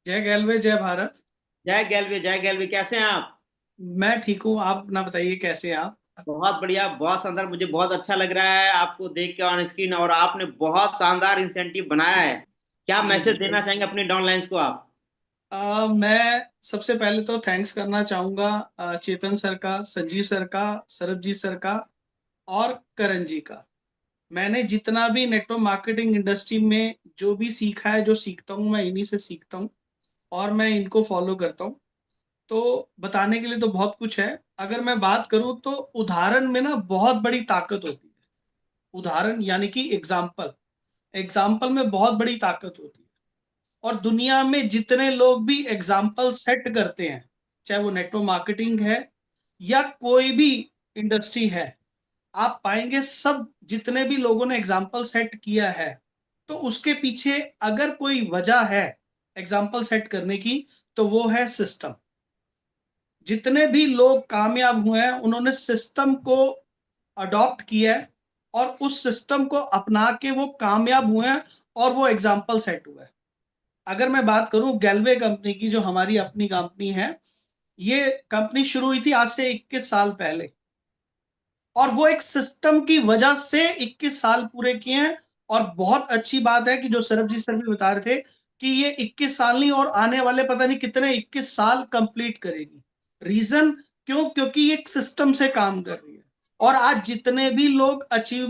जय गैलवे, जय भारत।
जय गैलवे, जय गैलवे। कैसे हैं आप?
मैं ठीक हूँ, आप अपना बताइए, कैसे हैं आप?
बहुत बढ़िया, बहुत शानदार। मुझे बहुत अच्छा लग रहा है आपको देख के ऑन स्क्रीन, और आपने बहुत शानदार इंसेंटिव बनाया है। क्या मैसेज देना चाहेंगे अपने डाउनलाइंस को आप?
मैं सबसे पहले तो थैंक्स करना चाहूंगा चेतन सर का, संजीव सर का, सरबजीत सर का और करण जी का। मैंने जितना भी नेटवर्क मार्केटिंग इंडस्ट्री में जो भी सीखा है, जो सीखता हूँ, मैं इन्हीं से सीखता हूँ और मैं इनको फॉलो करता हूँ। तो बताने के लिए तो बहुत कुछ है। अगर मैं बात करूं तो उदाहरण में ना बहुत बड़ी ताकत होती है। उदाहरण यानी कि एग्जाम्पल में बहुत बड़ी ताकत होती है। और दुनिया में जितने लोग भी एग्जाम्पल सेट करते हैं, चाहे वो नेटवर्क मार्केटिंग है या कोई भी इंडस्ट्री है, आप पाएंगे सब जितने भी लोगों ने एग्जाम्पल सेट किया है, तो उसके पीछे अगर कोई वजह है एग्जाम्पल सेट करने की, तो वो है सिस्टम। जितने भी लोग कामयाब हुए हैं, उन्होंने सिस्टम को अडॉप्ट किया है और उस सिस्टम को अपना के वो कामयाब हुए हैं और वो एग्जाम्पल सेट हुआ है। अगर मैं बात करूं गैलवे कंपनी की, जो हमारी अपनी कंपनी है, ये कंपनी शुरू हुई थी आज से 21 साल पहले, और वो एक सिस्टम की वजह से 21 साल पूरे किए हैं। और बहुत अच्छी बात है कि जो सरबजीत सर भी बता रहे थे कि ये 21 साल नहीं और आने वाले पता नहीं कितने 21 साल कंप्लीट करेगी। रीजन क्यों? क्योंकि ये एक सिस्टम से काम कर रही है। और आज जितने भी लोग अचीव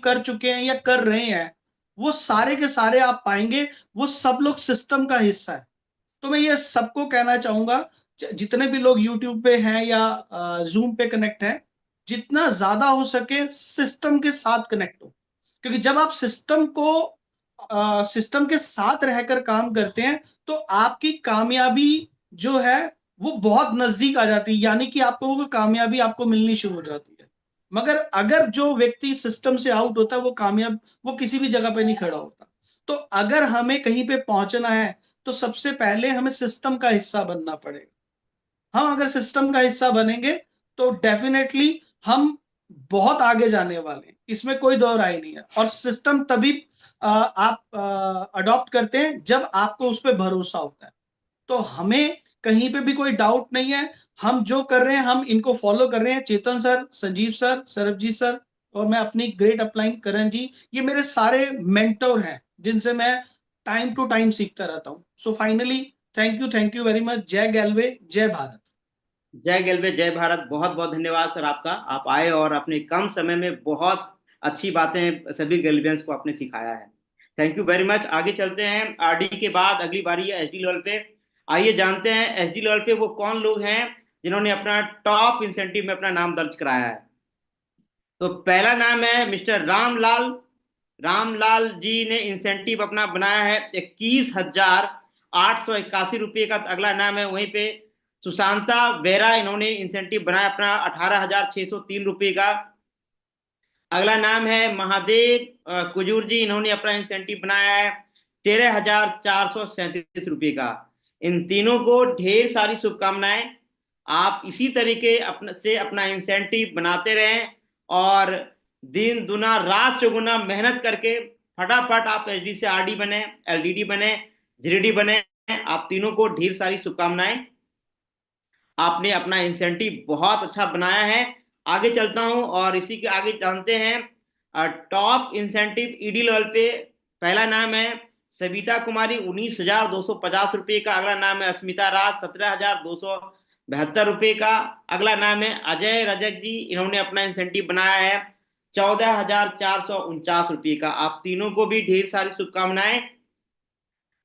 कर चुके हैं या कर रहे हैं, वो सारे के सारे आप पाएंगे वो सब लोग सिस्टम का हिस्सा है। तो मैं ये सबको कहना चाहूंगा, जितने भी लोग यूट्यूब पे हैं या जूम पे कनेक्ट हैं, जितना ज्यादा हो सके सिस्टम के साथ कनेक्ट हो। क्योंकि जब आप सिस्टम के साथ रहकर काम करते हैं, तो आपकी कामयाबी जो है वो बहुत नजदीक आ जाती है, यानी कि आपको वो कामयाबी आपको मिलनी शुरू हो जाती है। मगर अगर जो व्यक्ति सिस्टम से आउट होता है वो कामयाब, वो किसी भी जगह पे नहीं खड़ा होता। तो अगर हमें कहीं पे पहुंचना है तो सबसे पहले हमें सिस्टम का हिस्सा बनना पड़ेगा। हम अगर सिस्टम का हिस्सा बनेंगे तो डेफिनेटली हम बहुत आगे जाने वाले हैं, इसमें कोई दो राय नहीं है। और सिस्टम तभी आप अडॉप्ट करते हैं जब आपको उस पर भरोसा होता है। तो हमें कहीं पे भी कोई डाउट नहीं है, हम जो कर रहे हैं हम इनको फॉलो कर रहे हैं। Chetan sir, Sanjeev sir, Sarabjit sir और मैं अपनी ग्रेट अपलाइन करण जी, ये मेरे सारे मेंटोर हैं जिनसे मैं टाइम टू टाइम सीखता रहता हूँ। So finally thank you very much. जय गैल्वे, जय भारत।
जय गैल्वे, जय भारत। बहुत बहुत धन्यवाद सर आपका, आप आए और अपने कम समय में बहुत अच्छी बातें सभी गैल्वियंस को आपने सिखाया है। Thank you very much. आगे चलते हैं, आरडी के बाद अगली बारी है एसडी लेवल पे। आइए जानते हैं एसडी लेवल पे वो कौन लोग हैं जिन्होंने अपना टॉप इंसेंटिव में अपना नाम दर्ज कराया है। तो पहला नाम है मिस्टर रामलाल। रामलाल जी ने इंसेंटिव अपना बनाया है 21,881 रुपये का। अगला नाम है वहीं पे सुशांता बेरा, इन्होंने इंसेंटिव बनाया अपना 18,603 रुपये का। अगला नाम है महादेव कुजूर जी, इन्होंने अपना इंसेंटिव बनाया है 13,437 रुपये का। इन तीनों को ढेर सारी शुभकामनाएं। आप इसी तरीके से अपना इंसेंटिव बनाते रहें और दिन दुना रात चौगुना मेहनत करके फटाफट आप एसडी से आरडी बने, एलडीडी बने, जीडीडी बने। आप तीनों को ढेर सारी शुभकामनाएं। आपने अपना इंसेंटिव बहुत अच्छा बनाया है। आगे चलता हूं और इसी के आगे जानते हैं टॉप इंसेंटिव ईडी लेवल पे। पहला नाम है सविता कुमारी, 19,250 रुपये का। अगला नाम है अस्मिता राज, 17,272 रुपये का। अगला नाम है अजय रजक जी, इन्होंने अपना इंसेंटिव बनाया है 14,449 रुपये का। आप तीनों को भी ढेर सारी शुभकामनाएं।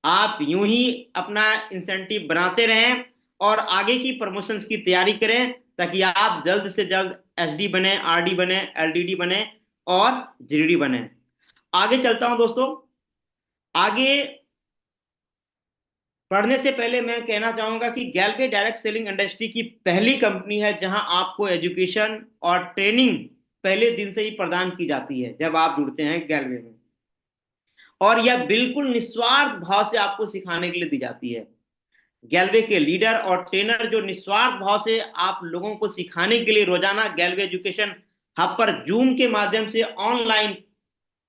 आप यूं ही अपना इंसेंटिव बनाते रहें और आगे की प्रमोशंस की तैयारी करें ताकि आप जल्द से जल्द एसडी बने, आरडी बने, एलडीडी बने और जीडीडी बने। आगे चलता हूं दोस्तों। आगे पढ़ने से पहले मैं कहना चाहूंगा कि गैल्वे डायरेक्ट सेलिंग इंडस्ट्री की पहली कंपनी है जहां आपको एजुकेशन और ट्रेनिंग पहले दिन से ही प्रदान की जाती है जब आप जुड़ते हैं गैल्वे में, और यह बिल्कुल निस्वार्थ भाव से आपको सिखाने के लिए दी जाती है। गैल्वे के लीडर और ट्रेनर जो निस्वार्थ भाव से आप लोगों को सिखाने के लिए रोजाना गैल्वे एजुकेशन हब पर जूम के माध्यम से ऑनलाइन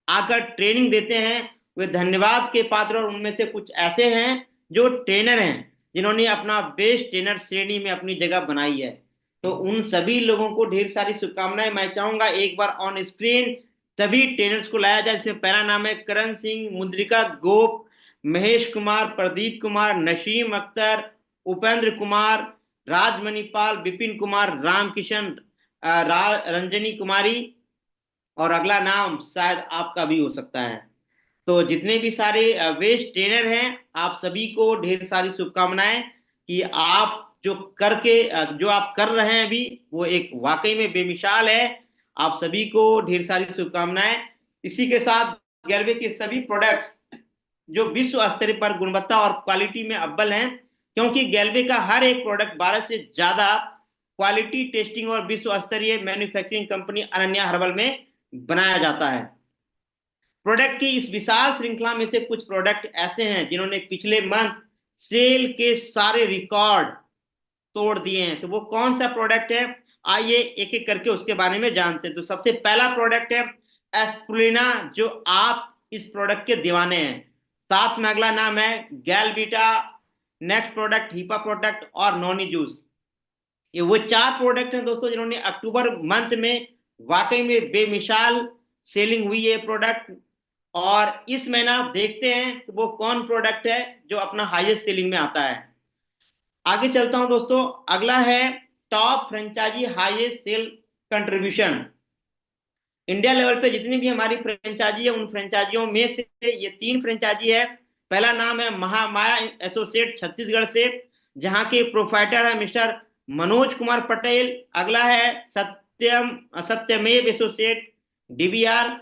आकर ट्रेनिंग देते हैं, वे धन्यवाद के पात्र। और उनमें से कुछ ऐसे हैं जो ट्रेनर हैं जिन्होंने अपना बेस्ट ट्रेनर श्रेणी में अपनी जगह बनाई है। तो उन सभी लोगों को ढेर सारी शुभकामनाएं। मैं चाहूंगा एक बार ऑन स्क्रीन सभी ट्रेनर्स को लाया जाए। इसमें पहला नाम है करण सिंह, मुद्रिका गोप, महेश कुमार, प्रदीप कुमार, नशीम अख्तर, उपेंद्र कुमार, राजमणिपाल, विपिन कुमार, रामकिशन, रंजनी कुमारी और अगला नाम शायद आपका भी हो सकता है। तो जितने भी सारे बेस्ट ट्रेनर हैं आप सभी को ढेर सारी शुभकामनाएं कि आप जो आप कर रहे हैं अभी वो एक वाकई में बेमिसाल है। आप सभी को ढेर सारी शुभकामनाएं। इसी के साथ गैल्वे के सभी प्रोडक्ट्स जो विश्व स्तर पर गुणवत्ता और क्वालिटी में अव्वल हैं, क्योंकि गैल्वे का हर एक प्रोडक्ट 12 से ज्यादा क्वालिटी टेस्टिंग और विश्व स्तरीय मैन्युफैक्चरिंग कंपनी अनन्या हर्बल में बनाया जाता है। प्रोडक्ट की इस विशाल श्रृंखला में से कुछ प्रोडक्ट ऐसे हैं जिन्होंने पिछले मंथ सेल के सारे रिकॉर्ड तोड़ दिए हैं। तो वो कौन सा प्रोडक्ट है, आइए एक एक करके उसके बारे में जानते हैं। तो सबसे पहला प्रोडक्ट है एस्प्रुलिना, जो आप इस प्रोडक्ट के दीवाने हैं। साथ में अगला नाम है गैलबीटा, नेक्स्ट प्रोडक्ट हीपा प्रोडक्ट और नॉनी जूस। ये वो 4 प्रोडक्ट हैं दोस्तों जिन्होंने अक्टूबर मंथ में वाकई में बेमिसाल सेलिंग हुई है प्रोडक्ट। और इस महीना देखते हैं कि वो कौन प्रोडक्ट है जो अपना हाईएस्ट सेलिंग में आता है। आगे चलता हूं दोस्तों। अगला है top franchisee highest sale contribution. India level पे जितनी भी हमारी फ्रेंचाइजी है उन फ्रेंचाइजियों में से ये 3 फ्रेंचाइजी है। पहला नाम है महामाया एसोसिएट छत्तीसगढ़ से, जहां के प्रोप्राइटर है मिस्टर मनोज कुमार पटेल। अगला है सत्यमेव एसोसिएट डीबीआर,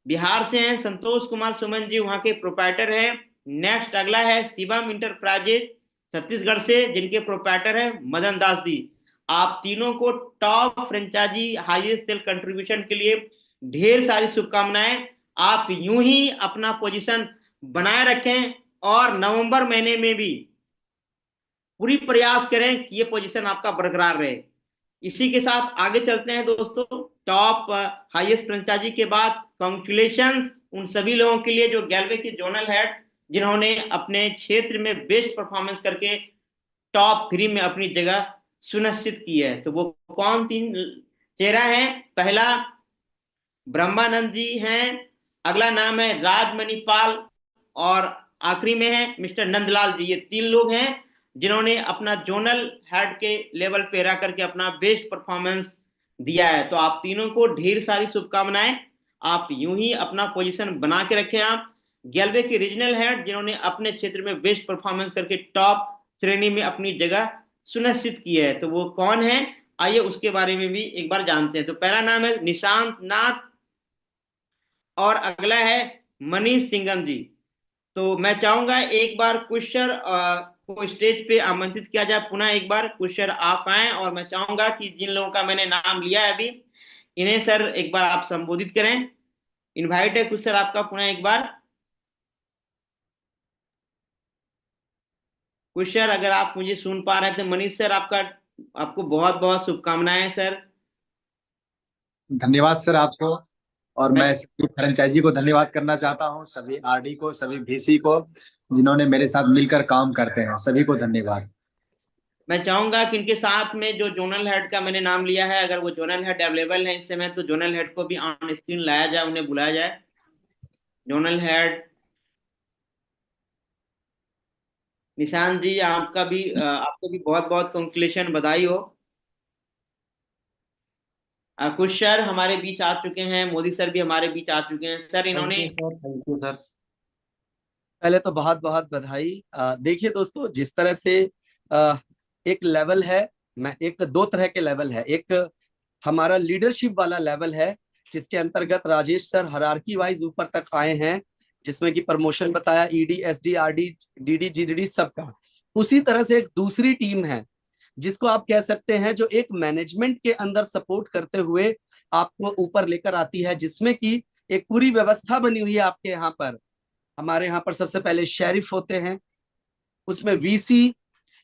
बिहार से हैं संतोष कुमार सुमन जी, वहां के प्रोप्राइटर हैं। नेक्स्ट अगला है शिवम इंटरप्राइजेज छत्तीसगढ़ से, जिनके प्रोप्राइटर हैं मदन दास जी। आप तीनों को top franchisee highest sale contribution के लिए ढेर सारी शुभकामनाएं। आप यूं ही अपना पोजीशन बनाए रखें और नवंबर महीने में भी पूरी प्रयास करें कि ये पोजीशन आपका बरकरार रहे। इसी के साथ आगे चलते हैं दोस्तों। टॉप हाईएस्ट फ्रेंचाइजी के बाद कांग्रेचुलेशंस उन सभी लोगों के लिए जो गैलवे के जोनल हेड जिन्होंने अपने क्षेत्र में बेस्ट परफॉर्मेंस करके टॉप 3 में अपनी जगह सुनिश्चित की है। तो वो कौन 3 चेहरा है? पहला ब्रह्मानंद जी हैं, अगला नाम है राजमणिपाल और आखिरी में है मिस्टर नंदलाल जी। ये 3 लोग हैं जिन्होंने अपना जोनल हेड के लेवल पे रह करके अपना बेस्ट परफॉर्मेंस दिया है। तो आप तीनों को ढेर सारी शुभकामनाएं। आप यूं ही अपना पोजीशन बना के रखें। आप गैलवे के रीजनल हेड जिन्होंने अपने क्षेत्र में बेस्ट परफॉर्मेंस करके टॉप श्रेणी में अपनी जगह सुनिश्चित की है, तो वो कौन है? आइए उसके बारे में भी एक बार जानते हैं। तो पहला नाम है निशांत नाथ और अगला है मनीष सिंघम जी। तो मैं चाहूंगा एक बार कुछ सर को स्टेज पे आमंत्रित किया जाए। पुनः एक बार कुछ सर आप आए और मैं चाहूंगा कि जिन लोगों का मैंने नाम लिया है अभी, इन्हें सर एक बार आप संबोधित करें। इनवाइट है कुछ सर आपका पुनः एक बार। कुछ सर अगर आप मुझे सुन पा रहे थे। मनीष सर आपको बहुत बहुत शुभकामनाएं सर।
धन्यवाद सर आपको। और मैं सभी फ्रेंचाइजी को धन्यवाद करना चाहता हूँ, सभी आरडी को, सभी वीसी को, जिन्होंने मेरे साथ मिलकर काम करते हैं, सभी को धन्यवाद।
मैं चाहूंगा कि इनके साथ में जो जोनल हेड का मैंने नाम लिया है, अगर वो जोनल हेड अवेलेबल है इस समय, तो जोनल हेड को भी ऑन स्क्रीन लाया जाए, उन्हें बुलाया जाए। जोनल हेड निशांत जी, आपको भी बहुत बहुत कांग्रेचुलेशन, बधाई हो। कुछ सर हमारे बीच आ चुके हैं, मोदी सर भी हमारे बीच आ चुके हैं सर। इन्होंने
थैंक यू सर।
पहले तो बहुत बहुत बधाई। देखिए दोस्तों, जिस तरह से एक लेवल है, मैं एक 2 तरह के लेवल है। एक हमारा लीडरशिप वाला लेवल है जिसके अंतर्गत राजेश सर हायरार्की वाइज ऊपर तक आए हैं, जिसमें कि प्रमोशन बताया ईडी, एसडी, आरडी, डीडी, जीडीडी सबका। उसी तरह से एक दूसरी टीम है जिसको आप कह सकते हैं जो एक मैनेजमेंट के अंदर सपोर्ट करते हुए आपको ऊपर लेकर आती है, जिसमें कि एक पूरी व्यवस्था बनी हुई है आपके यहाँ पर। हमारे यहाँ पर सबसे पहले शेरिफ होते हैं, उसमें वीसी,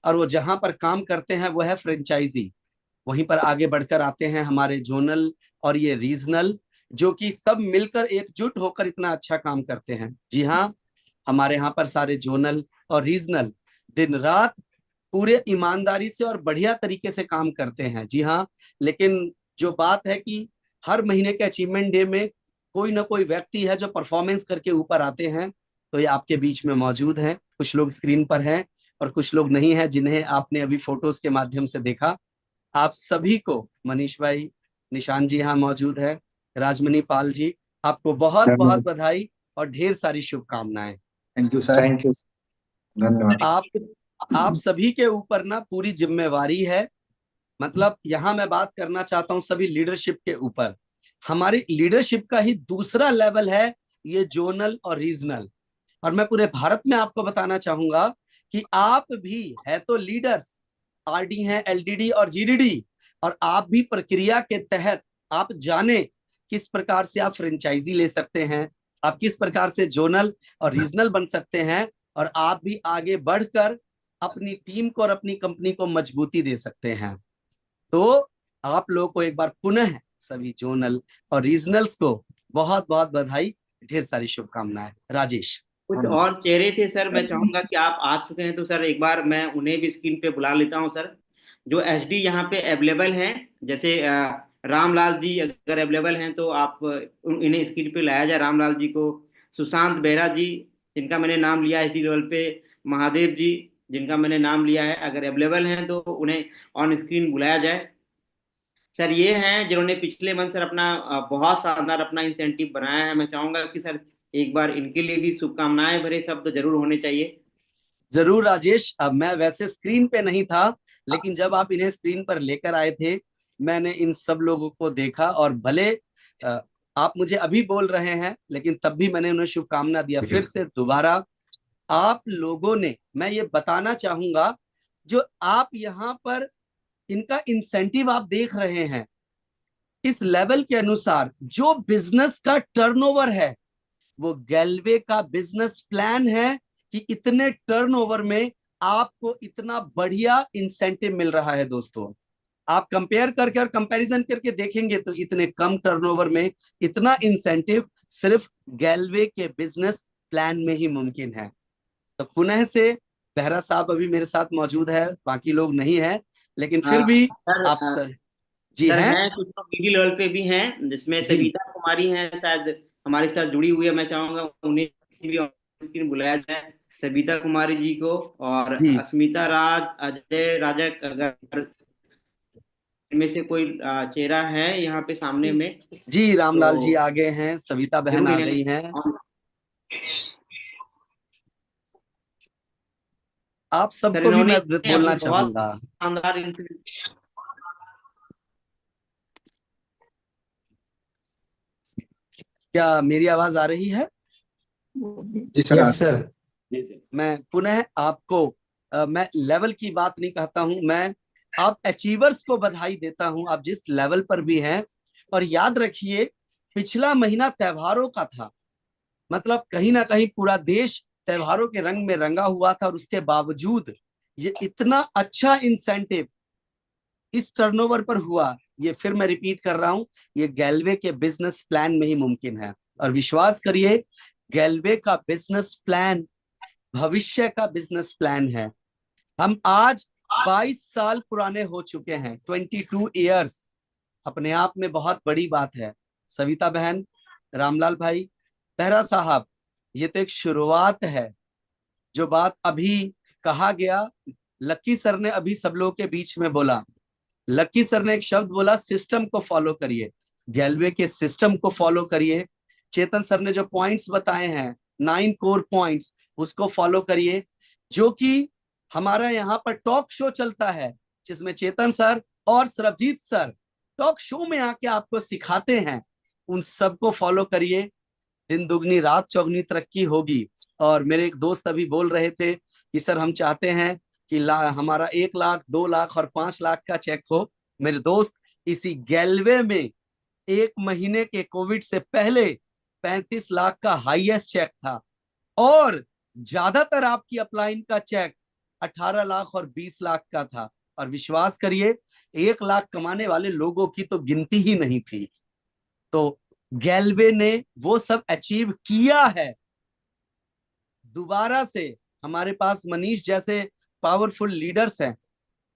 और वो जहां पर काम करते हैं वो है फ्रेंचाइजी। वहीं पर आगे बढ़कर आते हैं हमारे जोनल और ये रीजनल, जो कि सब मिलकर एकजुट होकर इतना अच्छा काम करते हैं। जी हाँ, हमारे यहाँ पर सारे जोनल और रीजनल दिन रात पूरे ईमानदारी से और बढ़िया तरीके से काम करते हैं। जी हाँ, लेकिन जो बात है कि हर महीने के अचीवमेंट डे में कोई ना कोई व्यक्ति है जो परफॉर्मेंस करके ऊपर आते हैं, तो ये आपके बीच में मौजूद हैं। कुछ लोग स्क्रीन पर हैं और कुछ लोग नहीं हैं, जिन्हें आपने अभी फोटोज के माध्यम से देखा। आप सभी को, मनीष भाई, निशान जी यहाँ मौजूद है, राजमणि पाल जी, आपको बहुत बहुत बधाई और ढेर सारी शुभकामनाएं।
Thank you sir. Thank you, धन्यवाद।
आप सभी के ऊपर ना पूरी जिम्मेवारी है। मतलब यहाँ मैं बात करना चाहता हूँ सभी लीडरशिप के ऊपर। हमारी लीडरशिप का ही दूसरा लेवल है ये जोनल और रीजनल। और मैं पूरे भारत में आपको बताना चाहूंगा कि आप भी है तो लीडर्स, आरडी हैं, एलडीडी और जीडीडी, और आप भी प्रक्रिया के तहत आप जाने किस प्रकार से आप फ्रेंचाइजी ले सकते हैं, आप किस प्रकार से जोनल और रीजनल बन सकते हैं, और आप भी आगे बढ़कर अपनी टीम को और अपनी कंपनी को मजबूती दे सकते हैं। तो आप लोगों को एक बार पुनः सभी जोनल और रीजनल्स को बहुत बहुत बधाई, ढेर सारी शुभकामनाएं। राजेश,
कुछ और चेहरे थे सर, मैं चाहूंगा कि आप आ चुके हैं तो सर एक बार मैं उन्हें भी स्क्रीन पे बुला लेता हूं सर, जो एसडी यहाँ पे अवेलेबल हैं। जैसे रामलाल जी अगर अवेलेबल हैं तो आप इन्हें स्क्रीन पे लाया जाए, रामलाल जी को। सुशांत बेहरा जी, जिनका मैंने नाम लिया एसडी लेवल पे। महादेव जी, जिनका मैंने नाम लिया है, अगर अवेलेबल हैं तो उन्हें ऑन स्क्रीन बुलाया जाए। सर ये हैं जिन्होंने पिछले मंथ सर अपना बहुत शानदार अपना इंसेंटिव बनाया है। मैं चाहूंगा कि सर एक बार इनके लिए भी शुभकामनाएं भरे शब्द जरूर होने चाहिए।
जरूर राजेश। अब मैं वैसे स्क्रीन पे नहीं था, लेकिन जब आप इन्हें स्क्रीन पर लेकर आए थे, मैंने इन सब लोगों को देखा, और भले आप मुझे अभी बोल रहे हैं, लेकिन तब भी मैंने उन्हें शुभकामना दिया। फिर से दोबारा आप लोगों ने, मैं ये बताना चाहूंगा, जो आप यहाँ पर इनका इंसेंटिव आप देख रहे हैं, इस लेवल के अनुसार जो बिजनेस का टर्नओवर है वो गैल्वे का बिजनेस प्लान है कि इतने टर्नओवर में आपको इतना बढ़िया इंसेंटिव मिल रहा है। दोस्तों आप कंपेयर करके और कंपैरिजन करके देखेंगे तो इतने कम टर्नओवर में इतना इंसेंटिव सिर्फ गैल्वे के बिजनेस प्लान में ही मुमकिन है। तो पुनः से बेहरा साहब अभी मेरे साथ मौजूद है, बाकी लोग नहीं है, लेकिन फिर भी
सर,
आप सर जी
सर
हैं
हैं कुछ लोग वीडियो लेवल पे भी हैं, जिसमें
जी
सविता कुमारी हैं, शायद हमारे साथ जुड़ी हुई है। मैं चाहूंगा उन्हें भी ऑन स्क्रीन बुलाया जाए, सविता कुमारी जी को, और
जी
अस्मिता राज, अजय राजा, अगर इनमें से कोई चेहरा है यहाँ पे सामने में
जी रामलाल जी
तो
आगे हैं, सविता बहन
जरूर
आ
इन्हें
गई हैं। आप
सर
सबको भी
इन्होंने
मैं
अपनी
बोलना
बहुत
चाहूंगा,
शानदार इंसिडेंट।
क्या मेरी आवाज आ रही है?
जी सर।
Yes sir.
मैं पुनः आपको मैं लेवल की बात नहीं कहता हूं, मैं आप अचीवर्स को बधाई देता हूं, आप जिस लेवल पर भी हैं। और याद रखिए पिछला महीना त्योहारों का था, मतलब कहीं ना कहीं पूरा देश त्योहारों के रंग में रंगा हुआ था, और उसके बावजूद ये इतना अच्छा इंसेंटिव इस टर्नओवर पर हुआ, ये फिर मैं रिपीट कर रहा हूं, ये गैल्वे के बिजनेस प्लान में ही मुमकिन है। और विश्वास करिए गैल्वे का बिजनेस प्लान भविष्य का बिजनेस प्लान है। हम आज 22 साल पुराने हो चुके हैं, 22 इयर्स, अपने आप में बहुत बड़ी बात है। सविता बहन, रामलाल भाई, बेहरा साहब, ये तो एक शुरुआत है। जो बात अभी कहा गया, लक्की सर ने अभी सब लोगों के बीच में बोला, लक्की सर ने एक शब्द बोला, सिस्टम को फॉलो करिए, गैल्वे के सिस्टम को फॉलो करिए। चेतन सर ने जो पॉइंट्स बताए हैं 9 कोर पॉइंट्स, उसको फॉलो करिए। जो कि हमारा यहाँ पर टॉक शो चलता है, जिसमें चेतन सर और सरबजीत सर टॉक शो में आके आपको सिखाते हैं, उन सबको फॉलो करिए। दिन दुगनी रात चौगनी तरक्की होगी। और मेरे एक दोस्त अभी बोल रहे थे कि सर हम चाहते हैं कि हमारा 1 लाख, 2 लाख और 5 लाख का चेक हो। मेरे दोस्त, इसी गैल्वे में 1 महीने के कोविड से पहले 35 लाख का हाईएस्ट चेक था, और ज्यादातर आपकी अपलाइन का चेक 18 लाख और 20 लाख का था। और विश्वास करिए 1 लाख कमाने वाले लोगों की तो गिनती ही नहीं थी। तो गैल्वे ने वो सब अचीव किया है। दोबारा से हमारे पास मनीष जैसे पावरफुल लीडर्स हैं,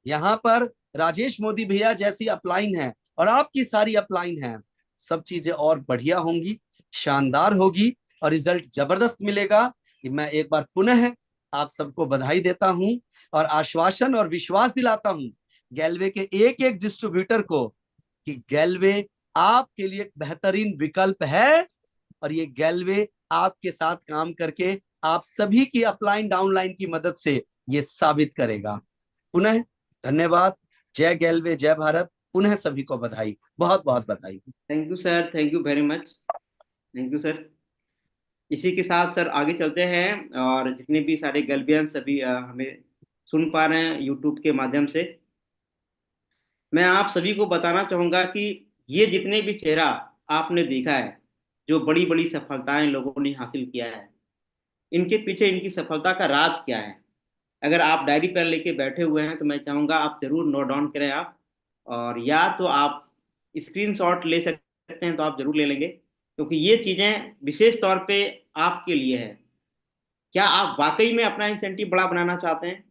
यहाँ पर राजेश मोदी भैया जैसी अपलाइन है, और आपकी सारी अपलाइन है। सब चीजें और बढ़िया होंगी, शानदार होगी, और रिजल्ट जबरदस्त मिलेगा। मैं एक बार पुनः आप सबको बधाई देता हूं, और आश्वासन और विश्वास दिलाता हूं गैल्वे के एक एक डिस्ट्रीब्यूटर को कि गैल्वे आपके लिए एक बेहतरीन विकल्प है, और ये गैल्वे आपके साथ काम करके आप सभी की अपलाइन डाउनलाइन की मदद से ये साबित करेगा। पुनः धन्यवाद। जय गैल्वे, जय भारत। पुनः सभी को बधाई, बहुत बहुत बधाई।
Thank you sir, thank you very much, thank you sir. इसी के साथ सर आगे चलते हैं, और जितने भी सारे गैल्वियन सभी हमें सुन पा रहे हैं यूट्यूब के माध्यम से, मैं आप सभी को बताना चाहूंगा कि ये जितने भी चेहरा आपने देखा है, जो बड़ी बड़ी सफलताएं लोगों ने हासिल किया है, इनके पीछे इनकी सफलता का राज क्या है। अगर आप डायरी पेन लेके बैठे हुए हैं तो मैं चाहूंगा आप जरूर नोट डाउन करें आप, और या तो आप स्क्रीनशॉट ले सकते हैं तो आप जरूर ले लेंगे, क्योंकि ये चीजें विशेष तौर पे आपके लिए है। क्या आप वाकई में अपना इंसेंटिव बड़ा बनाना चाहते हैं?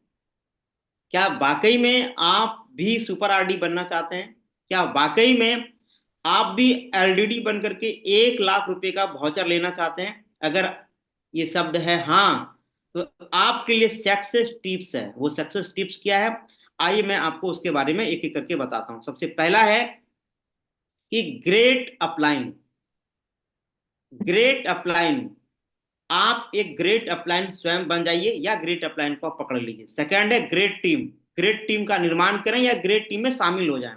क्या वाकई में आप भी सुपर आरडी बनना चाहते हैं? क्या वाकई में आप भी एलडीडी बन करके 1 लाख रुपए का वाउचर लेना चाहते हैं? अगर ये शब्द है हाँ, तो आपके लिए सक्सेस टिप्स है। वो सक्सेस टिप्स क्या है, आइए मैं आपको उसके बारे में एक एक करके बताता हूं। सबसे पहला है कि ग्रेट अपलाइन। ग्रेट अपलाइन, आप एक ग्रेट अपलाइन स्वयं बन जाइए, या ग्रेट अपलाइन को आप पकड़ लीजिए। सेकंड है ग्रेट टीम। ग्रेट टीम का निर्माण करें या ग्रेट टीम में शामिल हो जाएं।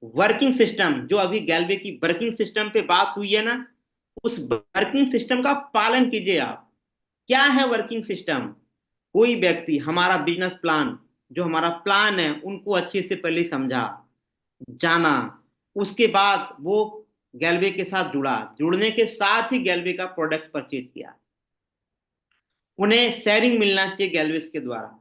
वर्किंग सिस्टम, जो अभी गैल्वे की वर्किंग सिस्टम पे बात हुई है ना, उस वर्किंग सिस्टम का पालन कीजिए आप। क्या है वर्किंग सिस्टम? कोई व्यक्ति हमारा बिजनेस प्लान जो हमारा प्लान है उनको अच्छे से पहले समझा, जाना, उसके बाद वो गैल्वे के साथ जुड़ने के साथ ही गैल्वे का प्रोडक्ट परचेज किया। उन्हें शेयरिंग मिलना चाहिए गैल्वेज के द्वारा,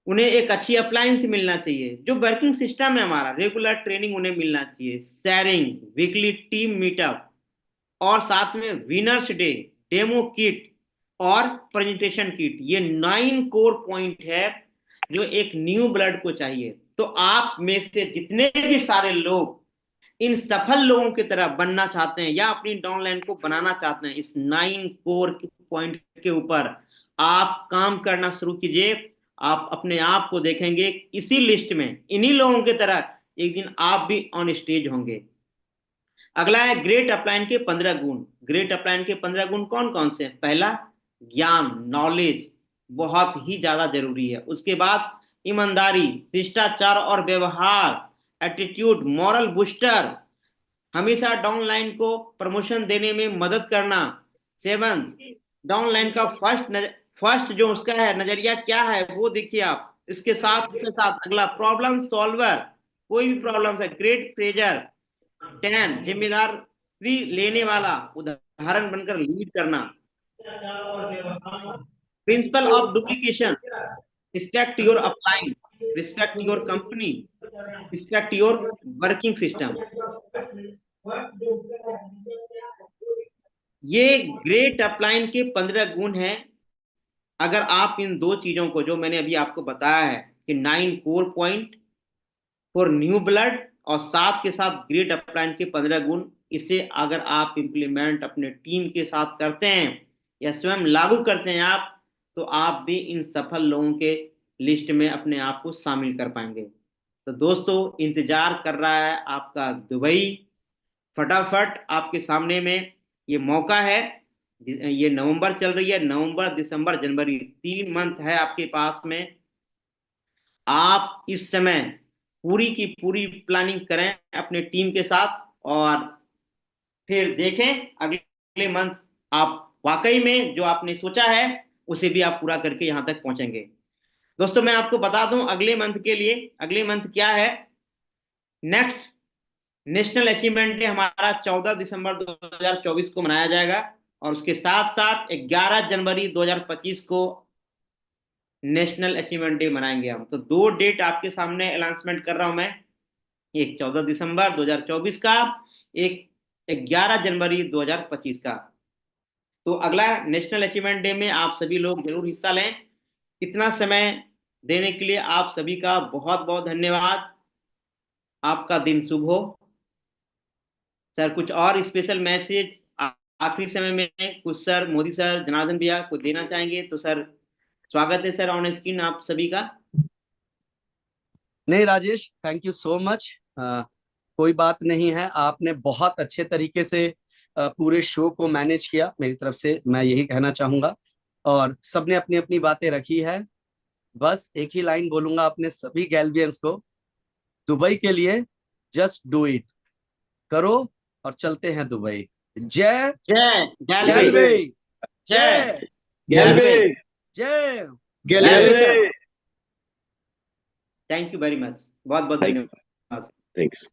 उन्हें एक अच्छी अप्लायंस मिलना चाहिए, जो वर्किंग सिस्टम है हमारा, रेगुलर ट्रेनिंग उन्हें मिलना चाहिए, शेयरिंग, वीकली टीम मीटअप, और साथ में विनर्स डे, डेमो किट और प्रेजेंटेशन किट। ये 9 कोर पॉइंट है जो एक न्यू ब्लड को चाहिए। तो आप में से जितने भी सारे लोग इन सफल लोगों की तरह बनना चाहते हैं या अपनी डाउनलाइन को बनाना चाहते हैं, इस 9 कोर पॉइंट के ऊपर आप काम करना शुरू कीजिए। आप अपने आप को देखेंगे इसी लिस्ट में, इन्हीं लोगों की तरह एक दिन आप भी ऑन स्टेज होंगे। अगला है ग्रेट अपलाइन के 15 गुण। ग्रेट अपलाइन के 15 गुण कौन कौन से हैं? पहला, ज्ञान, नॉलेज बहुत ही ज्यादा जरूरी है। उसके बाद ईमानदारी, शिष्टाचार और व्यवहार, एटीट्यूड, मॉरल बूस्टर, हमेशा डाउनलाइन को प्रमोशन देने में मदद करना। 7, डाउनलाइन का फर्स्ट जो उसका है नजरिया क्या है वो देखिए आप। इसके साथ अगला प्रॉब्लम सॉल्वर, कोई भी प्रॉब्लम है, ग्रेट प्रेजर। 10, जिम्मेदारी लेने वाला, उदाहरण बनकर लीड करना। Principle of duplication, respect your upline, respect your company, respect your working system. ये ग्रेट अपलाइन के 15 गुण हैं। अगर आप इन 2 चीजों को, जो मैंने अभी आपको बताया है कि 9 core point for new blood और साथ के साथ ग्रेट अपलाइन के 15 गुण, इसे अगर आप इम्प्लीमेंट अपने टीम के साथ करते हैं या स्वयं लागू करते हैं आप, तो आप भी इन सफल लोगों के लिस्ट में अपने आप को शामिल कर पाएंगे। तो दोस्तों, इंतजार कर रहा है आपका दुबई। फटाफट आपके सामने में ये मौका है। ये नवंबर चल रही है, नवंबर, दिसंबर, जनवरी, 3 मंथ है आपके पास में। आप इस समय पूरी की पूरी प्लानिंग करें अपने टीम के साथ और फिर देखें अगले मंथ आप वाकई में जो आपने सोचा है उसे भी आप पूरा करके यहां तक पहुंचेंगे। दोस्तों, मैं आपको बता दूं अगले मंथ के लिए, अगले मंथ क्या है, नेक्स्ट नेशनल अचीवमेंट डे हमारा 14 दिसंबर 2024 को मनाया जाएगा और उसके साथ साथ 11 जनवरी 2025 को नेशनल अचीवमेंट डे मनाएंगे हम। तो 2 डेट आपके सामने अनाउंसमेंट कर रहा हूं मैं, एक 14 दिसंबर 2024 का, एक 11 जनवरी 2025 का। तो अगला नेशनल अचीवमेंट डे में आप सभी लोग जरूर हिस्सा लें। इतना समय देने के लिए आप सभी का बहुत बहुत धन्यवाद। आपका दिन शुभ हो। सर, कुछ और स्पेशल मैसेज आखिरी समय में कुछ सर, मोदी सर, जनार्दन भैया कुछ देना चाहेंगे तो सर स्वागत है सर ऑन स्क्रीन आप सभी का।
नहीं Rajesh, thank you so much. कोई बात नहीं है, आपने बहुत अच्छे तरीके से पूरे शो को मैनेज किया, मेरी तरफ से मैं यही कहना चाहूंगा। और सबने अपनी अपनी बातें रखी है। बस एक ही लाइन बोलूंगा अपने सभी गैल्वियंस को, दुबई के लिए जस्ट डू इट, करो और चलते हैं दुबई। जय
जय
गैल्वे, जय
गैल्वे,
जय
गैल्वे। थैंक यू वेरी मच, बहुत बहुत धन्यवाद।
थैंक्स।